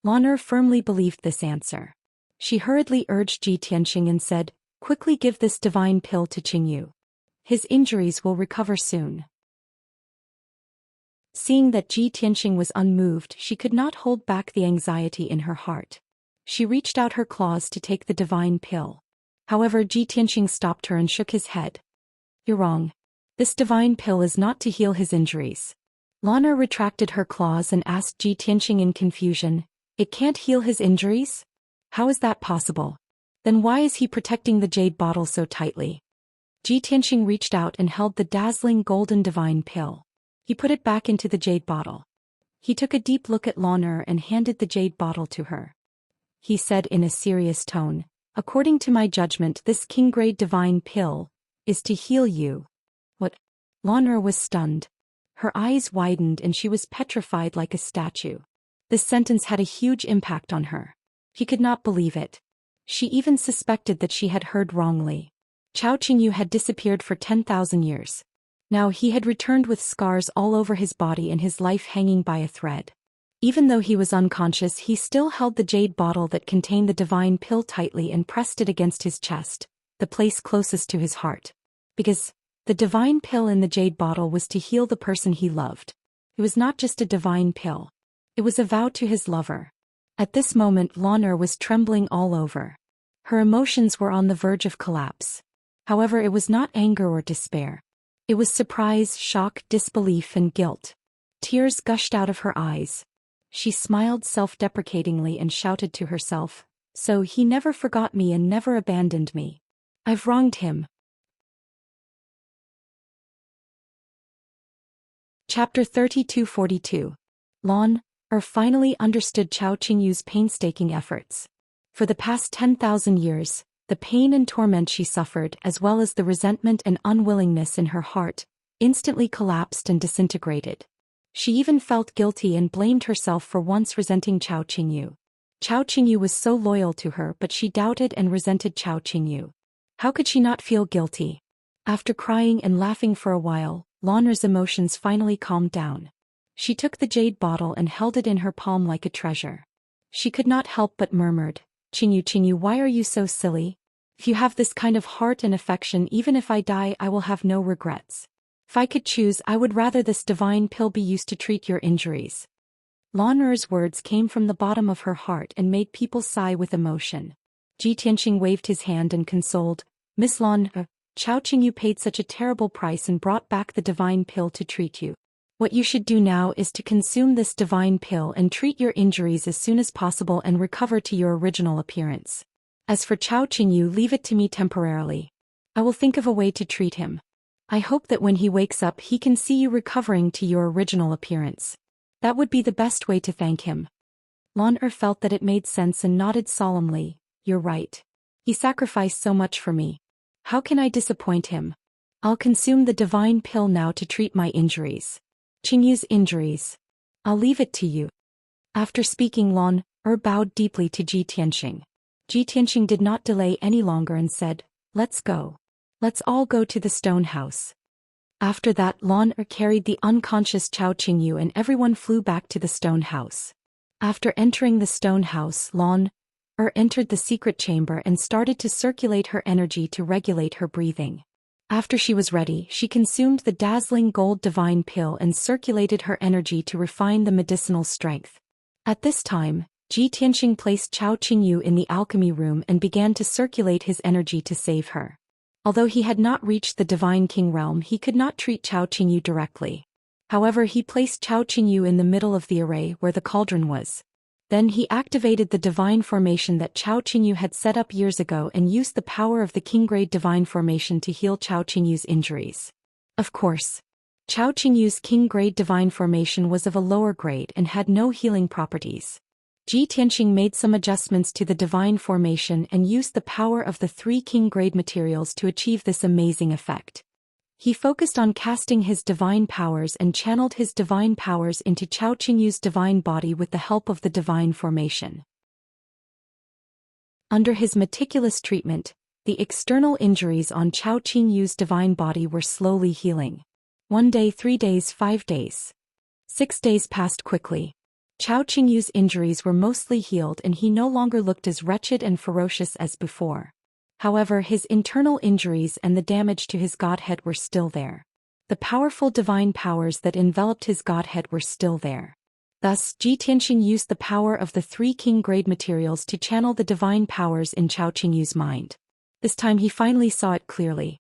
Lan'er firmly believed this answer. She hurriedly urged Ji Tianxing and said, quickly give this divine pill to Qingyu. His injuries will recover soon. Seeing that Ji Tianxing was unmoved, she could not hold back the anxiety in her heart. She reached out her claws to take the divine pill. However, Ji Tianxing stopped her and shook his head. You're wrong. This divine pill is not to heal his injuries. Lana retracted her claws and asked Ji Tianxing in confusion, it can't heal his injuries? How is that possible? Then why is he protecting the jade bottle so tightly? Ji Tianxing reached out and held the dazzling golden divine pill. He put it back into the jade bottle. He took a deep look at Lana and handed the jade bottle to her. He said in a serious tone, according to my judgment, this king-grade divine pill is to heal you. What? Lana was stunned. Her eyes widened and she was petrified like a statue. This sentence had a huge impact on her. She could not believe it. She even suspected that she had heard wrongly. Chao Qingyu had disappeared for 10,000 years. Now he had returned with scars all over his body and his life hanging by a thread. Even though he was unconscious, he still held the jade bottle that contained the divine pill tightly and pressed it against his chest, the place closest to his heart. Because the divine pill in the jade bottle was to heal the person he loved. It was not just a divine pill. It was a vow to his lover. At this moment, Lana was trembling all over. Her emotions were on the verge of collapse. However, it was not anger or despair. It was surprise, shock, disbelief, and guilt. Tears gushed out of her eyes. She smiled self-deprecatingly and shouted to herself, so he never forgot me and never abandoned me. I've wronged him. Chapter 32-42. Lana finally understood Chao Qingyu's painstaking efforts. For the past 10,000 years, the pain and torment she suffered, as well as the resentment and unwillingness in her heart, instantly collapsed and disintegrated. She even felt guilty and blamed herself for once resenting Chao Qingyu. Chao Qingyu was so loyal to her, but she doubted and resented Chao Qingyu. How could she not feel guilty? After crying and laughing for a while, Lana's emotions finally calmed down. She took the jade bottle and held it in her palm like a treasure. She could not help but murmured, Qingyu, why are you so silly? If you have this kind of heart and affection, even if I die, I will have no regrets. If I could choose, I would rather this divine pill be used to treat your injuries. Lana's words came from the bottom of her heart and made people sigh with emotion. Ji Tianxing waved his hand and consoled, Miss Lana, Chao Qingyu paid such a terrible price and brought back the divine pill to treat you. What you should do now is to consume this divine pill and treat your injuries as soon as possible and recover to your original appearance. As for Chao Qingyu, leave it to me temporarily. I will think of a way to treat him. I hope that when he wakes up he can see you recovering to your original appearance. That would be the best way to thank him. Lana felt that it made sense and nodded solemnly, you're right. He sacrificed so much for me. How can I disappoint him? I'll consume the divine pill now to treat my injuries. Qingyu's injuries. I'll leave it to you. After speaking, Lana bowed deeply to Ji Tianxing. Ji Tianxing did not delay any longer and said, let's go. Let's all go to the stone house. After that, Lana carried the unconscious Chao Qingyu and everyone flew back to the stone house. After entering the stone house, Lana entered the secret chamber and started to circulate her energy to regulate her breathing. After she was ready, she consumed the dazzling gold divine pill and circulated her energy to refine the medicinal strength. At this time, Ji Tianxing placed Chao Qingyu in the alchemy room and began to circulate his energy to save her. Although he had not reached the divine king realm, he could not treat Chao Qingyu directly. However, he placed Chao Qingyu in the middle of the array where the cauldron was. Then he activated the divine formation that Chao Qingyu had set up years ago and used the power of the king-grade divine formation to heal Chao Qingyu's injuries. Of course, Chao Qingyu's king-grade divine formation was of a lower grade and had no healing properties. Ji Tianxing made some adjustments to the divine formation and used the power of the 3 king-grade materials to achieve this amazing effect. He focused on casting his divine powers and channeled his divine powers into Chao Qingyu's divine body with the help of the divine formation. Under his meticulous treatment, the external injuries on Chao Qingyu's divine body were slowly healing. 1 day, 3 days, 5 days. 6 days passed quickly. Chao Qingyu's injuries were mostly healed and he no longer looked as wretched and ferocious as before. However, his internal injuries and the damage to his godhead were still there. The powerful divine powers that enveloped his godhead were still there. Thus, Ji Tianxing used the power of the 3 king-grade materials to channel the divine powers in Chao Qingyu's mind. This time he finally saw it clearly.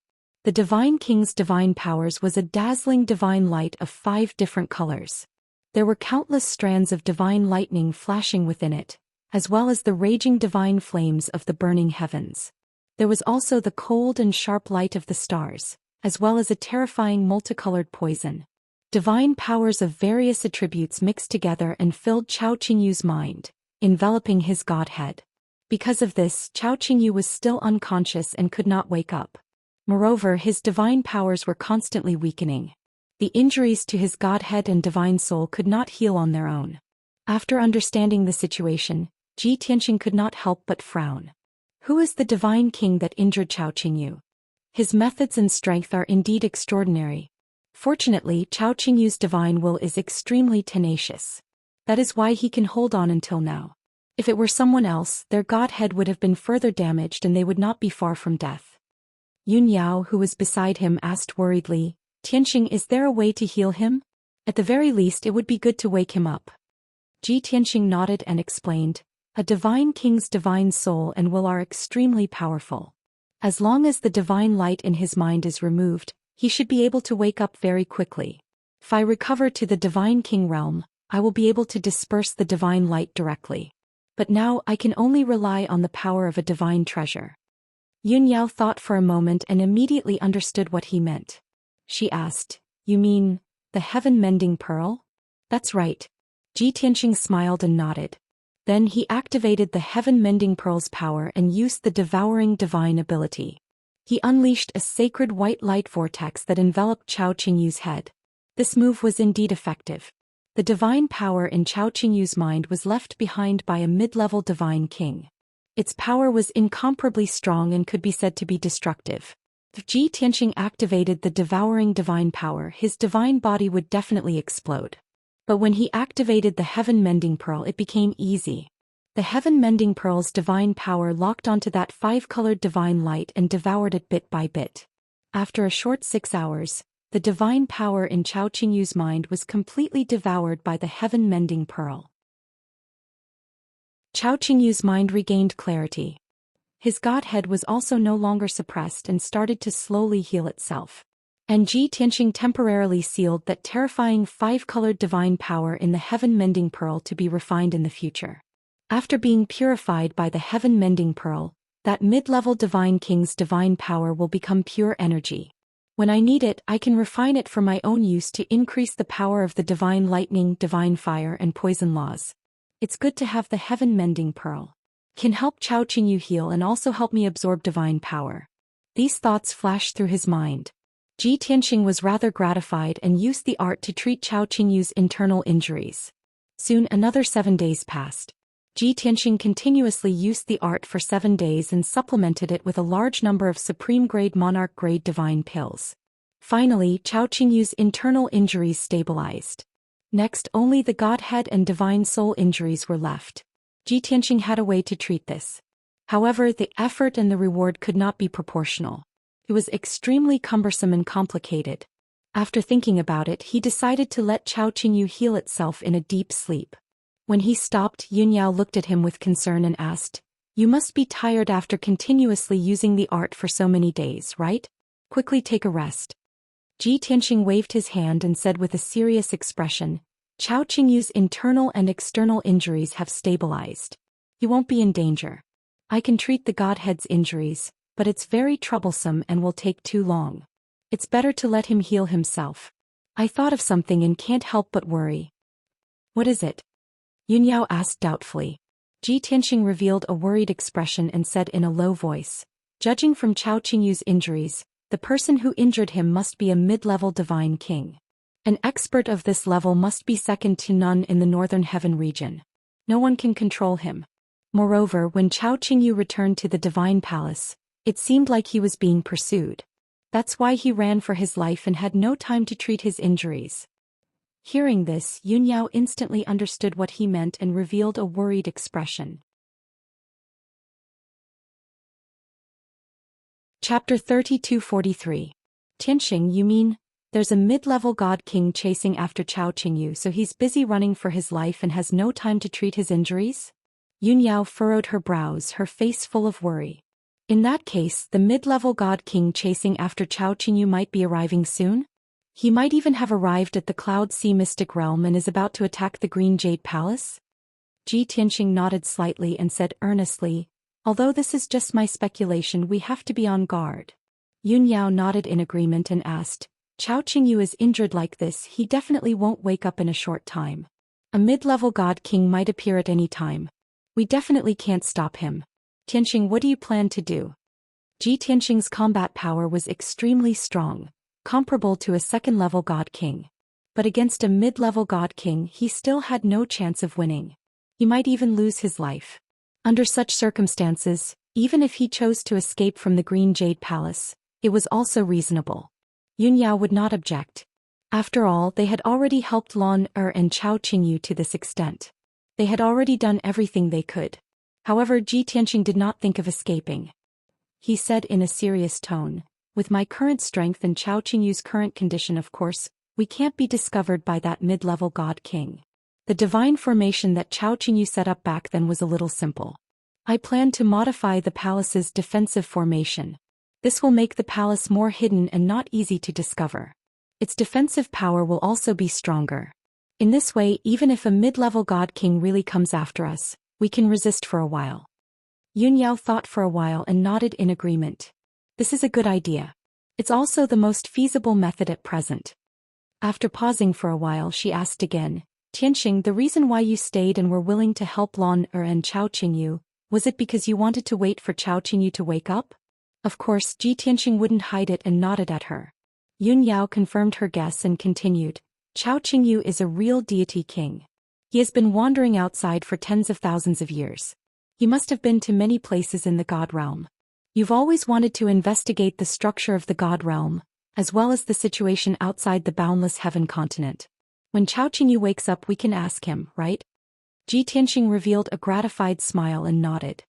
The Divine King's divine powers was a dazzling divine light of 5 different colors. There were countless strands of divine lightning flashing within it, as well as the raging divine flames of the burning heavens. There was also the cold and sharp light of the stars, as well as a terrifying multicolored poison. Divine powers of various attributes mixed together and filled Chao Qingyu's mind, enveloping his godhead. Because of this, Chao Qingyu was still unconscious and could not wake up. Moreover, his divine powers were constantly weakening. The injuries to his godhead and divine soul could not heal on their own. After understanding the situation, Ji Tianxing could not help but frown. Who is the divine king that injured Chao Qingyu? His methods and strength are indeed extraordinary. Fortunately, Chao Qingyu's divine will is extremely tenacious. That is why he can hold on until now. If it were someone else, their godhead would have been further damaged and they would not be far from death. Yun Yao, who was beside him, asked worriedly, "Tianxing, is there a way to heal him? At the very least it would be good to wake him up." Ji Tianxing nodded and explained, "A divine king's divine soul and will are extremely powerful. As long as the divine light in his mind is removed, he should be able to wake up very quickly. If I recover to the divine king realm, I will be able to disperse the divine light directly. But now I can only rely on the power of a divine treasure." Yun Yao thought for a moment and immediately understood what he meant. She asked, "You mean, the heaven-mending pearl?" "That's right." Ji Tianxing smiled and nodded. Then he activated the heaven-mending pearl's power and used the devouring divine ability. He unleashed a sacred white light vortex that enveloped Chao Qingyu's head. This move was indeed effective. The divine power in Chao Qingyu's mind was left behind by a mid-level divine king. Its power was incomparably strong and could be said to be destructive. If Ji Tianxing activated the devouring divine power, his divine body would definitely explode. But when he activated the heaven-mending pearl, it became easy. The heaven-mending pearl's divine power locked onto that 5-colored divine light and devoured it bit by bit. After a short 6 hours, the divine power in Chao Qingyu's mind was completely devoured by the heaven-mending pearl. Chao Qingyu's mind regained clarity. His godhead was also no longer suppressed and started to slowly heal itself. And Ji Tianxing temporarily sealed that terrifying 5-colored divine power in the heaven-mending pearl to be refined in the future. After being purified by the heaven-mending pearl, that mid-level divine king's divine power will become pure energy. When I need it, I can refine it for my own use to increase the power of the divine lightning, divine fire, and poison laws. It's good to have the heaven-mending pearl. Can help Chao Qingyu heal and also help me absorb divine power. These thoughts flashed through his mind. Ji Tianxing was rather gratified and used the art to treat Chao Qingyu's internal injuries. Soon another 7 days passed. Ji Tianxing continuously used the art for 7 days and supplemented it with a large number of supreme-grade monarch-grade divine pills. Finally, Chao Qingyu's internal injuries stabilized. Next, only the godhead and divine soul injuries were left. Ji Tianxing had a way to treat this. However, the effort and the reward could not be proportional. It was extremely cumbersome and complicated. After thinking about it, he decided to let Chao Qingyu heal itself in a deep sleep. When he stopped, Yun Yao looked at him with concern and asked, "You must be tired after continuously using the art for so many days, right? Quickly take a rest." Ji Tianxing waved his hand and said with a serious expression, "Chao Qingyu's internal and external injuries have stabilized. He won't be in danger. I can treat the godhead's injuries, but it's very troublesome and will take too long. It's better to let him heal himself. I thought of something and can't help but worry." "What is it?" Yun Yao asked doubtfully. Ji Tianxing revealed a worried expression and said in a low voice, "Judging from Chao Qingyu's injuries, the person who injured him must be a mid-level divine king. An expert of this level must be second to none in the northern heaven region. No one can control him." Moreover, when Chao Qingyu returned to the divine palace, it seemed like he was being pursued. That's why he ran for his life and had no time to treat his injuries. Hearing this, Yun Yao instantly understood what he meant and revealed a worried expression. Chapter 3243. Tianxing, you mean, there's a mid-level god king chasing after Chao Qingyu, so he's busy running for his life and has no time to treat his injuries? Yun Yao furrowed her brows, her face full of worry. In that case, the mid-level God King chasing after Chao Qingyu might be arriving soon? He might even have arrived at the Cloud Sea Mystic Realm and is about to attack the Green Jade Palace? Ji Tianxing nodded slightly and said earnestly, although this is just my speculation, we have to be on guard. Yun Yao nodded in agreement and asked, Chao Qingyu is injured like this, he definitely won't wake up in a short time. A mid-level God King might appear at any time. We definitely can't stop him. Tianxing, what do you plan to do? Ji Tianxing's combat power was extremely strong, comparable to a second-level God King. But against a mid-level God King, he still had no chance of winning. He might even lose his life. Under such circumstances, even if he chose to escape from the Green Jade Palace, it was also reasonable. Yun Yao would not object. After all, they had already helped Lan Er and Chao Qingyu to this extent. They had already done everything they could. However, Ji Tianxing did not think of escaping. He said in a serious tone, with my current strength and Chao Qingyu's current condition, of course, we can't be discovered by that mid-level God King. The divine formation that Chao Qingyu set up back then was a little simple. I plan to modify the palace's defensive formation. This will make the palace more hidden and not easy to discover. Its defensive power will also be stronger. In this way, even if a mid-level God King really comes after us, we can resist for a while. Yun Yao thought for a while and nodded in agreement. This is a good idea. It's also the most feasible method at present. After pausing for a while, she asked again, Tianxing, the reason why you stayed and were willing to help Lan Er and Chao Qingyu, was it because you wanted to wait for Chao Qingyu to wake up? Of course, Ji Tianxing wouldn't hide it and nodded at her. Yun Yao confirmed her guess and continued, Chao Qingyu is a real deity king. He has been wandering outside for tens of thousands of years. He must have been to many places in the God realm. You've always wanted to investigate the structure of the God realm, as well as the situation outside the boundless heaven continent. When Chao Qingyu wakes up, we can ask him, right? Ji Tianxing revealed a gratified smile and nodded.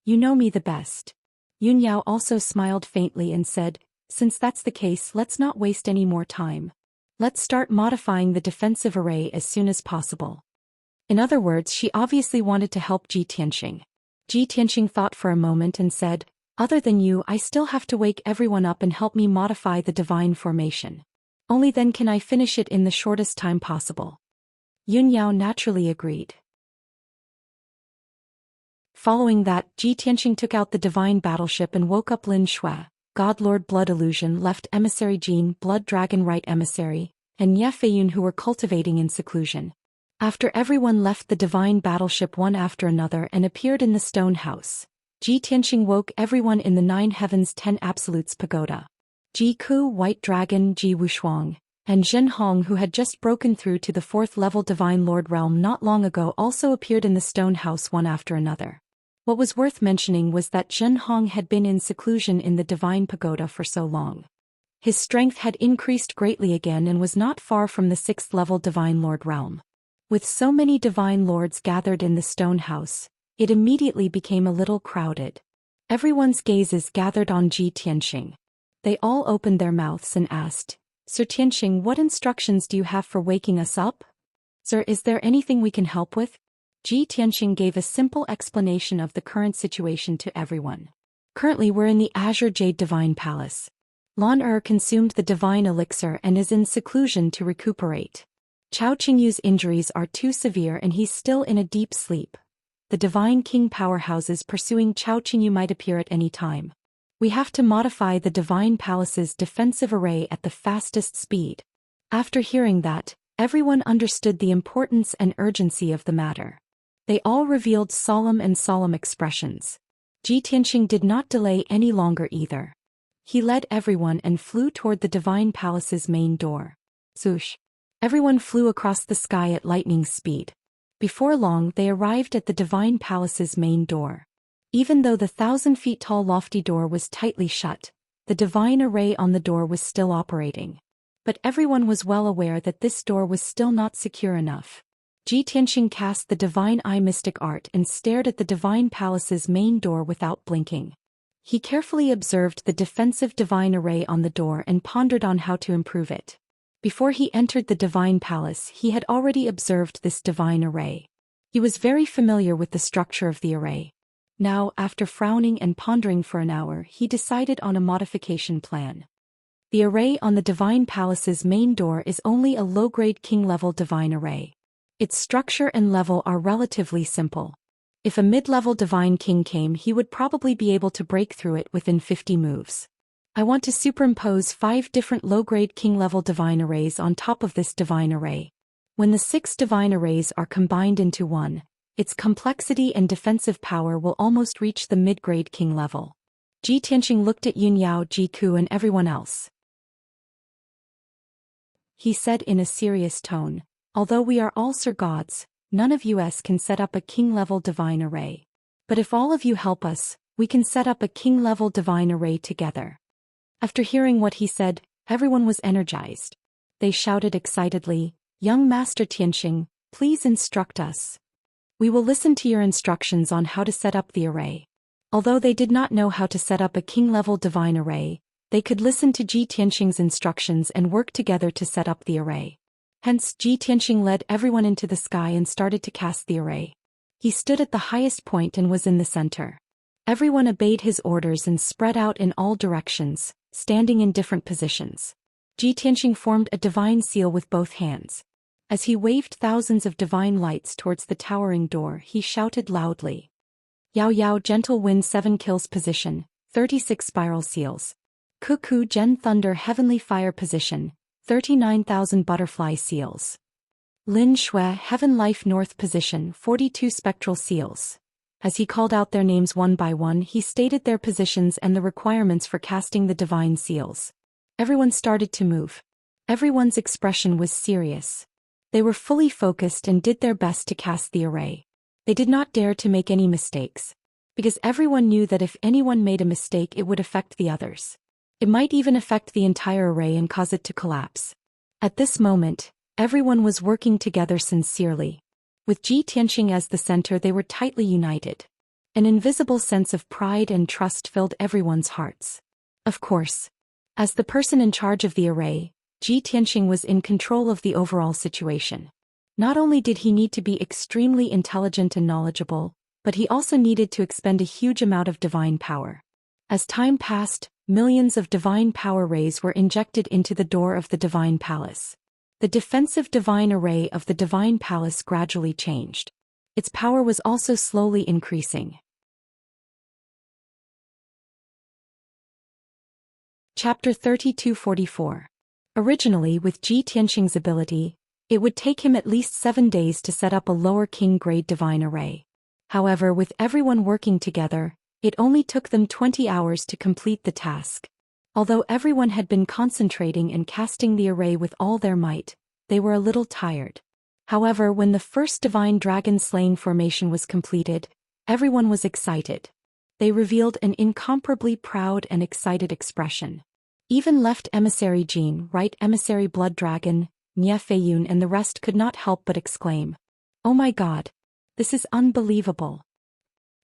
You know me the best. Yun Yao also smiled faintly and said, since that's the case, let's not waste any more time. Let's start modifying the defensive array as soon as possible. In other words, she obviously wanted to help Ji Tianxing. Ji Tianxing thought for a moment and said, other than you, I still have to wake everyone up and help me modify the divine formation. Only then can I finish it in the shortest time possible. Yun Yao naturally agreed. Following that, Ji Tianxing took out the divine battleship and woke up Lin Shui, God Lord Blood Illusion, left Emissary Jean, Blood Dragon Right Emissary, and Ye Feiyun, who were cultivating in seclusion. After everyone left the divine battleship one after another and appeared in the stone house, Ji Tianxing woke everyone in the Nine Heavens 10 Absolutes Pagoda. Ji Ku, White Dragon, Ji Wushuang, and Zhen Hong, who had just broken through to the 4th level Divine Lord realm not long ago, also appeared in the stone house one after another. What was worth mentioning was that Zhen Hong had been in seclusion in the Divine Pagoda for so long. His strength had increased greatly again and was not far from the 6th level Divine Lord realm. With so many Divine Lords gathered in the stone house, it immediately became a little crowded. Everyone's gazes gathered on Ji Tianxing. They all opened their mouths and asked, Sir Tianxing, what instructions do you have for waking us up? Sir, is there anything we can help with? Ji Tianxing gave a simple explanation of the current situation to everyone. Currently we're in the Azure Jade Divine Palace. Lan Er consumed the divine elixir and is in seclusion to recuperate. Chao Qingyu's injuries are too severe and he's still in a deep sleep. The Divine King powerhouses pursuing Chao Qingyu might appear at any time. We have to modify the Divine Palace's defensive array at the fastest speed. After hearing that, everyone understood the importance and urgency of the matter. They all revealed solemn expressions. Ji Tianxing did not delay any longer either. He led everyone and flew toward the Divine Palace's main door. Swoosh! Everyone flew across the sky at lightning speed. Before long, they arrived at the Divine Palace's main door. Even though the 1,000-feet-tall lofty door was tightly shut, the divine array on the door was still operating. But everyone was well aware that this door was still not secure enough. Ji Tianxing cast the Divine Eye Mystic Art and stared at the Divine Palace's main door without blinking. He carefully observed the defensive divine array on the door and pondered on how to improve it. Before he entered the Divine Palace, he had already observed this divine array. He was very familiar with the structure of the array. Now, after frowning and pondering for an hour, he decided on a modification plan. The array on the Divine Palace's main door is only a low-grade king-level divine array. Its structure and level are relatively simple. If a mid-level divine king came, he would probably be able to break through it within 50 moves. I want to superimpose 5 different low-grade king-level divine arrays on top of this divine array. When the 6 divine arrays are combined into one, its complexity and defensive power will almost reach the mid-grade king level. Ji Tianxing looked at Yun Yao, Ji Ku and everyone else. He said in a serious tone, although we are all Sir Gods, none of us can set up a king-level divine array. But if all of you help us, we can set up a king-level divine array together. After hearing what he said, everyone was energized. They shouted excitedly, "Young Master Tianxing, please instruct us. We will listen to your instructions on how to set up the array." Although they did not know how to set up a king-level divine array, they could listen to Ji Tianxing's instructions and work together to set up the array. Hence, Ji Tianxing led everyone into the sky and started to cast the array. He stood at the highest point and was in the center. Everyone obeyed his orders and spread out in all directions, standing in different positions. Ji Tianxing formed a divine seal with both hands. As he waved thousands of divine lights towards the towering door, he shouted loudly. Yao Yao Gentle Wind 7 kills position, 36 spiral seals. Cuckoo Gen Thunder Heavenly Fire position, 39,000 butterfly seals. Lin Shui Heaven Life North position, 42 spectral seals. As he called out their names one by one, he stated their positions and the requirements for casting the divine seals. Everyone started to move. Everyone's expression was serious. They were fully focused and did their best to cast the array. They did not dare to make any mistakes, because everyone knew that if anyone made a mistake it would affect the others. It might even affect the entire array and cause it to collapse. At this moment, everyone was working together sincerely. With Ji Tianxing as the center, they were tightly united. An invisible sense of pride and trust filled everyone's hearts. Of course, as the person in charge of the array, Ji Tianxing was in control of the overall situation. Not only did he need to be extremely intelligent and knowledgeable, but he also needed to expend a huge amount of divine power. As time passed, millions of divine power rays were injected into the door of the divine palace. The defensive divine array of the divine palace gradually changed. Its power was also slowly increasing. Chapter 3244. Originally, with Ji Tianxing's ability, it would take him at least 7 days to set up a lower king-grade divine array. However, with everyone working together, it only took them 20 hours to complete the task. Although everyone had been concentrating and casting the array with all their might, they were a little tired. However, when the first divine dragon slaying formation was completed, everyone was excited. They revealed an incomparably proud and excited expression. Even left emissary Jin, right emissary blood dragon, Nie Feiyun and the rest could not help but exclaim, "Oh my god! This is unbelievable!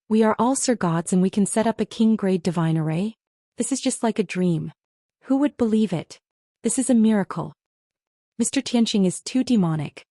We are all Sir Gods and we can set up a king-grade divine array? This is just like a dream. Who would believe it? This is a miracle. Mr. Tianxing is too demonic."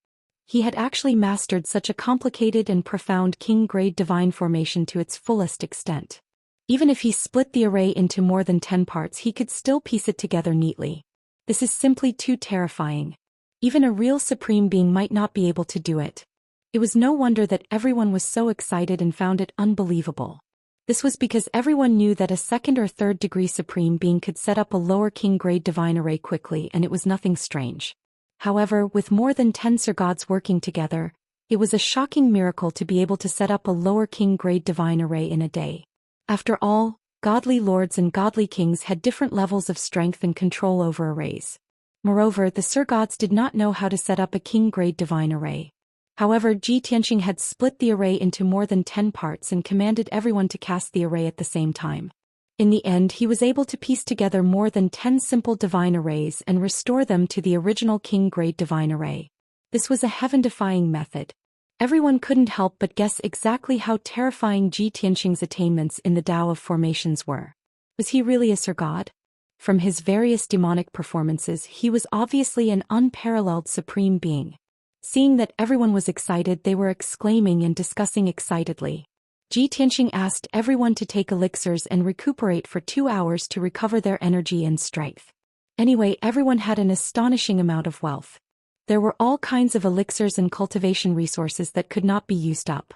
He had actually mastered such a complicated and profound king-grade divine formation to its fullest extent. Even if he split the array into more than 10 parts, he could still piece it together neatly. This is simply too terrifying. Even a real supreme being might not be able to do it. It was no wonder that everyone was so excited and found it unbelievable. This was because everyone knew that a second or third degree supreme being could set up a lower king-grade divine array quickly, and it was nothing strange. However, with more than 10 Sir Gods working together, it was a shocking miracle to be able to set up a lower king-grade divine array in a day. After all, godly lords and godly kings had different levels of strength and control over arrays. Moreover, the Sir Gods did not know how to set up a king-grade divine array. However, Ji Tianxing had split the array into more than 10 parts and commanded everyone to cast the array at the same time. In the end, he was able to piece together more than 10 simple divine arrays and restore them to the original king-grade divine array. This was a heaven-defying method. Everyone couldn't help but guess exactly how terrifying Ji Tianxing's attainments in the Tao of formations were. Was he really a Sir God? From his various demonic performances, he was obviously an unparalleled supreme being. Seeing that everyone was excited, they were exclaiming and discussing excitedly. Ji Tianxing asked everyone to take elixirs and recuperate for 2 hours to recover their energy and strength. Anyway, everyone had an astonishing amount of wealth. There were all kinds of elixirs and cultivation resources that could not be used up.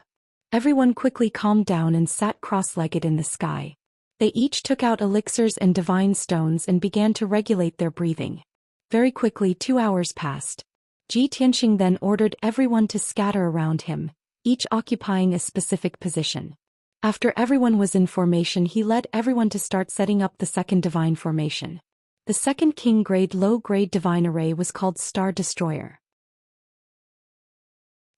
Everyone quickly calmed down and sat cross-legged in the sky. They each took out elixirs and divine stones and began to regulate their breathing. Very quickly 2 hours passed. Ji Tianxing then ordered everyone to scatter around him, each occupying a specific position. After everyone was in formation, he led everyone to start setting up the second divine formation. The second king-grade low-grade divine array was called Star Destroyer.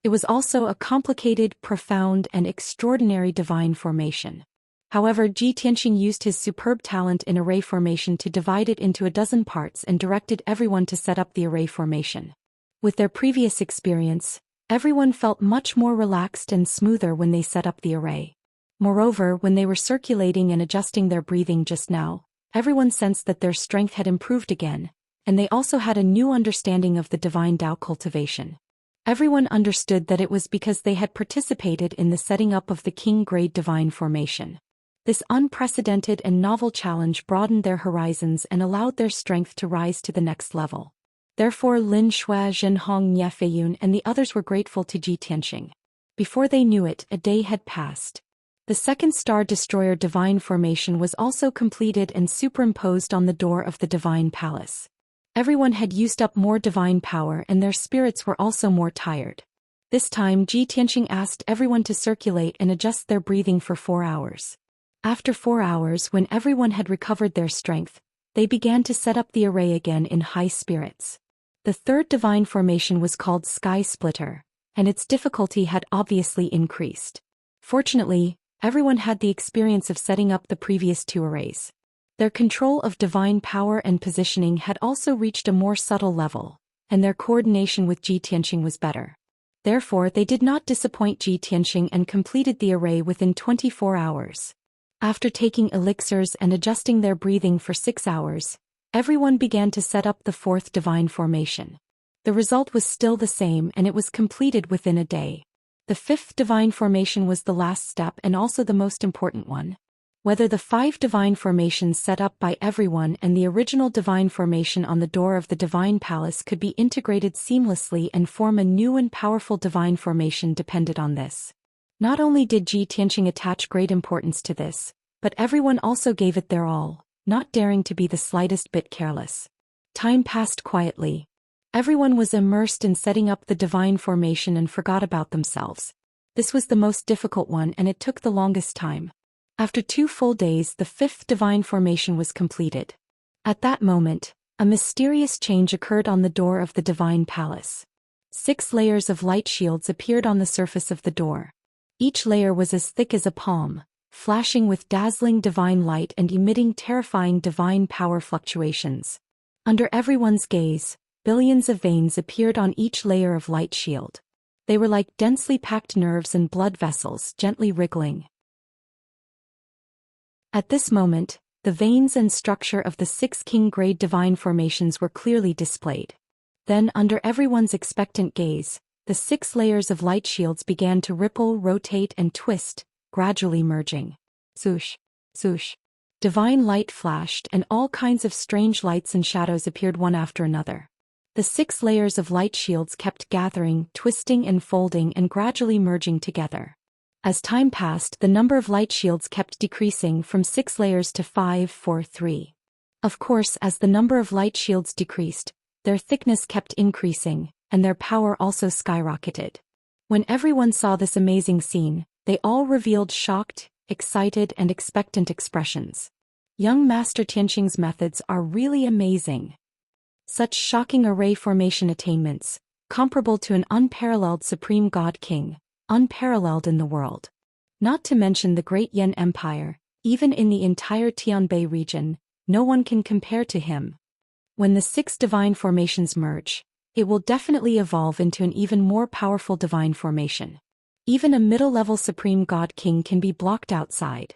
It was also a complicated, profound, and extraordinary divine formation. However, Ji Tianxing used his superb talent in array formation to divide it into a dozen parts and directed everyone to set up the array formation. With their previous experience, everyone felt much more relaxed and smoother when they set up the array. Moreover, when they were circulating and adjusting their breathing just now, everyone sensed that their strength had improved again, and they also had a new understanding of the divine Tao cultivation. Everyone understood that it was because they had participated in the setting up of the king-grade divine formation. This unprecedented and novel challenge broadened their horizons and allowed their strength to rise to the next level. Therefore Lin Shui, Zhenhong, Nie Feiyun and the others were grateful to Ji Tianxing. Before they knew it, a day had passed. The second Star Destroyer divine formation was also completed and superimposed on the door of the divine palace. Everyone had used up more divine power and their spirits were also more tired. This time Ji Tianxing asked everyone to circulate and adjust their breathing for 4 hours. After 4 hours, when everyone had recovered their strength, they began to set up the array again in high spirits. The third divine formation was called Sky Splitter, and its difficulty had obviously increased. Fortunately, everyone had the experience of setting up the previous 2 arrays. Their control of divine power and positioning had also reached a more subtle level, and their coordination with Ji Tianxing was better. Therefore, they did not disappoint Ji Tianxing and completed the array within 24 hours. After taking elixirs and adjusting their breathing for 6 hours, everyone began to set up the fourth divine formation. The result was still the same and it was completed within a day. The fifth divine formation was the last step and also the most important one. Whether the 5 divine formations set up by everyone and the original divine formation on the door of the divine palace could be integrated seamlessly and form a new and powerful divine formation depended on this. Not only did Ji Tianxing attach great importance to this, but everyone also gave it their all, not daring to be the slightest bit careless. Time passed quietly. Everyone was immersed in setting up the divine formation and forgot about themselves. This was the most difficult one and it took the longest time. After 2 full days, the 5th divine formation was completed. At that moment, a mysterious change occurred on the door of the divine palace. 6 layers of light shields appeared on the surface of the door. Each layer was as thick as a palm, flashing with dazzling divine light and emitting terrifying divine power fluctuations. Under everyone's gaze, billions of veins appeared on each layer of light shield. They were like densely packed nerves and blood vessels gently wriggling. At this moment, the veins and structure of the 6 king-grade divine formations were clearly displayed. Then, under everyone's expectant gaze, the 6 layers of light shields began to ripple, rotate, and twist, gradually merging. Swoosh, swoosh. Divine light flashed and all kinds of strange lights and shadows appeared one after another. The 6 layers of light shields kept gathering, twisting and folding and gradually merging together. As time passed, the number of light shields kept decreasing from 6 layers to 5, 4, 3. Of course, as the number of light shields decreased, their thickness kept increasing, and their power also skyrocketed. When everyone saw this amazing scene, they all revealed shocked, excited, and expectant expressions. Young Master Tianxing's methods are really amazing. Such shocking array formation attainments, comparable to an unparalleled Supreme God King, unparalleled in the world. Not to mention the great Yan Empire, even in the entire Tianbei region, no one can compare to him. When the 6 divine formations merge, it will definitely evolve into an even more powerful divine formation. Even a middle-level Supreme God King can be blocked outside.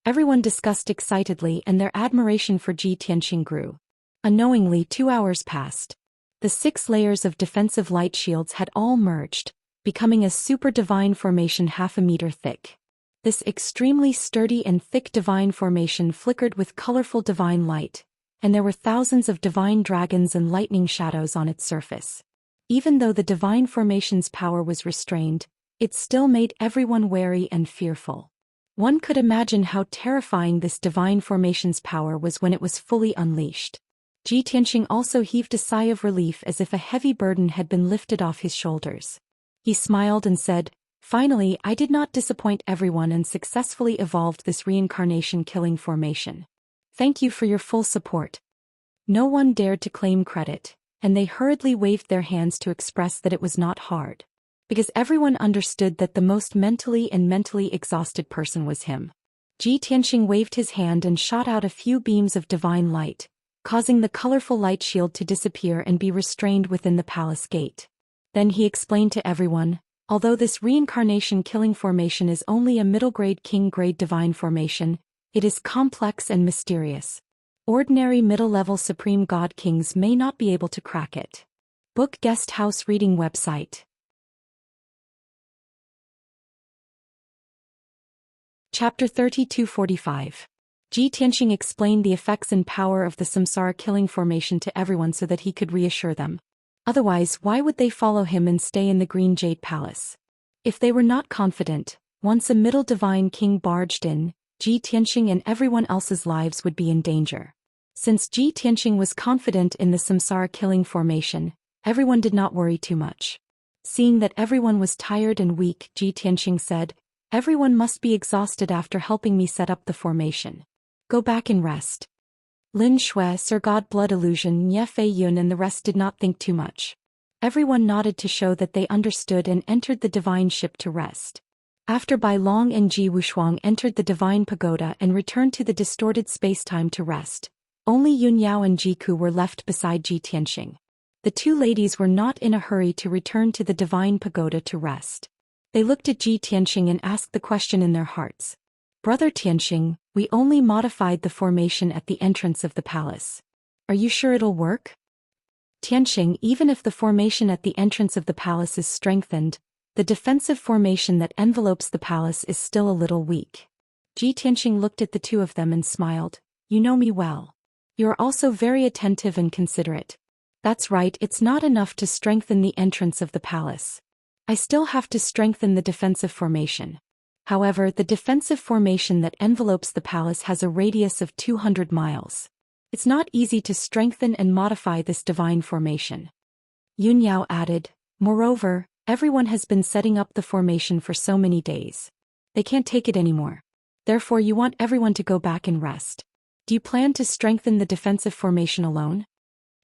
Everyone discussed excitedly and their admiration for Ji Tianxing grew. Unknowingly 2 hours passed. The 6 layers of defensive light shields had all merged, becoming a super divine formation half a meter thick. This extremely sturdy and thick divine formation flickered with colorful divine light, and there were thousands of divine dragons and lightning shadows on its surface. Even though the divine formation's power was restrained, it still made everyone wary and fearful. One could imagine how terrifying this divine formation's power was when it was fully unleashed. Ji Tianxing also heaved a sigh of relief as if a heavy burden had been lifted off his shoulders. He smiled and said, "Finally, I did not disappoint everyone and successfully evolved this reincarnation-killing formation. Thank you for your full support." No one dared to claim credit, and they hurriedly waved their hands to express that it was not hard. Because everyone understood that the most mentally exhausted person was him. Ji Tianxing waved his hand and shot out a few beams of divine light, causing the colorful light shield to disappear and be restrained within the palace gate. Then he explained to everyone, although this reincarnation-killing formation is only a middle-grade king-grade divine formation, it is complex and mysterious. Ordinary middle-level supreme god kings may not be able to crack it. Book Guest House Reading Website. Chapter 3245. Ji Tianxing explained the effects and power of the samsara-killing formation to everyone so that he could reassure them. Otherwise, why would they follow him and stay in the Green Jade Palace? If they were not confident, once a middle divine king barged in, Ji Tianxing and everyone else's lives would be in danger. Since Ji Tianxing was confident in the samsara-killing formation, everyone did not worry too much. Seeing that everyone was tired and weak, Ji Tianxing said, "Everyone must be exhausted after helping me set up the formation. Go back and rest." Lin Shui, Sir God Blood Illusion, Nye Fei Yun and the rest did not think too much. Everyone nodded to show that they understood and entered the divine ship to rest. After Bai Long and Ji Wushuang entered the divine pagoda and returned to the distorted spacetime to rest, only Yun Yao and Ji Ku were left beside Ji Tianxing. The two ladies were not in a hurry to return to the divine pagoda to rest. They looked at Ji Tianxing and asked the question in their hearts. "Brother Tianxing, we only modified the formation at the entrance of the palace. Are you sure it'll work?" "Tianxing, even if the formation at the entrance of the palace is strengthened, the defensive formation that envelopes the palace is still a little weak." Ji Tianxing looked at the two of them and smiled. "You know me well. You are also very attentive and considerate. That's right, it's not enough to strengthen the entrance of the palace. I still have to strengthen the defensive formation. However, the defensive formation that envelopes the palace has a radius of 200 miles. It's not easy to strengthen and modify this divine formation." Yun Yao added, "Moreover, everyone has been setting up the formation for so many days. They can't take it anymore. Therefore you want everyone to go back and rest. Do you plan to strengthen the defensive formation alone?"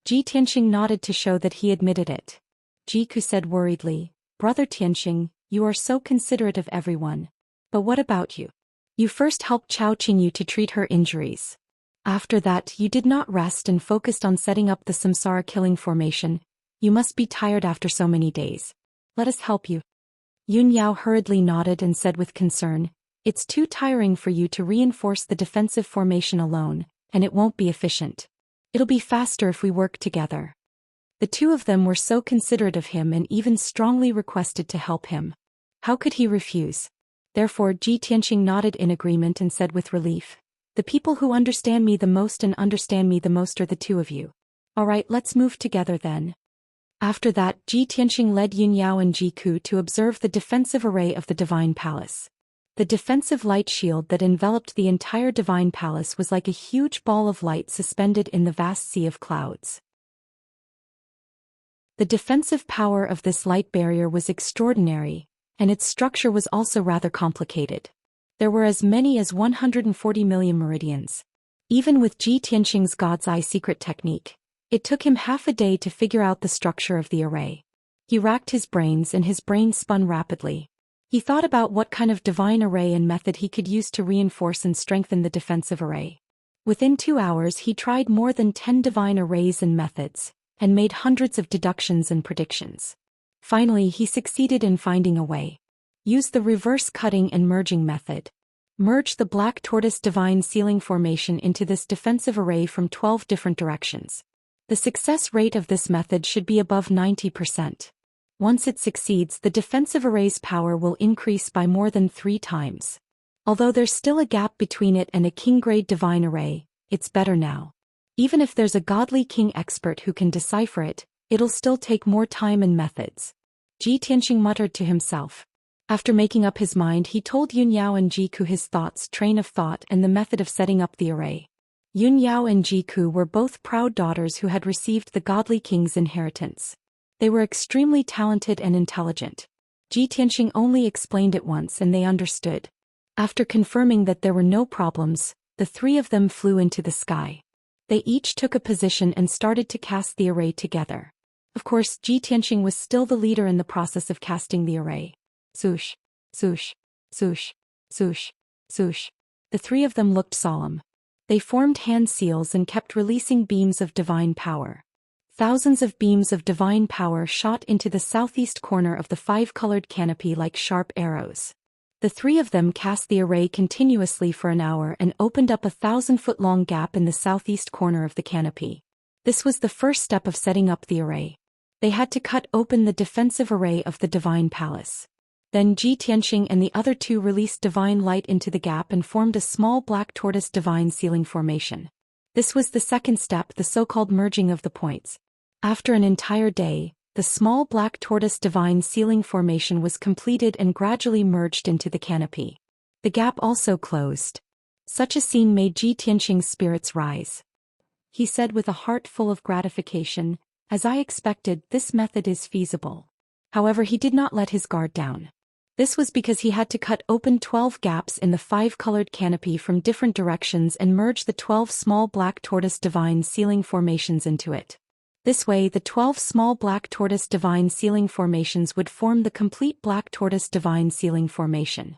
Ji Tianxing nodded to show that he admitted it. Ji Ku said worriedly, "Brother Tianxing, you are so considerate of everyone. But what about you? You first helped Chao Qingyu to treat her injuries. After that you did not rest and focused on setting up the samsara-killing formation. You must be tired after so many days. Let us help you." Yun Yao hurriedly nodded and said with concern, "It's too tiring for you to reinforce the defensive formation alone, and it won't be efficient. It'll be faster if we work together." The two of them were so considerate of him and even strongly requested to help him. How could he refuse? Therefore Ji Tianxing nodded in agreement and said with relief, "The people who understand me the most are the two of you. All right, let's move together then." After that, Ji Tianxing led Yun Yao and Ji Ku to observe the defensive array of the divine palace. The defensive light shield that enveloped the entire divine palace was like a huge ball of light suspended in the vast sea of clouds. The defensive power of this light barrier was extraordinary, and its structure was also rather complicated. There were as many as 140 million meridians. Even with Ji Tianxing's God's Eye secret technique, it took him half a day to figure out the structure of the array. He racked his brains and his brain spun rapidly. He thought about what kind of divine array and method he could use to reinforce and strengthen the defensive array. Within 2 hours he tried more than 10 divine arrays and methods, and made hundreds of deductions and predictions. Finally he succeeded in finding a way. Use the reverse cutting and merging method. Merge the black tortoise divine ceiling formation into this defensive array from 12 different directions. The success rate of this method should be above 90%. Once it succeeds, the defensive array's power will increase by more than 3 times. Although there's still a gap between it and a king-grade divine array, it's better now. Even if there's a godly king expert who can decipher it, it'll still take more time and methods. Ji Tianxing muttered to himself. After making up his mind, he told Yun Yao and Jiku his thoughts, train of thought, and the method of setting up the array. Yun Yao and Jiku were both proud daughters who had received the godly king's inheritance. They were extremely talented and intelligent. Ji Tianxing only explained it once and they understood. After confirming that there were no problems, the three of them flew into the sky. They each took a position and started to cast the array together. Of course, Ji Tianxing was still the leader in the process of casting the array. Swoosh, swoosh, swoosh, swoosh, swoosh. The three of them looked solemn. They formed hand seals and kept releasing beams of divine power. Thousands of beams of divine power shot into the southeast corner of the five-colored canopy like sharp arrows. The three of them cast the array continuously for an hour and opened up a 1,000-foot-long gap in the southeast corner of the canopy. This was the first step of setting up the array. They had to cut open the defensive array of the divine palace. Then Ji Tianxing and the other two released divine light into the gap and formed a small black tortoise divine ceiling formation. This was the second step, the so-called merging of the points. After an entire day, the small black tortoise divine ceiling formation was completed and gradually merged into the canopy. The gap also closed. Such a scene made Ji Tianxing's spirits rise. He said with a heart full of gratification, "As I expected, this method is feasible." However, he did not let his guard down. This was because he had to cut open 12 gaps in the five-colored canopy from different directions and merge the 12 small black tortoise divine ceiling formations into it. This way, the 12 small black tortoise divine ceiling formations would form the complete black tortoise divine ceiling formation.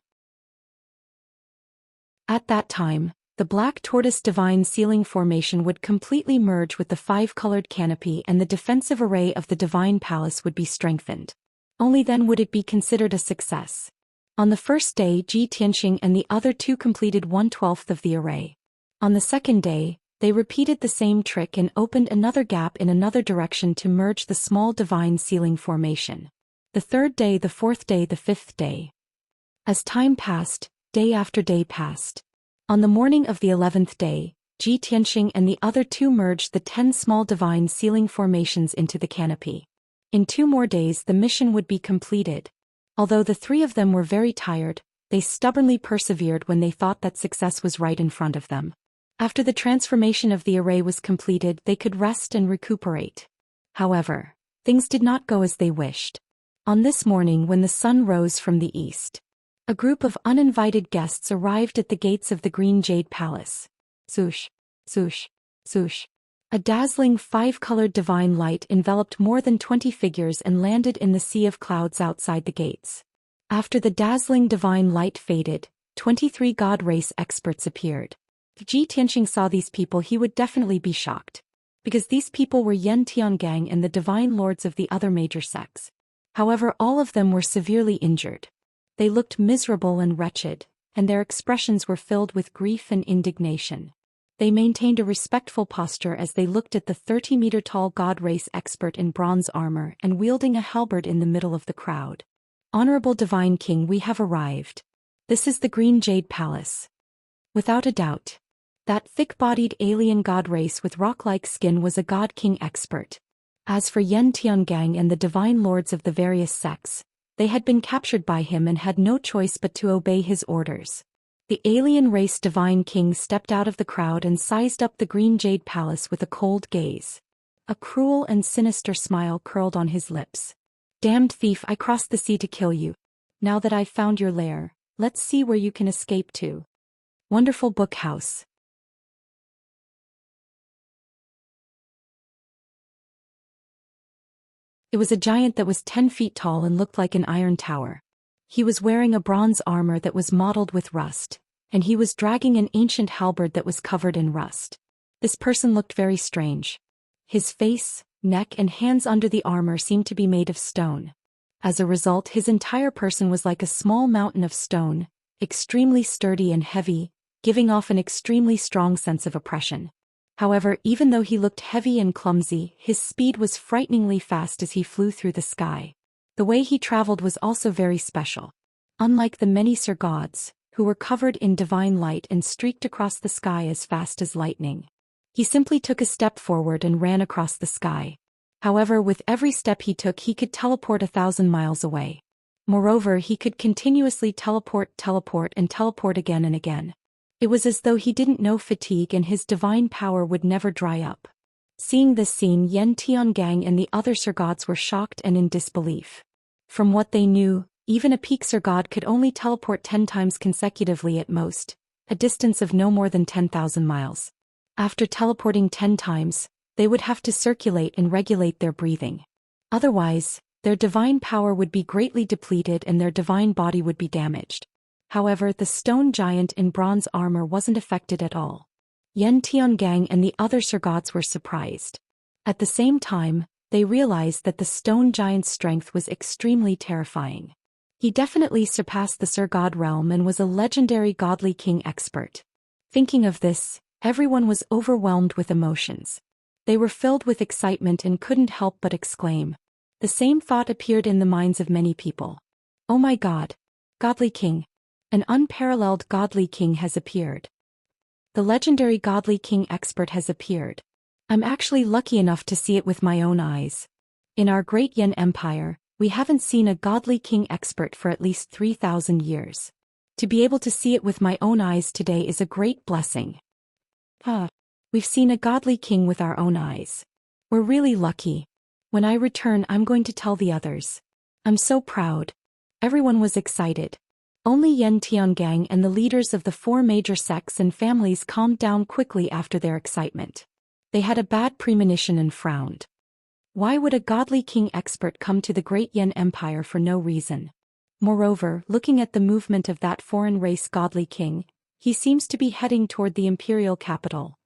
At that time, the black tortoise divine ceiling formation would completely merge with the five-colored canopy and the defensive array of the divine palace would be strengthened. Only then would it be considered a success. On the first day, Ji Tianxing and the other two completed 1/12 of the array. On the second day, they repeated the same trick and opened another gap in another direction to merge the small divine ceiling formation. The third day, the fourth day, the fifth day. As time passed, day after day passed. On the morning of the 11th day, Ji Tianxing and the other two merged the 10 small divine ceiling formations into the canopy. In 2 more days the mission would be completed. Although the three of them were very tired, they stubbornly persevered when they thought that success was right in front of them. After the transformation of the array was completed, they could rest and recuperate. However, things did not go as they wished. On this morning, when the sun rose from the east, a group of uninvited guests arrived at the gates of the Green Jade Palace. Swoosh, swoosh, swoosh. A dazzling 5-colored divine light enveloped more than 20 figures and landed in the sea of clouds outside the gates. After the dazzling divine light faded, 23 god race experts appeared. If Ji Tianxing saw these people, he would definitely be shocked. Because these people were Yan Tiangang and the divine lords of the other major sects. However, all of them were severely injured. They looked miserable and wretched, and their expressions were filled with grief and indignation. They maintained a respectful posture as they looked at the 30-meter-tall god race expert in bronze armor and wielding a halberd in the middle of the crowd. "Honorable Divine King, we have arrived. This is the Green Jade Palace." Without a doubt, that thick-bodied alien god race with rock-like skin was a god king expert. As for Yan Tiangang and the divine lords of the various sects, they had been captured by him and had no choice but to obey his orders. The alien race divine king stepped out of the crowd and sized up the Green Jade Palace with a cold gaze. A cruel and sinister smile curled on his lips. "Damned thief, I crossed the sea to kill you. Now that I've found your lair, let's see where you can escape to." Wonderful Book House. It was a giant that was 10 feet tall and looked like an iron tower. He was wearing a bronze armor that was mottled with rust, and he was dragging an ancient halberd that was covered in rust. This person looked very strange. His face, neck and hands under the armor seemed to be made of stone. As a result, his entire person was like a small mountain of stone, extremely sturdy and heavy, giving off an extremely strong sense of oppression. However, even though he looked heavy and clumsy, his speed was frighteningly fast as he flew through the sky. The way he traveled was also very special. Unlike the many Sir gods, who were covered in divine light and streaked across the sky as fast as lightning. He simply took a step forward and ran across the sky. However, with every step he took, he could teleport 1,000 miles away. Moreover, he could continuously teleport again and again. It was as though he didn't know fatigue, and his divine power would never dry up. Seeing this scene, Yan Tiangang and the other Sir Gods were shocked and in disbelief. From what they knew, even a peak Sir God could only teleport 10 times consecutively at most, a distance of no more than 10,000 miles. After teleporting 10 times, they would have to circulate and regulate their breathing. Otherwise, their divine power would be greatly depleted and their divine body would be damaged. However, the stone giant in bronze armor wasn't affected at all. Yan Tiangang and the other Sir Gods were surprised. At the same time, they realized that the stone giant's strength was extremely terrifying. He definitely surpassed the Sir God realm and was a legendary godly king expert. Thinking of this, everyone was overwhelmed with emotions. They were filled with excitement and couldn't help but exclaim. The same thought appeared in the minds of many people. Oh my God! Godly King! An unparalleled godly king has appeared. The legendary godly king expert has appeared. I'm actually lucky enough to see it with my own eyes. In our great Yan Empire, we haven't seen a godly king expert for at least 3,000 years. To be able to see it with my own eyes today is a great blessing. We've seen a godly king with our own eyes. We're really lucky. When I return, I'm going to tell the others. I'm so proud. Everyone was excited. Only Yan Tiangang and the leaders of the 4 major sects and families calmed down quickly after their excitement. They had a bad premonition and frowned. Why would a godly king expert come to the great Yan Empire for no reason? Moreover, looking at the movement of that foreign race godly king, he seems to be heading toward the imperial capital.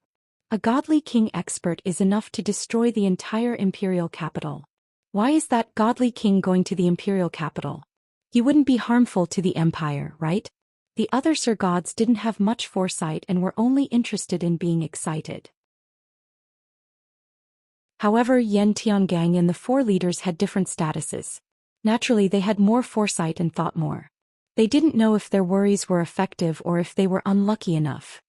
A godly king expert is enough to destroy the entire imperial capital. Why is that godly king going to the imperial capital? He wouldn't be harmful to the empire, right? The other Sir Gods didn't have much foresight and were only interested in being excited. However, Yan Tiangang and the 4 leaders had different statuses. Naturally, they had more foresight and thought more. They didn't know if their worries were effective or if they were unlucky enough.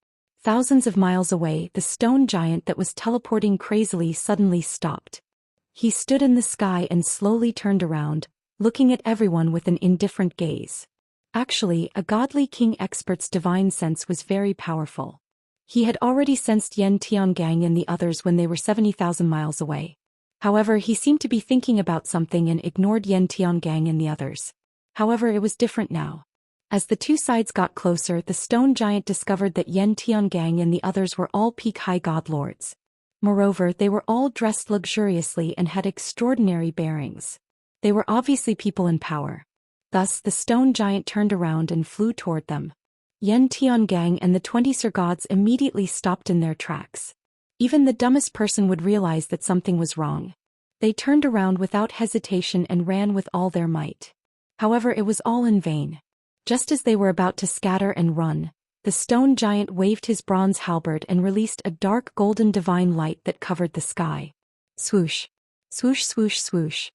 Thousands of miles away, the stone giant that was teleporting crazily suddenly stopped. He stood in the sky and slowly turned around, looking at everyone with an indifferent gaze. Actually, a godly king expert's divine sense was very powerful. He had already sensed Yan Tiangang and the others when they were 70,000 miles away. However, he seemed to be thinking about something and ignored Yan Tiangang and the others. However, it was different now. As the 2 sides got closer, the stone giant discovered that Yan Tiangang and the others were all peak high god lords. Moreover, they were all dressed luxuriously and had extraordinary bearings. They were obviously people in power. Thus, the stone giant turned around and flew toward them. Yan Tiangang and the 20 Sir Gods immediately stopped in their tracks. Even the dumbest person would realize that something was wrong. They turned around without hesitation and ran with all their might. However, it was all in vain. Just as they were about to scatter and run, the stone giant waved his bronze halberd and released a dark golden divine light that covered the sky. Swoosh! Swoosh swoosh swoosh!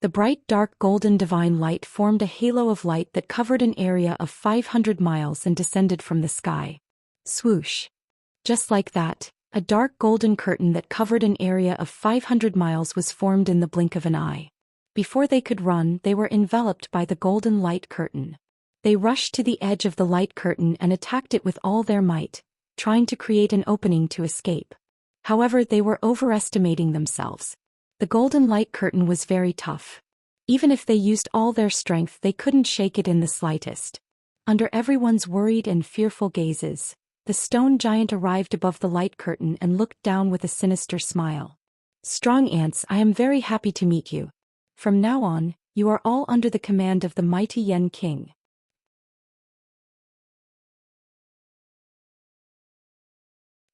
The bright dark golden divine light formed a halo of light that covered an area of 500 miles and descended from the sky. Swoosh! Just like that, a dark golden curtain that covered an area of 500 miles was formed in the blink of an eye. Before they could run, they were enveloped by the golden light curtain. They rushed to the edge of the light curtain and attacked it with all their might, trying to create an opening to escape. However, they were overestimating themselves. The golden light curtain was very tough. Even if they used all their strength, they couldn't shake it in the slightest. Under everyone's worried and fearful gazes, the stone giant arrived above the light curtain and looked down with a sinister smile. Strong ants, I am very happy to meet you. From now on, you are all under the command of the mighty Yan King.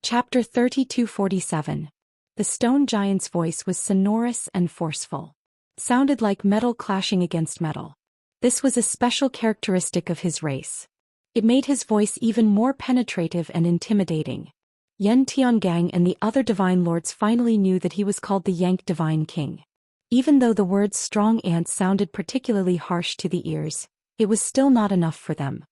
Chapter 3247. The stone giant's voice was sonorous and forceful. Sounded like metal clashing against metal. This was a special characteristic of his race. It made his voice even more penetrative and intimidating. Yan Tiangang and the other divine lords finally knew that he was called the Yank Divine King. Even though the words strong ants sounded particularly harsh to the ears, it was still not enough for them.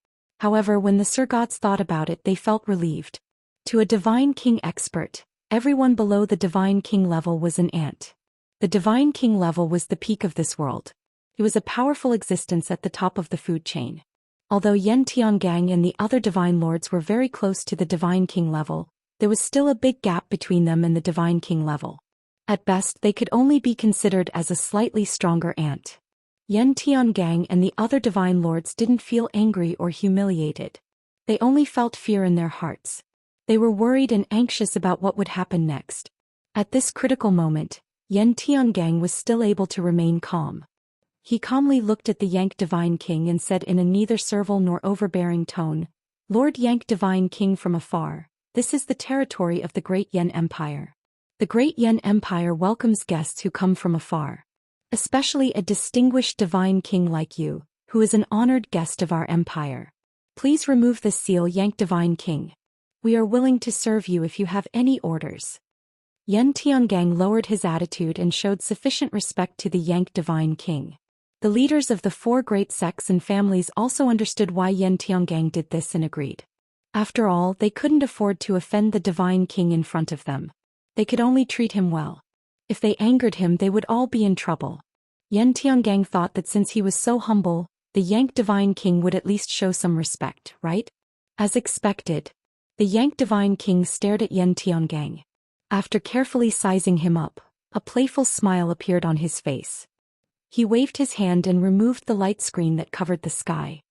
However, when the Sir Gods thought about it, they felt relieved. To a Divine King expert, everyone below the Divine King level was an ant. The Divine King level was the peak of this world. It was a powerful existence at the top of the food chain. Although Yen Tiangang and the other Divine Lords were very close to the Divine King level, there was still a big gap between them and the Divine King level. At best, they could only be considered as a slightly stronger ant. Yen Tiangang and the other Divine Lords didn't feel angry or humiliated. They only felt fear in their hearts. They were worried and anxious about what would happen next. At this critical moment, Yen Tiangang was still able to remain calm. He calmly looked at the Yank Divine King and said in a neither servile nor overbearing tone, "Lord Yank Divine King from afar, this is the territory of the Great Yen Empire. The Great Yen Empire welcomes guests who come from afar. Especially a distinguished Divine King like you, who is an honored guest of our empire. Please remove this seal, Yank Divine King. We are willing to serve you if you have any orders." Yen Tiangang lowered his attitude and showed sufficient respect to the Yank Divine King. The leaders of the 4 great sects and families also understood why Yen Tiangang did this and agreed. After all, they couldn't afford to offend the Divine King in front of them. They could only treat him well. If they angered him, they would all be in trouble. Yen Tiangang thought that since he was so humble, the Yank Divine King would at least show some respect, right? As expected, the Yank Divine King stared at Yen Tiangang. After carefully sizing him up, a playful smile appeared on his face. He waved his hand and removed the light screen that covered the sky.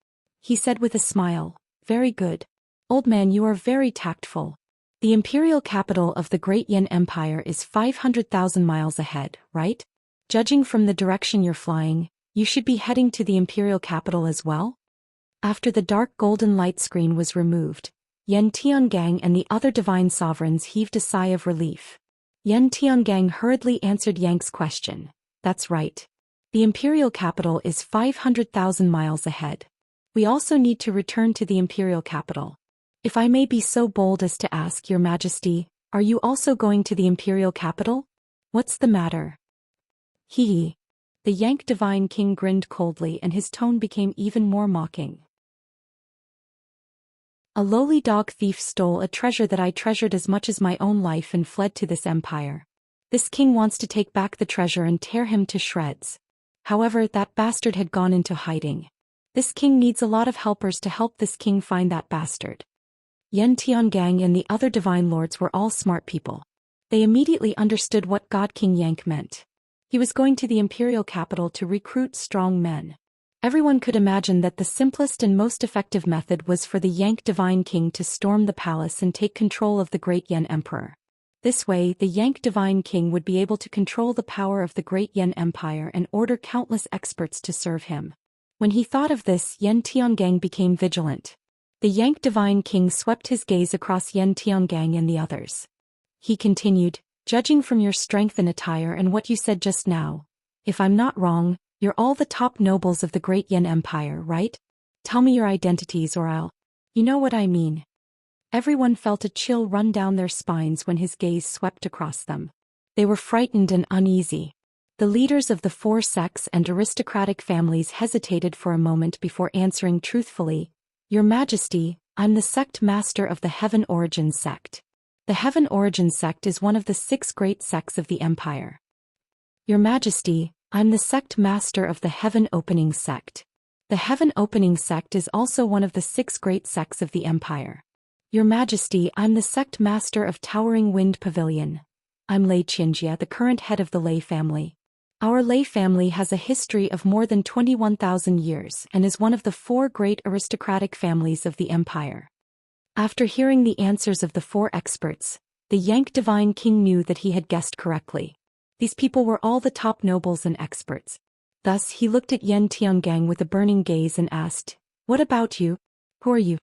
He said with a smile, "Very good. Old man, you are very tactful. The imperial capital of the Great Yen Empire is 500,000 miles ahead, right? Judging from the direction you're flying, you should be heading to the imperial capital as well?" After the dark golden light screen was removed, Yen Tiangang and the other divine sovereigns heaved a sigh of relief. Yen Tiangang hurriedly answered Yang's question. "That's right. The imperial capital is 500,000 miles ahead. We also need to return to the imperial capital. If I may be so bold as to ask, Your Majesty, are you also going to the imperial capital? What's the matter?" Hee. The Yank Divine King grinned coldly and his tone became even more mocking. "A lowly dog thief stole a treasure that I treasured as much as my own life and fled to this empire. This king wants to take back the treasure and tear him to shreds. However, that bastard had gone into hiding. This king needs a lot of helpers to help this king find that bastard." Yen Tiangang and the other divine lords were all smart people. They immediately understood what God King Yank meant. He was going to the imperial capital to recruit strong men. Everyone could imagine that the simplest and most effective method was for the Yank Divine King to storm the palace and take control of the Great Yen Emperor. This way, the Yank Divine King would be able to control the power of the Great Yen Empire and order countless experts to serve him. When he thought of this, Yen Tiangang became vigilant. The Yank Divine King swept his gaze across Yen Tiangang and the others. He continued, "Judging from your strength and attire and what you said just now, if I'm not wrong, you're all the top nobles of the Great Yen Empire, right? Tell me your identities or I'll... You know what I mean." Everyone felt a chill run down their spines when his gaze swept across them. They were frightened and uneasy. The leaders of the 4 sects and aristocratic families hesitated for a moment before answering truthfully, "Your Majesty, I'm the sect master of the Heaven Origin sect. The Heaven Origin sect is one of the 6 great sects of the empire." "Your Majesty, I'm the sect master of the Heaven Opening sect. The Heaven Opening sect is also one of the 6 great sects of the empire." "Your Majesty, I'm the sect master of Towering Wind Pavilion. I'm Xianxia, the current head of the Lei family. Our Lei family has a history of more than 21,000 years and is one of the 4 great aristocratic families of the empire." After hearing the answers of the 4 experts, the Yank Divine King knew that he had guessed correctly. These people were all the top nobles and experts. Thus he looked at Yen Tiangang with a burning gaze and asked, "What about you? Who are you?"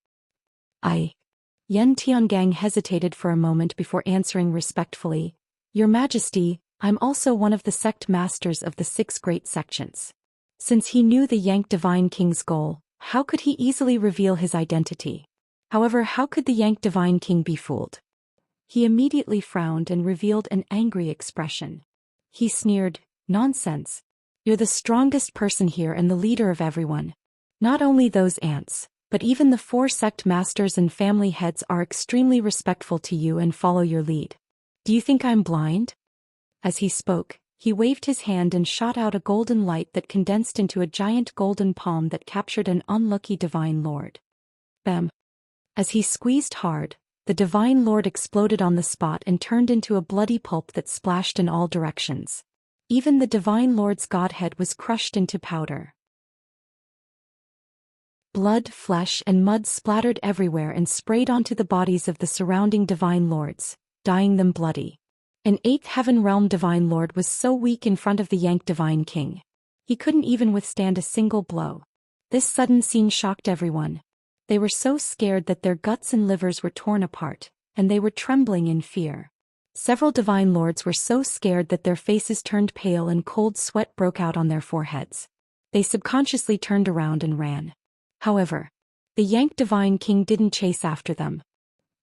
Yen Tiangang hesitated for a moment before answering respectfully, "Your Majesty, I'm also one of the sect masters of the 6 great sections." Since he knew the Yank Divine King's goal, how could he easily reveal his identity? However, how could the Yank Divine King be fooled? He immediately frowned and revealed an angry expression. He sneered, "Nonsense. You're the strongest person here and the leader of everyone. Not only those ants, But even the 4 sect masters and family heads are extremely respectful to you and follow your lead. Do you think I'm blind?" As he spoke, he waved his hand and shot out a golden light that condensed into a giant golden palm that captured an unlucky divine lord. Bam! As he squeezed hard, the divine lord exploded on the spot and turned into a bloody pulp that splashed in all directions. Even the divine lord's godhead was crushed into powder. Blood, flesh, and mud splattered everywhere and sprayed onto the bodies of the surrounding divine lords, dyeing them bloody. An 8th heaven realm divine lord was so weak in front of the Yank divine king. He couldn't even withstand a single blow. This sudden scene shocked everyone. They were so scared that their guts and livers were torn apart, and they were trembling in fear. Several divine lords were so scared that their faces turned pale and cold sweat broke out on their foreheads. They subconsciously turned around and ran. However, the Yank divine king didn't chase after them.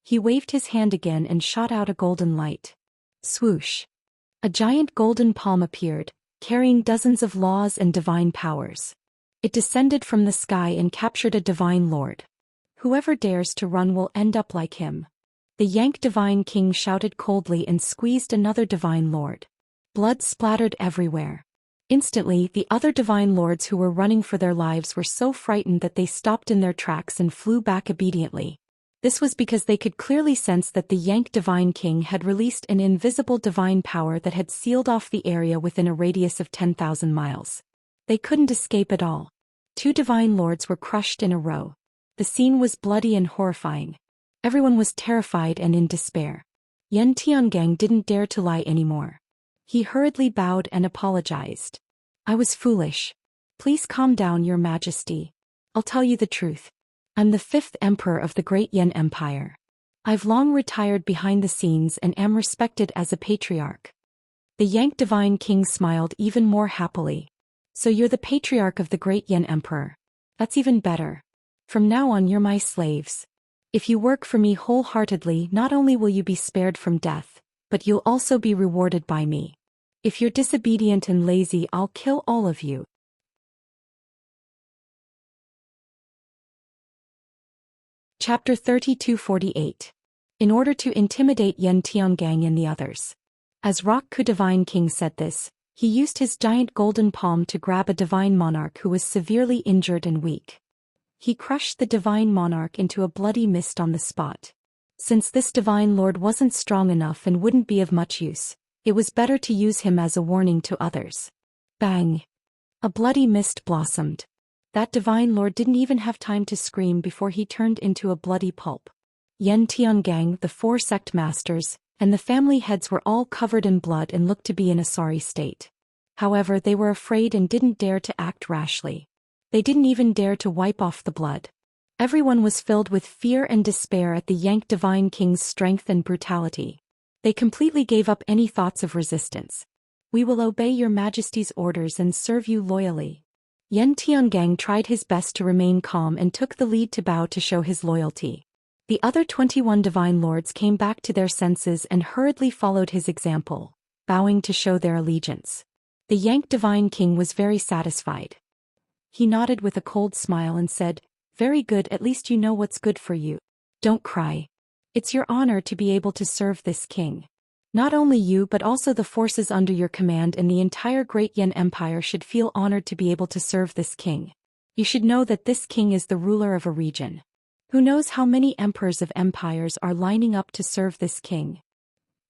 He waved his hand again and shot out a golden light. Swoosh! A giant golden palm appeared, carrying dozens of laws and divine powers. It descended from the sky and captured a divine lord. Whoever dares to run will end up like him. The Yank divine king shouted coldly and squeezed another divine lord. Blood splattered everywhere. Instantly, the other divine lords who were running for their lives were so frightened that they stopped in their tracks and flew back obediently. This was because they could clearly sense that the Yank divine king had released an invisible divine power that had sealed off the area within a radius of 10,000 miles. They couldn't escape at all. 2 divine lords were crushed in a row. The scene was bloody and horrifying. Everyone was terrified and in despair. Yan Tiangang didn't dare to lie anymore. He hurriedly bowed and apologized. "I was foolish. Please calm down, Your Majesty. I'll tell you the truth. I'm the 5th emperor of the Great Yan Empire. I've long retired behind the scenes and am respected as a patriarch." The Yank divine king smiled even more happily. "So you're the patriarch of the Great Yan Emperor. That's even better. From now on you're my slaves. If you work for me wholeheartedly, not only will you be spared from death, but you'll also be rewarded by me. If you're disobedient and lazy, I'll kill all of you." Chapter 3248. In order to intimidate Yan Tiangang and the others. As Ku Divine King said this, he used his giant golden palm to grab a divine monarch who was severely injured and weak. He crushed the divine monarch into a bloody mist on the spot. Since this divine lord wasn't strong enough and wouldn't be of much use, it was better to use him as a warning to others. Bang! A bloody mist blossomed. That divine lord didn't even have time to scream before he turned into a bloody pulp. Yan Tiangang, the 4 sect masters, and the family heads were all covered in blood and looked to be in a sorry state. However, they were afraid and didn't dare to act rashly. They didn't even dare to wipe off the blood. Everyone was filled with fear and despair at the Yank divine king's strength and brutality. They completely gave up any thoughts of resistance. "We will obey Your Majesty's orders and serve you loyally." Yan Tiangang tried his best to remain calm and took the lead to bow to show his loyalty. The other 21 divine lords came back to their senses and hurriedly followed his example, bowing to show their allegiance. The Yank divine king was very satisfied. He nodded with a cold smile and said, "Very good, at least you know what's good for you. Don't cry. It's your honor to be able to serve this king. Not only you but also the forces under your command and the entire Great Yan Empire should feel honored to be able to serve this king. You should know that this king is the ruler of a region. Who knows how many emperors of empires are lining up to serve this king."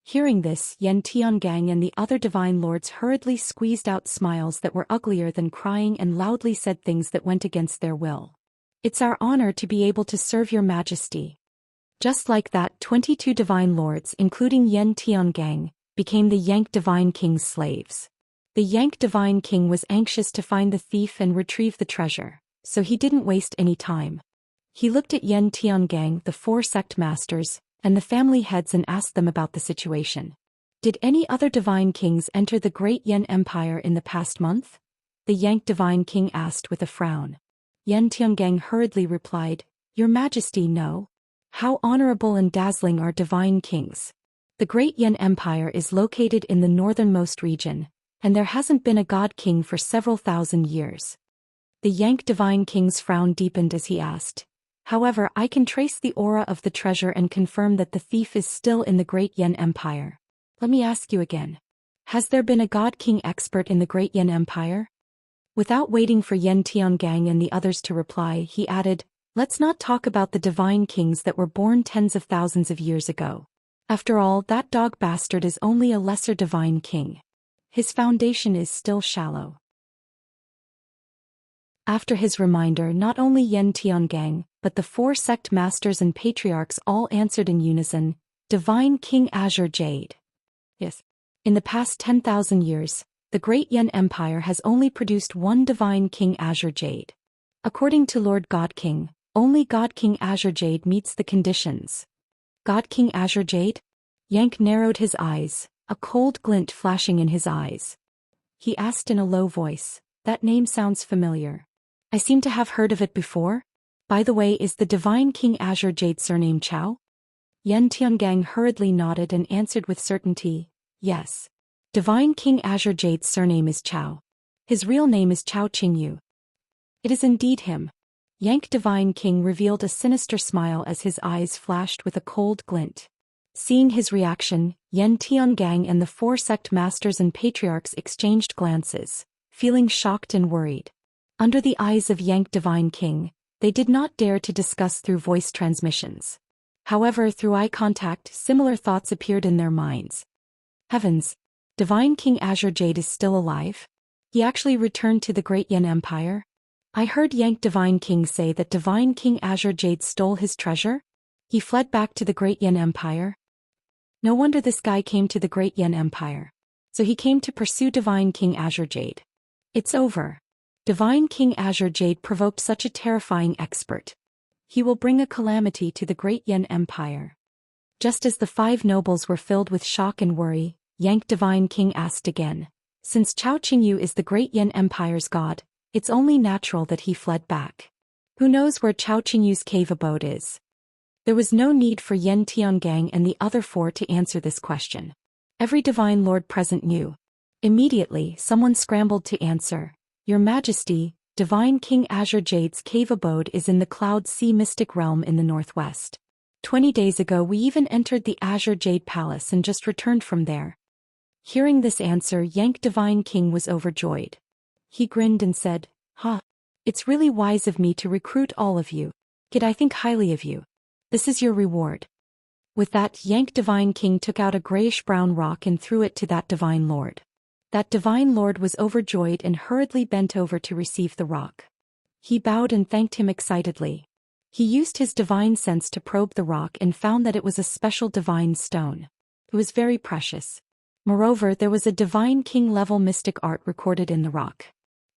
Hearing this, Yan Tiangang and the other divine lords hurriedly squeezed out smiles that were uglier than crying and loudly said things that went against their will. "It's our honor to be able to serve Your Majesty." Just like that, 22 divine lords, including Yan Tiangang, became the Yank divine king's slaves. The Yank divine king was anxious to find the thief and retrieve the treasure, so he didn't waste any time. He looked at Yan Tiangang, the 4 sect masters, and the family heads and asked them about the situation. "Did any other divine kings enter the Great Yan Empire in the past month?" the Yank divine king asked with a frown. Yan Tiangang hurriedly replied, "Your Majesty, no. How honorable and dazzling are divine kings. The Great Yan Empire is located in the northernmost region, and there hasn't been a god king for several thousand years." The Yank divine king's frown deepened as he asked, However, I can trace the aura of the treasure and confirm that the thief is still in the Great Yan Empire. Let me ask you again. Has there been a God King expert in the Great Yan Empire? Without waiting for Yan Tiangang and the others to reply, he added, let's not talk about the divine kings that were born tens of thousands of years ago. After all, that dog bastard is only a lesser divine king. His foundation is still shallow. After his reminder, not only Yan Tiangang, but the 4 sect masters and patriarchs all answered in unison, Divine King Azure Jade. Yes. In the past 10,000 years, the Great Yan Empire has only produced one Divine King Azure Jade. According to Lord God King, only God King Azure Jade meets the conditions. God King Azure Jade? Yank narrowed his eyes, a cold glint flashing in his eyes. He asked in a low voice, that name sounds familiar. I seem to have heard of it before. By the way, is the Divine King Azure Jade surname Chao? Yan Tiangang hurriedly nodded and answered with certainty, yes. Divine King Azure Jade's surname is Chao. His real name is Chao Qingyu. It is indeed him. Yank Divine King revealed a sinister smile as his eyes flashed with a cold glint. Seeing his reaction, Yan Tiangang and the 4 sect masters and patriarchs exchanged glances, feeling shocked and worried. Under the eyes of Yank Divine King, they did not dare to discuss through voice transmissions. However, through eye contact, similar thoughts appeared in their minds. Heavens! Divine King Azure Jade is still alive? He actually returned to the Great Yan Empire? I heard Yank Divine King say that Divine King Azure Jade stole his treasure? He fled back to the Great Yan Empire? No wonder this guy came to the Great Yan Empire. So he came to pursue Divine King Azure Jade. It's over. Divine King Azure Jade provoked such a terrifying expert. He will bring a calamity to the Great Yan Empire. Just as the 5 nobles were filled with shock and worry, Yank Divine King asked again, since Chao Qingyu is the Great Yan Empire's god, it's only natural that he fled back. Who knows where Chao Qingyu's cave abode is? There was no need for Yan Tiangang and the other 4 to answer this question. Every divine lord present knew. Immediately, someone scrambled to answer, Your Majesty, Divine King Azure Jade's cave abode is in the Cloud Sea Mystic Realm in the northwest. 20 days ago we even entered the Azure Jade Palace and just returned from there. Hearing this answer, Yank Divine King was overjoyed. He grinned and said, it's really wise of me to recruit all of you. Kid, I think highly of you. This is your reward. With that, Yank Divine King took out a grayish-brown rock and threw it to that divine lord. That divine lord was overjoyed and hurriedly bent over to receive the rock. He bowed and thanked him excitedly. He used his divine sense to probe the rock and found that it was a special divine stone. It was very precious. Moreover, there was a divine king-level mystic art recorded in the rock.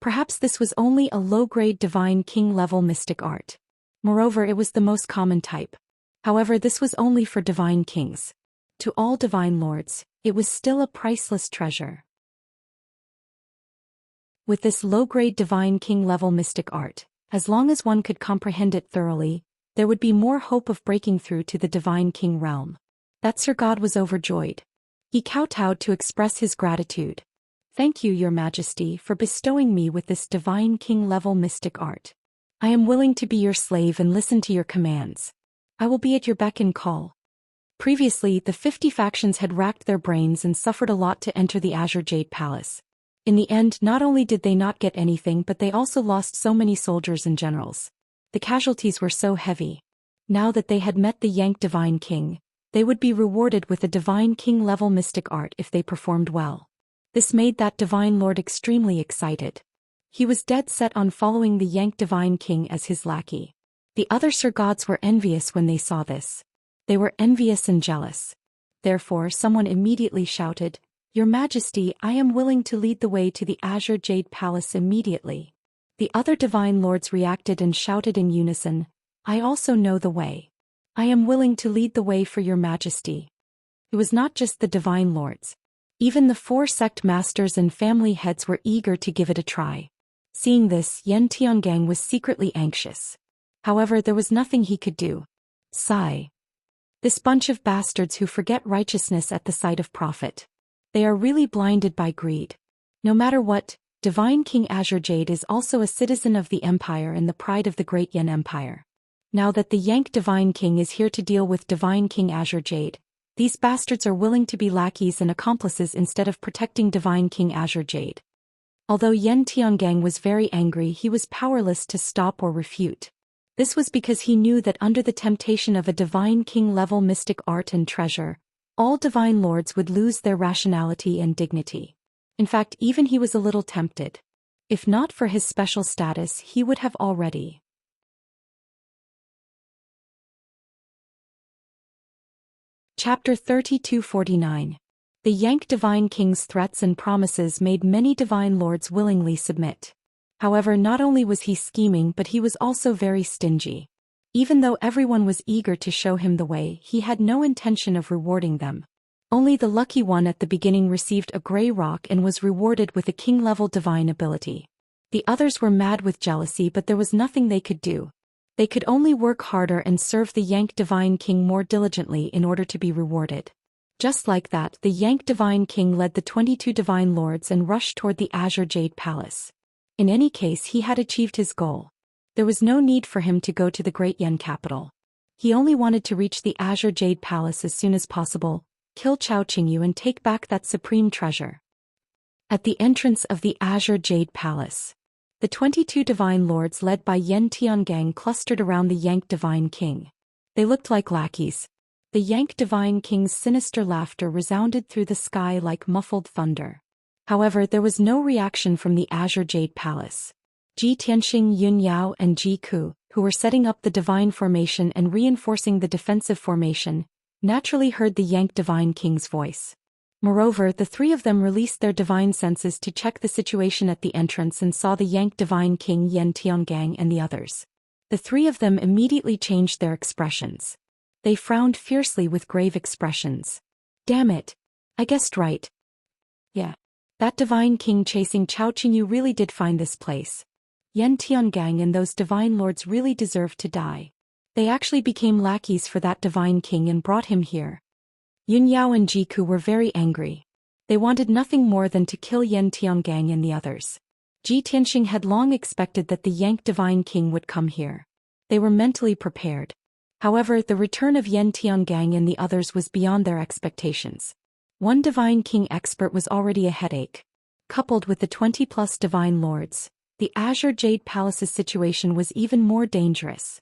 Perhaps this was only a low-grade divine king-level mystic art. Moreover, it was the most common type. However, this was only for divine kings. To all divine lords, it was still a priceless treasure. With this low-grade divine king-level mystic art, as long as one could comprehend it thoroughly, there would be more hope of breaking through to the divine king realm. That Sir God was overjoyed. He kowtowed to express his gratitude. Thank you, Your Majesty, for bestowing me with this divine king-level mystic art. I am willing to be your slave and listen to your commands. I will be at your beck and call. Previously, the 50 factions had racked their brains and suffered a lot to enter the Azure Jade Palace. In the end, not only did they not get anything, but they also lost so many soldiers and generals. The casualties were so heavy. Now that they had met the Yank Divine King, they would be rewarded with a divine king-level mystic art if they performed well. This made that divine lord extremely excited. He was dead set on following the Yank Divine King as his lackey. The other Sir Gods were envious when they saw this. They were envious and jealous. Therefore, someone immediately shouted, Your Majesty, I am willing to lead the way to the Azure Jade Palace immediately. The other divine lords reacted and shouted in unison, I also know the way. I am willing to lead the way for Your Majesty. It was not just the divine lords. Even the 4 sect masters and family heads were eager to give it a try. Seeing this, Yan Tiangang was secretly anxious. However, there was nothing he could do. Sigh. This bunch of bastards who forget righteousness at the sight of profit. They are really blinded by greed. No matter what, Divine King Azure Jade is also a citizen of the Empire and the pride of the Great Yan Empire. Now that the Yank Divine King is here to deal with Divine King Azure Jade, these bastards are willing to be lackeys and accomplices instead of protecting Divine King Azure Jade. Although Yan Tiangang was very angry, he was powerless to stop or refute. This was because he knew that under the temptation of a Divine King-level mystic art and treasure, all Divine Lords would lose their rationality and dignity. In fact, even he was a little tempted. If not for his special status, he would have already. Chapter 3249. The Yank Divine King's threats and promises made many Divine Lords willingly submit. However, not only was he scheming, but he was also very stingy. Even though everyone was eager to show him the way, he had no intention of rewarding them. Only the lucky one at the beginning received a gray rock and was rewarded with a king-level divine ability. The others were mad with jealousy, but there was nothing they could do. They could only work harder and serve the Yank Divine King more diligently in order to be rewarded. Just like that, the Yank Divine King led the 22 Divine Lords and rushed toward the Azure Jade Palace. In any case, he had achieved his goal. There was no need for him to go to the Great Yan capital. He only wanted to reach the Azure Jade Palace as soon as possible, kill Chao Qingyu and take back that supreme treasure. At the entrance of the Azure Jade Palace, the 22 Divine Lords led by Yan Tiangang clustered around the Yank Divine King. They looked like lackeys. The Yank Divine King's sinister laughter resounded through the sky like muffled thunder. However, there was no reaction from the Azure Jade Palace. Ji Tianxing, Yun Yao and Ji Ku, who were setting up the divine formation and reinforcing the defensive formation, naturally heard the Yank Divine King's voice. Moreover, the three of them released their divine senses to check the situation at the entrance and saw the Yank Divine King Yan Tiangang and the others. The three of them immediately changed their expressions. They frowned fiercely with grave expressions. Damn it! I guessed right. Yeah. That Divine King chasing Chao Qingyu really did find this place. Yan Tiangang and those Divine Lords really deserved to die. They actually became lackeys for that Divine King and brought him here. Yun Yao and Ji Ku were very angry. They wanted nothing more than to kill Yan Tiangang and the others. Ji Tianxing had long expected that the Yank Divine King would come here. They were mentally prepared. However, the return of Yan Tiangang and the others was beyond their expectations. One Divine King expert was already a headache. Coupled with the 20+ Divine Lords, the Azure Jade Palace's situation was even more dangerous.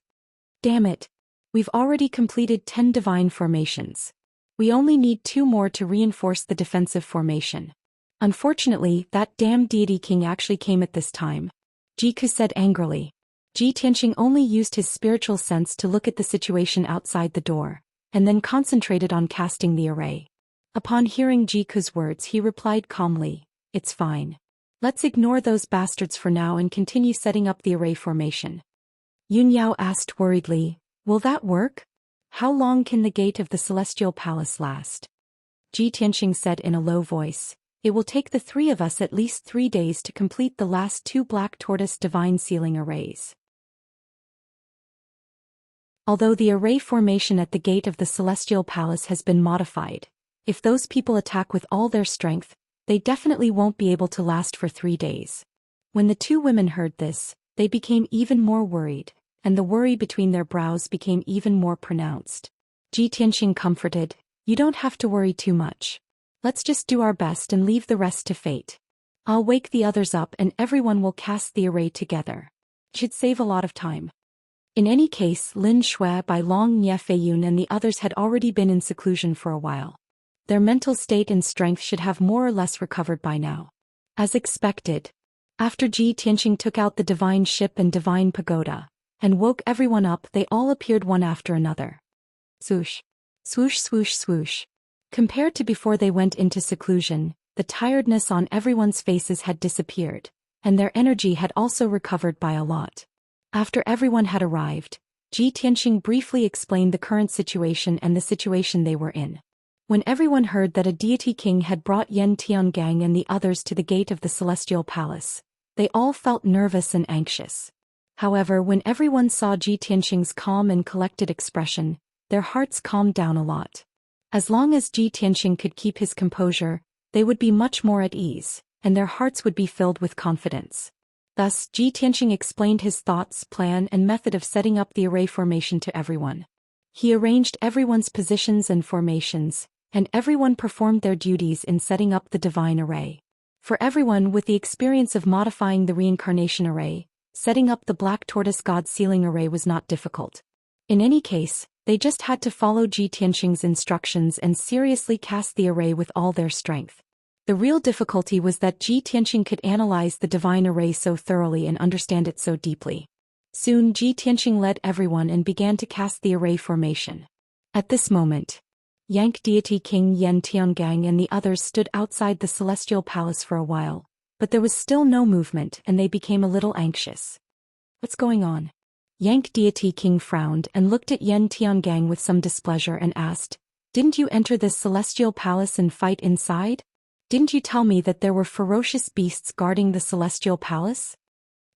Damn it! We've already completed 10 divine formations. We only need 2 more to reinforce the defensive formation. Unfortunately, that damn deity king actually came at this time. Jiku said angrily. Ji Tianxing only used his spiritual sense to look at the situation outside the door, and then concentrated on casting the array. Upon hearing Jiku's words, he replied calmly, "It's fine. Let's ignore those bastards for now and continue setting up the array formation." Yun Yao asked worriedly, "Will that work? How long can the gate of the Celestial Palace last?" Ji Tianxing said in a low voice, "It will take the 3 of us at least 3 days to complete the last 2 Black Tortoise Divine Sealing arrays." Although the array formation at the gate of the Celestial Palace has been modified, if those people attack with all their strength, they definitely won't be able to last for 3 days. When the 2 women heard this, they became even more worried, and the worry between their brows became even more pronounced. Ji Tianxing comforted, "You don't have to worry too much. Let's just do our best and leave the rest to fate. I'll wake the others up and everyone will cast the array together. Should save a lot of time." In any case, Lin Shui, Bai Long, Nie Feiyun and the others had already been in seclusion for a while. Their mental state and strength should have more or less recovered by now. As expected, after Ji Tianxing took out the divine ship and divine pagoda, and woke everyone up, they all appeared one after another. Swoosh. Swoosh swoosh swoosh. Compared to before they went into seclusion, the tiredness on everyone's faces had disappeared, and their energy had also recovered by a lot. After everyone had arrived, Ji Tianxing briefly explained the current situation and the situation they were in. When everyone heard that a deity king had brought Yan Tiangang and the others to the gate of the Celestial Palace, they all felt nervous and anxious. However, when everyone saw Ji Tianxing's calm and collected expression, their hearts calmed down a lot. As long as Ji Tianxing could keep his composure, they would be much more at ease, and their hearts would be filled with confidence. Thus, Ji Tianqing explained his thoughts, plan, and method of setting up the array formation to everyone. He arranged everyone's positions and formations, and everyone performed their duties in setting up the divine array. For everyone with the experience of modifying the reincarnation array, setting up the black tortoise god sealing array was not difficult. In any case, they just had to follow Ji Tianqing's instructions and seriously cast the array with all their strength. The real difficulty was that Ji Tianqing could analyze the divine array so thoroughly and understand it so deeply. Soon Ji Tianqing led everyone and began to cast the array formation. At this moment, Yang deity King Yan Tiangang and the others stood outside the celestial palace for a while, but there was still no movement and they became a little anxious. What's going on? Yang deity King frowned and looked at Yan Tiangang with some displeasure and asked, "Didn't you enter this celestial palace and fight inside? Didn't you tell me that there were ferocious beasts guarding the celestial palace?"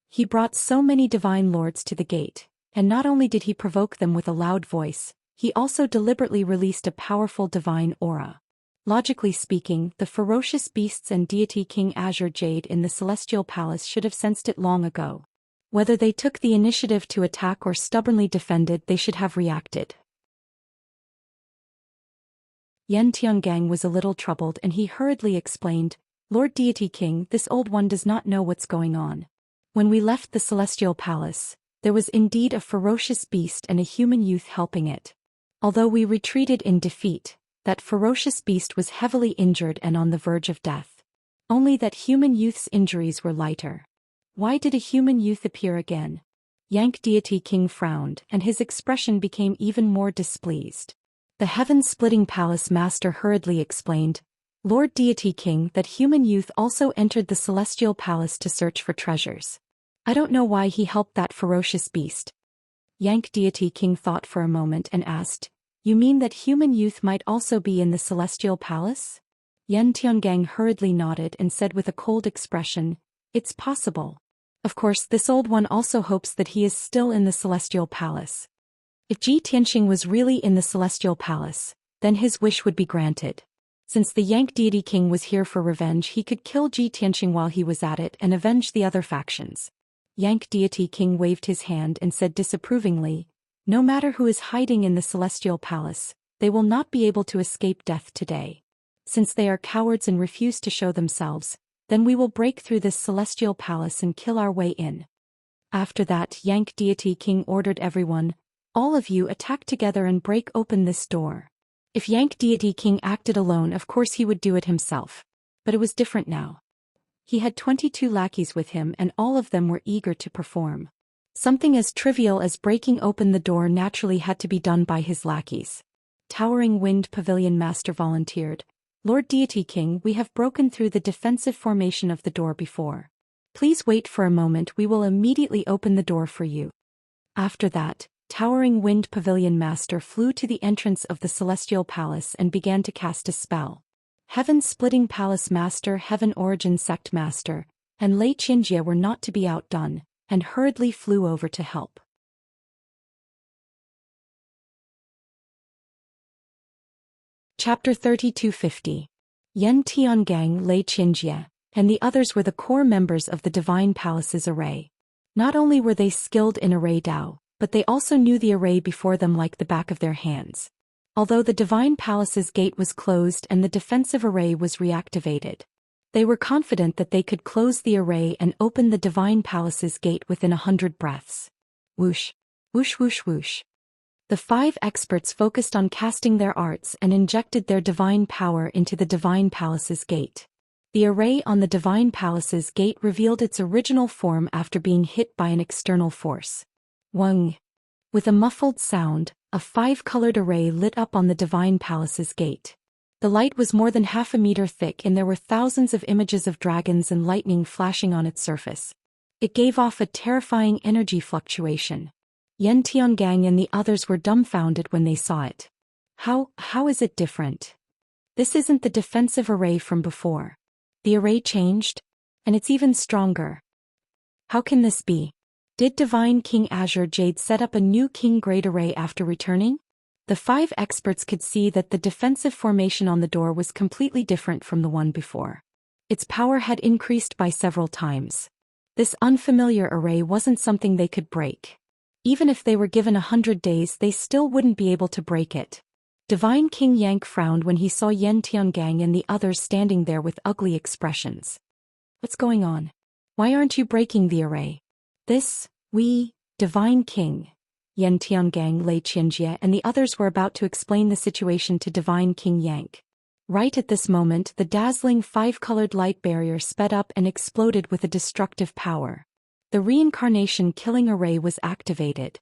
He brought so many divine lords to the gate, and not only did he provoke them with a loud voice, he also deliberately released a powerful divine aura. Logically speaking, the ferocious beasts and deity King Azure Jade in the celestial palace should have sensed it long ago. Whether they took the initiative to attack or stubbornly defended, they should have reacted. Yan Tiangang was a little troubled and he hurriedly explained, "Lord Deity King, this old one does not know what's going on. When we left the celestial palace, there was indeed a ferocious beast and a human youth helping it. Although we retreated in defeat, that ferocious beast was heavily injured and on the verge of death. Only that human youth's injuries were lighter." Why did a human youth appear again? Yang deity King frowned and his expression became even more displeased. The heaven-splitting palace master hurriedly explained, "Lord Deity King, that human youth also entered the celestial palace to search for treasures. I don't know why he helped that ferocious beast." Yang deity King thought for a moment and asked, "You mean that human youth might also be in the celestial palace?" Yan Tiangang hurriedly nodded and said with a cold expression, "It's possible. Of course, this old one also hopes that he is still in the celestial palace. If Ji Tianqing was really in the celestial palace, then his wish would be granted. Since the Yang deity King was here for revenge, he could kill Ji Tianqing while he was at it and avenge the other factions." Yang deity King waved his hand and said disapprovingly, "No matter who is hiding in the celestial palace, they will not be able to escape death today. Since they are cowards and refuse to show themselves, then we will break through this celestial palace and kill our way in." After that, Yang deity King ordered everyone, "All of you attack together and break open this door." If Yang deity King acted alone, of course he would do it himself. But it was different now. He had 22 lackeys with him and all of them were eager to perform. Something as trivial as breaking open the door naturally had to be done by his lackeys. Towering Wind Pavilion Master volunteered, "Lord Deity King, we have broken through the defensive formation of the door before. Please wait for a moment, we will immediately open the door for you." After that, Towering Wind Pavilion Master flew to the entrance of the celestial palace and began to cast a spell. Heaven-splitting Palace Master, Heaven Origin Sect Master, and Xianxia were not to be outdone, and hurriedly flew over to help. Chapter 3250. Yan Tiangang, Xianxia, and the others were the core members of the Divine Palace's array. Not only were they skilled in array Dao, but they also knew the array before them like the back of their hands. Although the Divine Palace's gate was closed and the defensive array was reactivated, they were confident that they could close the array and open the Divine Palace's gate within 100 breaths. Whoosh, whoosh, whoosh, whoosh. The 5 experts focused on casting their arts and injected their divine power into the Divine Palace's gate. The array on the Divine Palace's gate revealed its original form after being hit by an external force. Wang. With a muffled sound, a 5-colored array lit up on the Divine Palace's gate. The light was more than half a meter thick and there were thousands of images of dragons and lightning flashing on its surface. It gave off a terrifying energy fluctuation. Yan Tiangang and the others were dumbfounded when they saw it. How is it different? This isn't the defensive array from before. The array changed? And it's even stronger. How can this be? Did Divine King Azure Jade set up a new King Grade array after returning? The 5 experts could see that the defensive formation on the door was completely different from the one before. Its power had increased by several times. This unfamiliar array wasn't something they could break. Even if they were given 100 days, they still wouldn't be able to break it. Divine King Yang frowned when he saw Yan Tiangang and the others standing there with ugly expressions. What's going on? Why aren't you breaking the array? Divine King, Yan Tiangang, Xianxia and the others were about to explain the situation to Divine King Yang. Right at this moment, the dazzling 5-colored light barrier sped up and exploded with a destructive power. The reincarnation killing array was activated.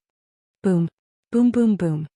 Boom. Boom boom boom.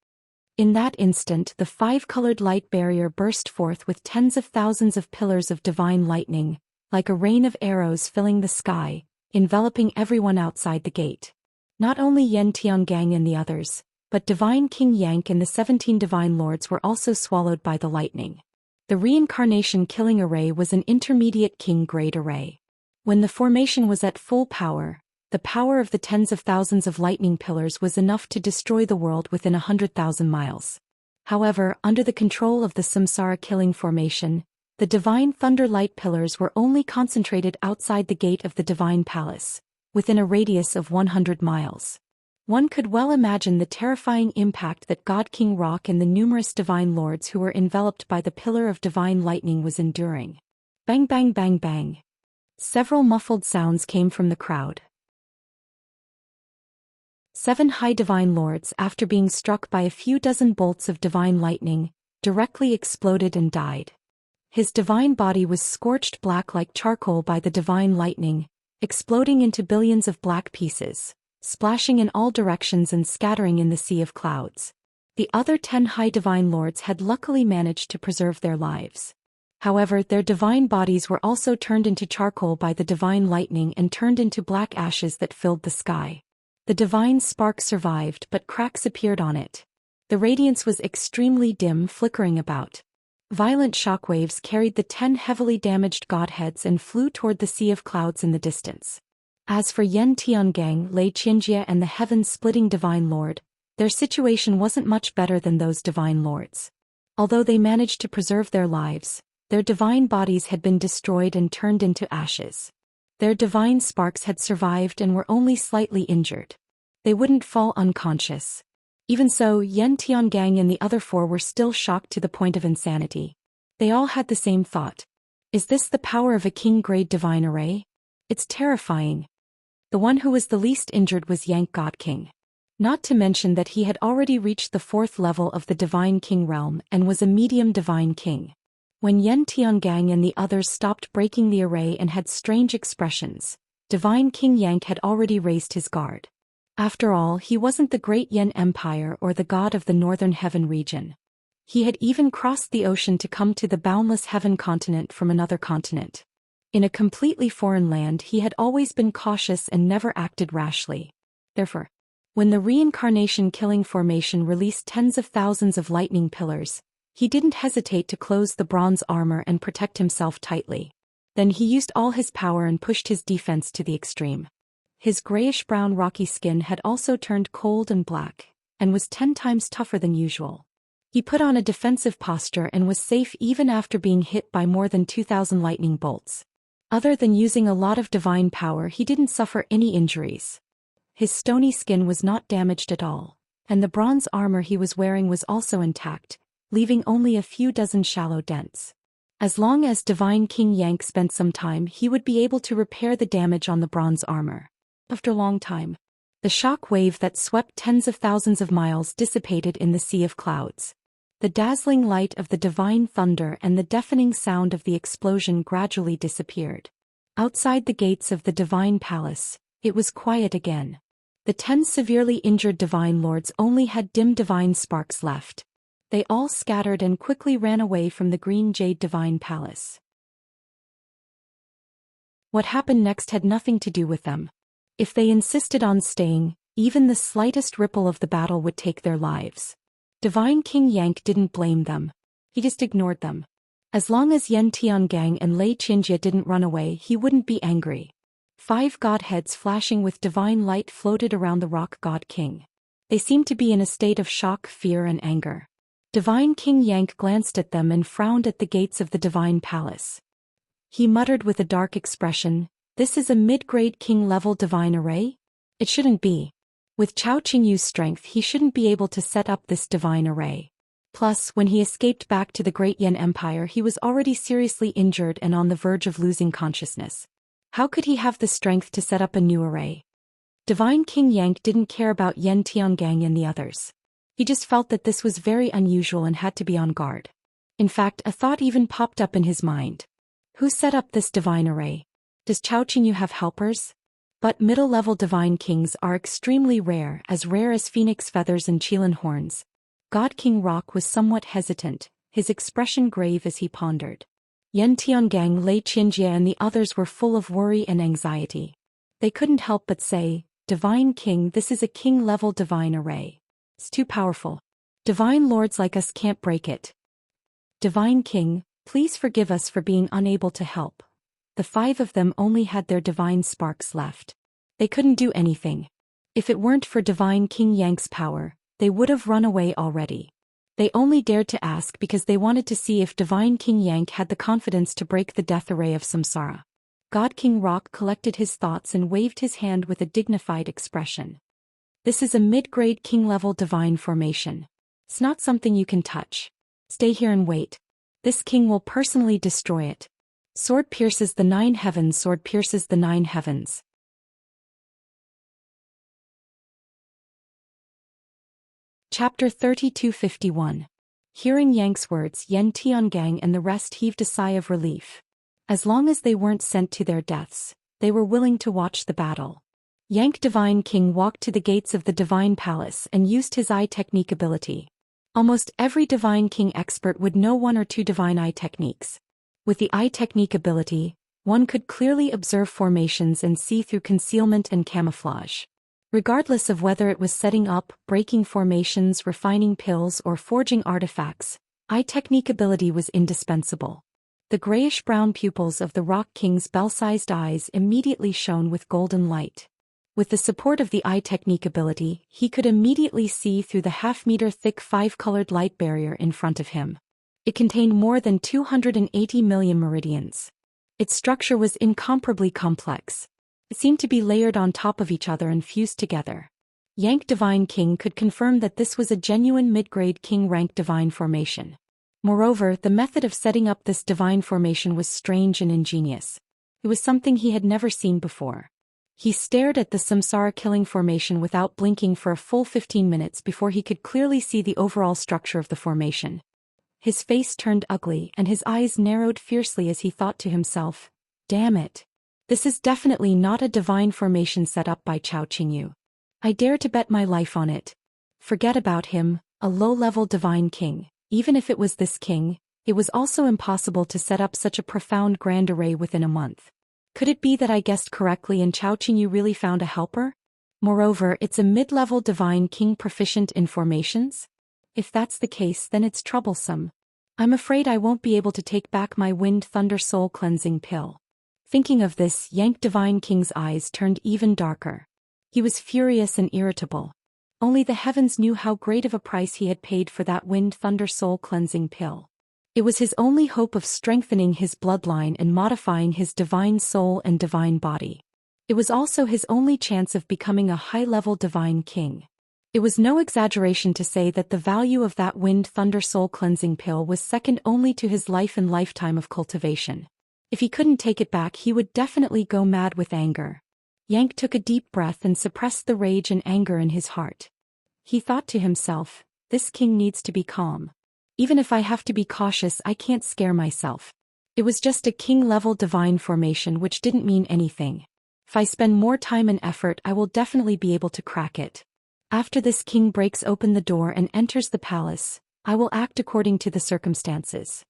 In that instant, the 5-colored light barrier burst forth with tens of thousands of pillars of divine lightning, like a rain of arrows filling the sky, enveloping everyone outside the gate. Not only Yan Tiangang and the others, but Divine King Yang and the 17 divine lords were also swallowed by the lightning. The reincarnation killing array was an intermediate king-grade array. When the formation was at full power, the power of the tens of thousands of lightning pillars was enough to destroy the world within 100,000 miles. However, under the control of the Samsara killing formation, the divine thunder light pillars were only concentrated outside the gate of the divine palace, within a radius of 100 miles. One could well imagine the terrifying impact that God King Rock and the numerous divine lords who were enveloped by the pillar of divine lightning was enduring. Bang bang bang bang. Several muffled sounds came from the crowd. 7 high divine lords, after being struck by a few dozen bolts of divine lightning, directly exploded and died. His divine body was scorched black like charcoal by the divine lightning, exploding into billions of black pieces, splashing in all directions and scattering in the sea of clouds. The other 10 high divine lords had luckily managed to preserve their lives. However, their divine bodies were also turned into charcoal by the divine lightning and turned into black ashes that filled the sky. The divine spark survived, but cracks appeared on it. The radiance was extremely dim, flickering about. Violent shockwaves carried the 10 heavily damaged godheads and flew toward the sea of clouds in the distance. As for Yan Tiangang, Xianxia and the heaven-splitting divine lord, their situation wasn't much better than those divine lords. Although they managed to preserve their lives, their divine bodies had been destroyed and turned into ashes. Their divine sparks had survived and were only slightly injured. They wouldn't fall unconscious. Even so, Yan Tiangang and the other 4 were still shocked to the point of insanity. They all had the same thought. Is this the power of a king-grade divine array? It's terrifying. The one who was the least injured was Yang God King. Not to mention that he had already reached the 4th level of the divine king realm and was a medium divine king. When Yan Tiangang and the others stopped breaking the array and had strange expressions, Divine King Yang had already raised his guard. After all, he wasn't the great Yan Empire or the god of the northern heaven region. He had even crossed the ocean to come to the boundless heaven continent from another continent. In a completely foreign land, he had always been cautious and never acted rashly. Therefore, when the reincarnation killing formation released tens of thousands of lightning pillars, he didn't hesitate to close the bronze armor and protect himself tightly. Then he used all his power and pushed his defense to the extreme. His grayish-brown rocky skin had also turned cold and black, and was 10 times tougher than usual. He put on a defensive posture and was safe even after being hit by more than 2,000 lightning bolts. Other than using a lot of divine power, he didn't suffer any injuries. His stony skin was not damaged at all, and the bronze armor he was wearing was also intact, leaving only a few dozen shallow dents. As long as Divine King Yang spent some time, he would be able to repair the damage on the bronze armor. After a long time, the shock wave that swept tens of thousands of miles dissipated in the sea of clouds. The dazzling light of the divine thunder and the deafening sound of the explosion gradually disappeared. Outside the gates of the divine palace, it was quiet again. The 10 severely injured divine lords only had dim divine sparks left. They all scattered and quickly ran away from the green jade divine palace. What happened next had nothing to do with them. If they insisted on staying, even the slightest ripple of the battle would take their lives. Divine King Yang didn't blame them. He just ignored them. As long as Yan Tiangang and Xianxia didn't run away, he wouldn't be angry. 5 godheads flashing with divine light floated around the rock god king. They seemed to be in a state of shock, fear and anger. Divine King Yang glanced at them and frowned at the gates of the divine palace. He muttered with a dark expression, This is a mid-grade king-level divine array? It shouldn't be. With Chao Qingyu's strength he shouldn't be able to set up this divine array. Plus, when he escaped back to the Great Yan Empire he was already seriously injured and on the verge of losing consciousness. How could he have the strength to set up a new array? Divine King Yang didn't care about Yan Tiangang and the others. He just felt that this was very unusual and had to be on guard. In fact, a thought even popped up in his mind. Who set up this divine array? Does Chao Qingyu have helpers? But middle-level divine kings are extremely rare as phoenix feathers and Qilin horns. God King Rock was somewhat hesitant, his expression grave as he pondered. Yan Tiangang, Lei Qianjie and the others were full of worry and anxiety. They couldn't help but say, Divine King, this is a king-level divine array. It's too powerful. Divine lords like us can't break it. Divine King, please forgive us for being unable to help. The 5 of them only had their divine sparks left. They couldn't do anything. If it weren't for Divine King Yang's power, they would have run away already. They only dared to ask because they wanted to see if Divine King Yang had the confidence to break the death array of Samsara. God King Rock collected his thoughts and waved his hand with a dignified expression. This is a mid-grade king-level divine formation. It's not something you can touch. Stay here and wait. This king will personally destroy it. Sword pierces the 9 heavens, sword pierces the 9 heavens. Chapter 3251. Hearing Yang's words, Yan Tiangang and the rest heaved a sigh of relief. As long as they weren't sent to their deaths, they were willing to watch the battle. Yang Divine King walked to the gates of the Divine Palace and used his eye technique ability. Almost every Divine King expert would know 1 or 2 divine eye techniques. With the eye technique ability, one could clearly observe formations and see through concealment and camouflage. Regardless of whether it was setting up, breaking formations, refining pills, or forging artifacts, eye technique ability was indispensable. The grayish-brown pupils of the Rock King's bell-sized eyes immediately shone with golden light. With the support of the eye technique ability, he could immediately see through the half-meter-thick 5-colored light barrier in front of him. It contained more than 280 million meridians. Its structure was incomparably complex. It seemed to be layered on top of each other and fused together. Yang Divine King could confirm that this was a genuine mid-grade king-rank divine formation. Moreover, the method of setting up this divine formation was strange and ingenious. It was something he had never seen before. He stared at the Samsara killing formation without blinking for a full 15 minutes before he could clearly see the overall structure of the formation. His face turned ugly and his eyes narrowed fiercely as he thought to himself, "Damn it. This is definitely not a divine formation set up by Chao Qingyu. I dare to bet my life on it." Forget about him, a low-level divine king. Even if it was this king, it was also impossible to set up such a profound grand array within a month. Could it be that I guessed correctly and Chao Qingyu really found a helper? Moreover, it's a mid-level divine king proficient in formations? If that's the case, then it's troublesome. I'm afraid I won't be able to take back my Wind Thunder Soul cleansing pill. Thinking of this, Yang Divine King's eyes turned even darker. He was furious and irritable. Only the heavens knew how great of a price he had paid for that Wind Thunder Soul cleansing pill. It was his only hope of strengthening his bloodline and modifying his divine soul and divine body. It was also his only chance of becoming a high-level divine king. It was no exaggeration to say that the value of that Wind Thunder Soul cleansing pill was second only to his life and lifetime of cultivation. If he couldn't take it back, he would definitely go mad with anger. Yang took a deep breath and suppressed the rage and anger in his heart. He thought to himself, this king needs to be calm. Even if I have to be cautious, I can't scare myself. It was just a king-level divine formation which didn't mean anything. If I spend more time and effort, I will definitely be able to crack it. After this king breaks open the door and enters the palace, I will act according to the circumstances.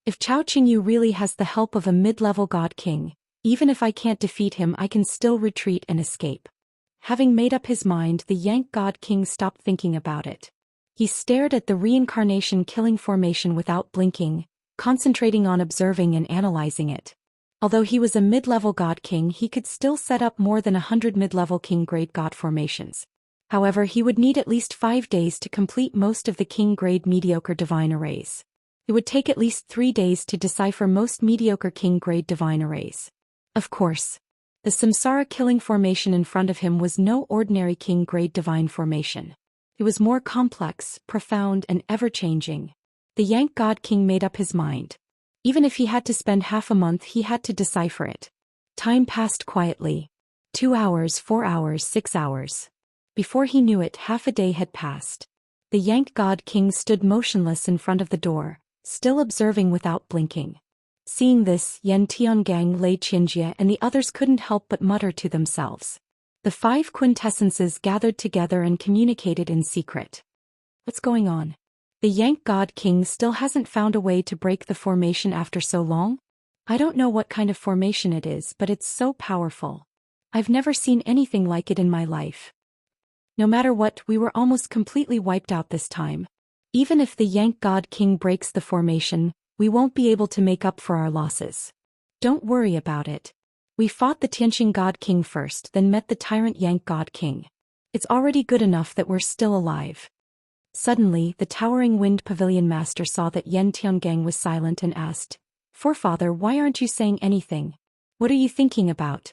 If Chao Qingyu really has the help of a mid-level god king, even if I can't defeat him, I can still retreat and escape. Having made up his mind, the Yank god king stopped thinking about it. He stared at the reincarnation killing formation without blinking, concentrating on observing and analyzing it. Although he was a mid-level god king, he could still set up more than 100 mid-level king-grade god formations. However, he would need at least 5 days to complete most of the king-grade mediocre divine arrays. It would take at least 3 days to decipher most mediocre king-grade divine arrays. Of course, the Samsara killing formation in front of him was no ordinary king-grade divine formation. It was more complex, profound, and ever-changing. The Yank God King made up his mind. Even if he had to spend half a month, he had to decipher it. Time passed quietly. 2 hours, 4 hours, 6 hours. Before he knew it, half a day had passed. The Yank God King stood motionless in front of the door, still observing without blinking. Seeing this, Yan Tiangang, Lei Xianxia, and the others couldn't help but mutter to themselves. The 5 quintessences gathered together and communicated in secret. What's going on? The Yank God King still hasn't found a way to break the formation after so long? I don't know what kind of formation it is, but it's so powerful. I've never seen anything like it in my life. No matter what, we were almost completely wiped out this time. Even if the Yank God King breaks the formation, we won't be able to make up for our losses. Don't worry about it. We fought the Tianqing God King first, then met the tyrant Yank God King. It's already good enough that we're still alive. Suddenly, the towering wind pavilion master saw that Yan Tiangang was silent and asked, "Forefather, why aren't you saying anything? What are you thinking about?"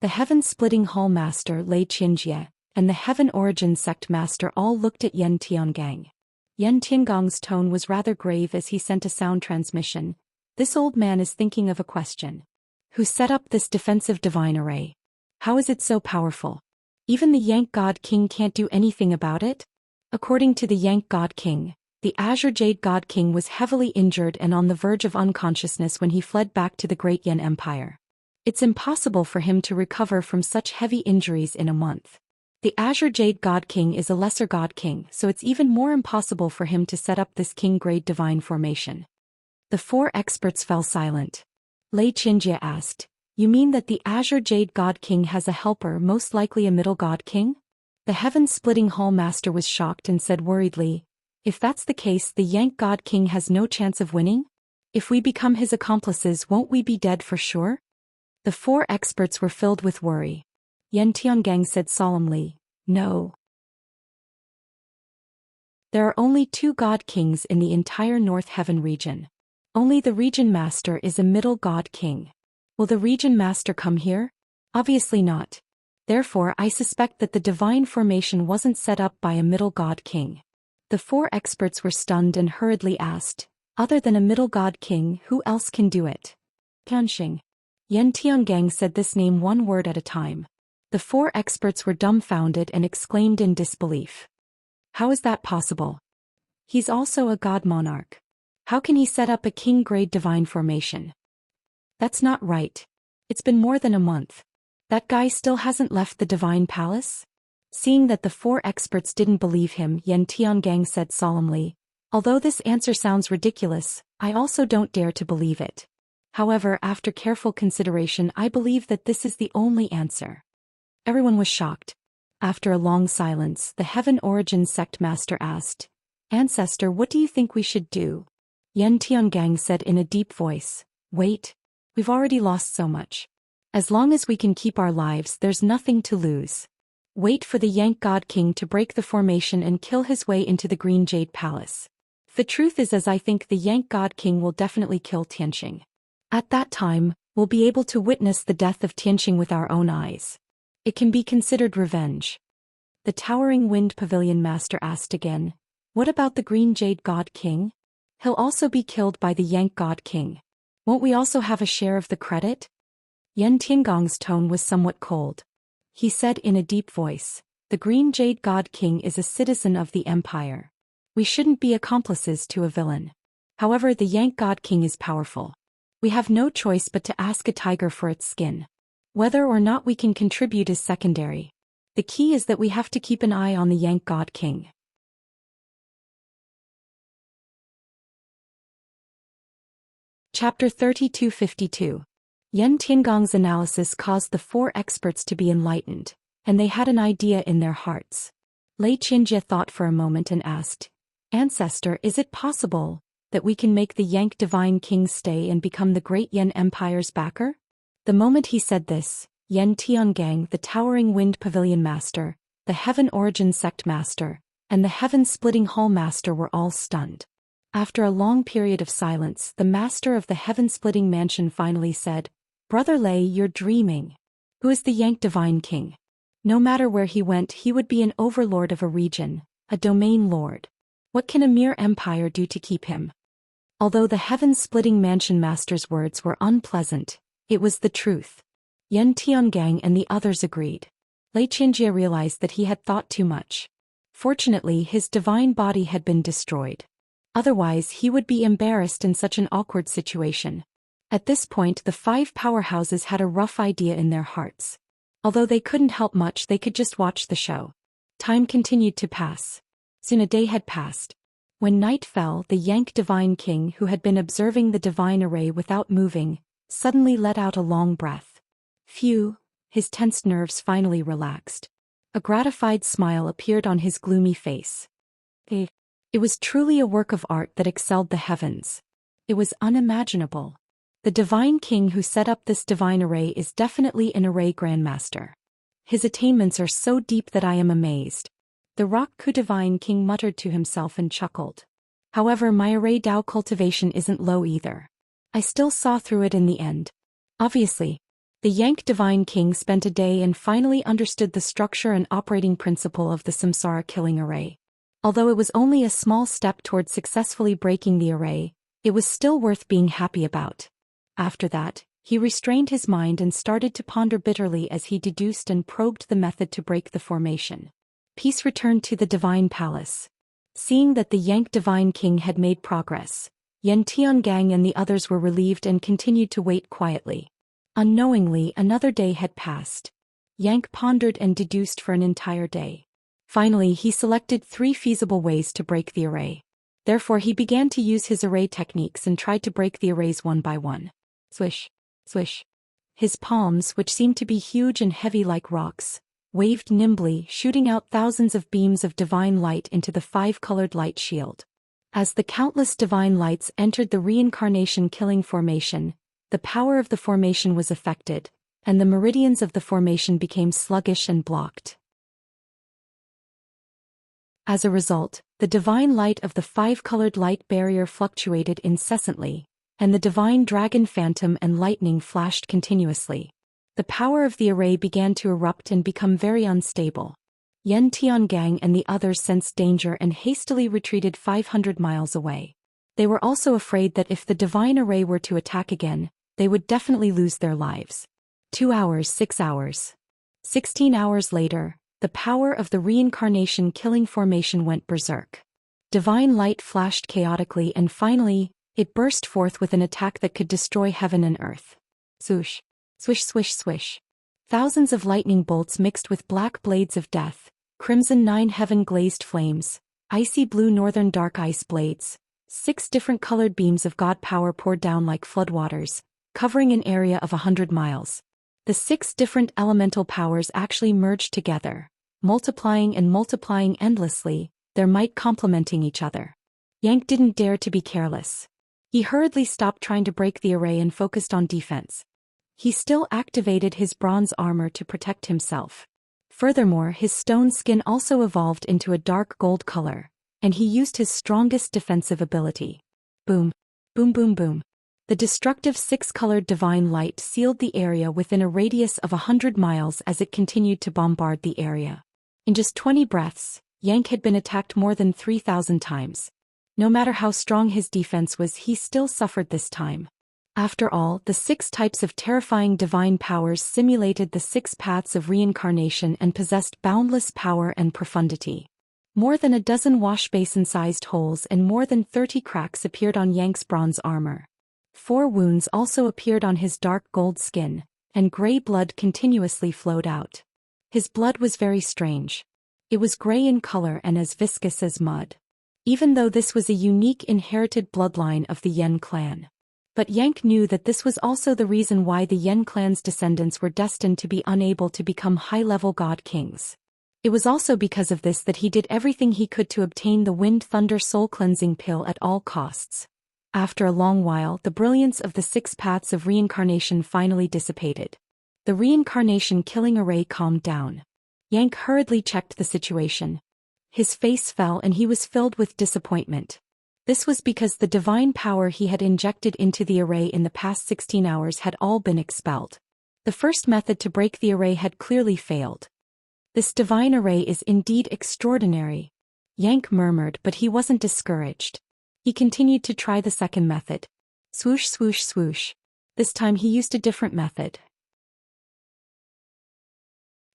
The heaven-splitting hall master, Lei Xianxia, and the heaven origin sect master all looked at Yan Tiangang. Yan Tiangang's tone was rather grave as he sent a sound transmission. This old man is thinking of a question. Who set up this defensive divine array? How is it so powerful? Even the Yank God King can't do anything about it? According to the Yank God King, the Azure Jade God King was heavily injured and on the verge of unconsciousness when he fled back to the Great Yan Empire. It's impossible for him to recover from such heavy injuries in a month. The Azure Jade God King is a lesser God King, so it's even more impossible for him to set up this king-grade divine formation. The 4 experts fell silent. Lei Xianxia asked, "You mean that the Azure Jade God King has a helper, most likely a middle God King?" The heaven-splitting hall master was shocked and said worriedly, "If that's the case, the Yank God King has no chance of winning? If we become his accomplices, won't we be dead for sure?" The 4 experts were filled with worry. Yan Tiangang said solemnly, "No. There are only 2 God Kings in the entire North Heaven region. Only the region master is a middle God King. Will the region master come here? Obviously not. Therefore, I suspect that the divine formation wasn't set up by a middle God King." The 4 experts were stunned and hurriedly asked, "Other than a middle God King, who else can do it?" Xianxia. Yan Tiangang said this name one word at a time. The 4 experts were dumbfounded and exclaimed in disbelief. "How is that possible? He's also a god monarch. How can he set up a king-grade divine formation? That's not right. It's been more than a month. That guy still hasn't left the divine palace?" Seeing that the 4 experts didn't believe him, Yan Tiangang said solemnly, "Although this answer sounds ridiculous, I also don't dare to believe it. However, after careful consideration, I believe that this is the only answer." Everyone was shocked. After a long silence, the Heaven Origin Sect Master asked, "Ancestor, what do you think we should do?" Yan Tiangang said in a deep voice, "Wait. We've already lost so much. As long as we can keep our lives, there's nothing to lose. Wait for the Yank God King to break the formation and kill his way into the Green Jade Palace. The truth is, as I think the Yank God King will definitely kill Tianqing. At that time, we'll be able to witness the death of Tianqing with our own eyes. It can be considered revenge." The towering wind pavilion master asked again, "What about the Green Jade God King? He'll also be killed by the Yank God King. Won't we also have a share of the credit?" Yan Tiangong's tone was somewhat cold. He said in a deep voice, "The Green Jade God King is a citizen of the Empire. We shouldn't be accomplices to a villain. However, the Yank God King is powerful. We have no choice but to ask a tiger for its skin. Whether or not we can contribute is secondary. The key is that we have to keep an eye on the Yank God King." Chapter 3252. Yan Tiangong's analysis caused the 4 experts to be enlightened, and they had an idea in their hearts. Lei Xianxia thought for a moment and asked, "Ancestor, is it possible that we can make the Yank Divine King stay and become the Great Yan Empire's backer?" The moment he said this, Yan Tiangang, the towering wind pavilion master, the Heaven Origin Sect Master, and the Heaven Splitting Hall Master were all stunned. After a long period of silence, the master of the heaven-splitting mansion finally said, "Brother Lei, you're dreaming. Who is the Yank Divine King? No matter where he went, he would be an overlord of a region, a domain lord. What can a mere empire do to keep him?" Although the heaven-splitting mansion master's words were unpleasant, it was the truth. Yan Tiangang and the others agreed. Lei Xianxia realized that he had thought too much. Fortunately, his divine body had been destroyed. Otherwise, he would be embarrassed in such an awkward situation. At this point, the 5 powerhouses had a rough idea in their hearts. Although they couldn't help much, they could just watch the show. Time continued to pass. Soon a day had passed. When night fell, the Yank Divine King, who had been observing the divine array without moving, suddenly let out a long breath. Phew, his tensed nerves finally relaxed. A gratified smile appeared on his gloomy face. It was truly a work of art that excelled the heavens. It was unimaginable. The Divine King who set up this divine array is definitely an array grandmaster. His attainments are so deep that I am amazed. The Rock-Ku Divine King muttered to himself and chuckled. However, my array Dao cultivation isn't low either. I still saw through it in the end. Obviously, the Yank Divine King spent a day and finally understood the structure and operating principle of the Samsara killing array. Although it was only a small step towards successfully breaking the array, it was still worth being happy about. After that, he restrained his mind and started to ponder bitterly as he deduced and probed the method to break the formation. Peace returned to the Divine Palace. Seeing that the Yank Divine King had made progress, Yan Tiangang and the others were relieved and continued to wait quietly. Unknowingly, another day had passed. Yank pondered and deduced for an entire day. Finally, he selected 3 feasible ways to break the array. Therefore, he began to use his array techniques and tried to break the arrays one by one. Swish, swish. His palms, which seemed to be huge and heavy like rocks, waved nimbly, shooting out thousands of beams of divine light into the 5-colored light shield. As the countless divine lights entered the reincarnation-killing formation, the power of the formation was affected, and the meridians of the formation became sluggish and blocked. As a result, the divine light of the 5-colored light barrier fluctuated incessantly, and the divine dragon phantom and lightning flashed continuously. The power of the array began to erupt and become very unstable. Yan Tiangang and the others sensed danger and hastily retreated 500 miles away. They were also afraid that if the divine array were to attack again, they would definitely lose their lives. 2 hours, 6 hours. 16 hours later, the power of the reincarnation-killing formation went berserk. Divine light flashed chaotically and finally, it burst forth with an attack that could destroy heaven and earth. Swoosh, swish swish swish. Thousands of lightning bolts mixed with black blades of death, crimson 9 heaven-glazed flames, icy blue northern dark ice blades, 6 different colored beams of god power poured down like floodwaters, covering an area of 100 miles. The 6 different elemental powers actually merged together, multiplying and multiplying endlessly, their might complementing each other. Yank didn't dare to be careless. He hurriedly stopped trying to break the array and focused on defense. He still activated his bronze armor to protect himself. Furthermore, his stone skin also evolved into a dark gold color, and he used his strongest defensive ability. Boom, boom boom boom. The destructive 6-colored divine light sealed the area within a radius of 100 miles as it continued to bombard the area. In just 20 breaths, Yank had been attacked more than 3,000 times. No matter how strong his defense was, he still suffered this time. After all, the 6 types of terrifying divine powers simulated the 6 paths of reincarnation and possessed boundless power and profundity. More than a dozen wash-basin-sized holes and more than 30 cracks appeared on Yank's bronze armor. 4 wounds also appeared on his dark gold skin, and gray blood continuously flowed out. His blood was very strange. It was gray in color and as viscous as mud. Even though this was a unique inherited bloodline of the Yen clan. But Yank knew that this was also the reason why the Yen clan's descendants were destined to be unable to become high-level god kings. It was also because of this that he did everything he could to obtain the Wind Thunder Soul Cleansing Pill at all costs. After a long while, the brilliance of the 6 paths of reincarnation finally dissipated. The reincarnation-killing array calmed down. Yank hurriedly checked the situation. His face fell and he was filled with disappointment. This was because the divine power he had injected into the array in the past 16 hours had all been expelled. The first method to break the array had clearly failed. This divine array is indeed extraordinary, Yang murmured, but he wasn't discouraged. He continued to try the second method. Swoosh, swoosh, swoosh. This time he used a different method.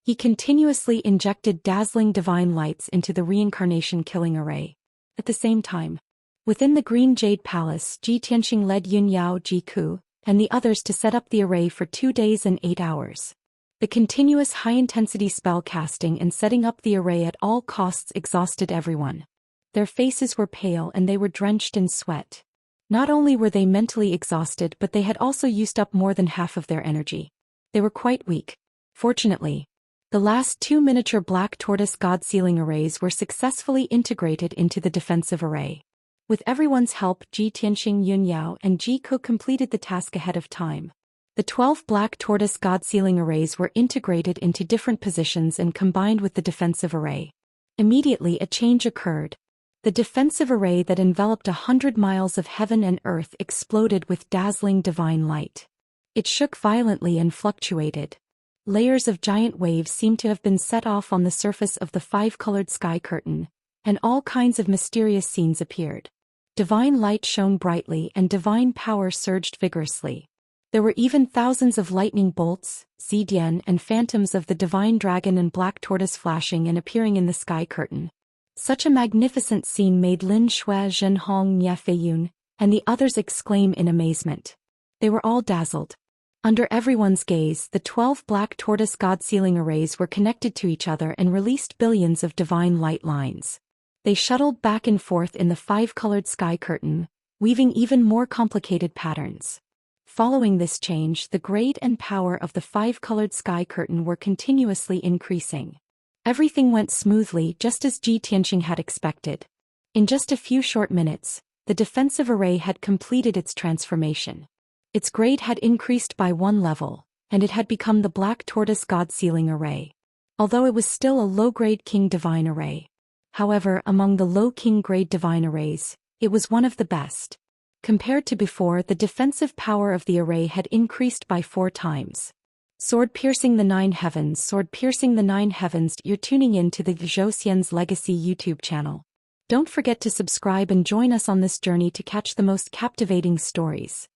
He continuously injected dazzling divine lights into the reincarnation killing array. At the same time, within the Green Jade Palace, Ji Tianxing led Yun Yao, Ji Ku, and the others to set up the array for 2 days and 8 hours. The continuous high-intensity spell casting and setting up the array at all costs exhausted everyone. Their faces were pale and they were drenched in sweat. Not only were they mentally exhausted, but they had also used up more than half of their energy. They were quite weak. Fortunately, the last 2 miniature black tortoise god-sealing arrays were successfully integrated into the defensive array. With everyone's help, Ji Tianxing, Yun Yao, and Ji Ku completed the task ahead of time. The 12 black tortoise god-sealing arrays were integrated into different positions and combined with the defensive array. Immediately a change occurred. The defensive array that enveloped 100 miles of heaven and earth exploded with dazzling divine light. It shook violently and fluctuated. Layers of giant waves seemed to have been set off on the surface of the 5-colored sky curtain, and all kinds of mysterious scenes appeared. Divine light shone brightly and divine power surged vigorously. There were even thousands of lightning bolts, zidian, and phantoms of the divine dragon and black tortoise flashing and appearing in the sky curtain. Such a magnificent scene made Lin Shui, Zhenhong, Niafeiyun, and the others exclaim in amazement. They were all dazzled. Under everyone's gaze, the 12 black tortoise god-sealing arrays were connected to each other and released billions of divine light lines. They shuttled back and forth in the 5-colored sky curtain, weaving even more complicated patterns. Following this change, the grade and power of the 5-colored sky curtain were continuously increasing. Everything went smoothly, just as Ji Tianxing had expected. In just a few short minutes, the defensive array had completed its transformation. Its grade had increased by 1 level, and it had become the black tortoise god-sealing array. Although it was still a low-grade king divine array. However, among the low king grade divine arrays, it was one of the best. Compared to before, the defensive power of the array had increased by 4 times. Sword piercing the 9 heavens, sword piercing the 9 heavens. You're tuning in to the Zhou Xian's Legacy YouTube channel. Don't forget to subscribe and join us on this journey to catch the most captivating stories.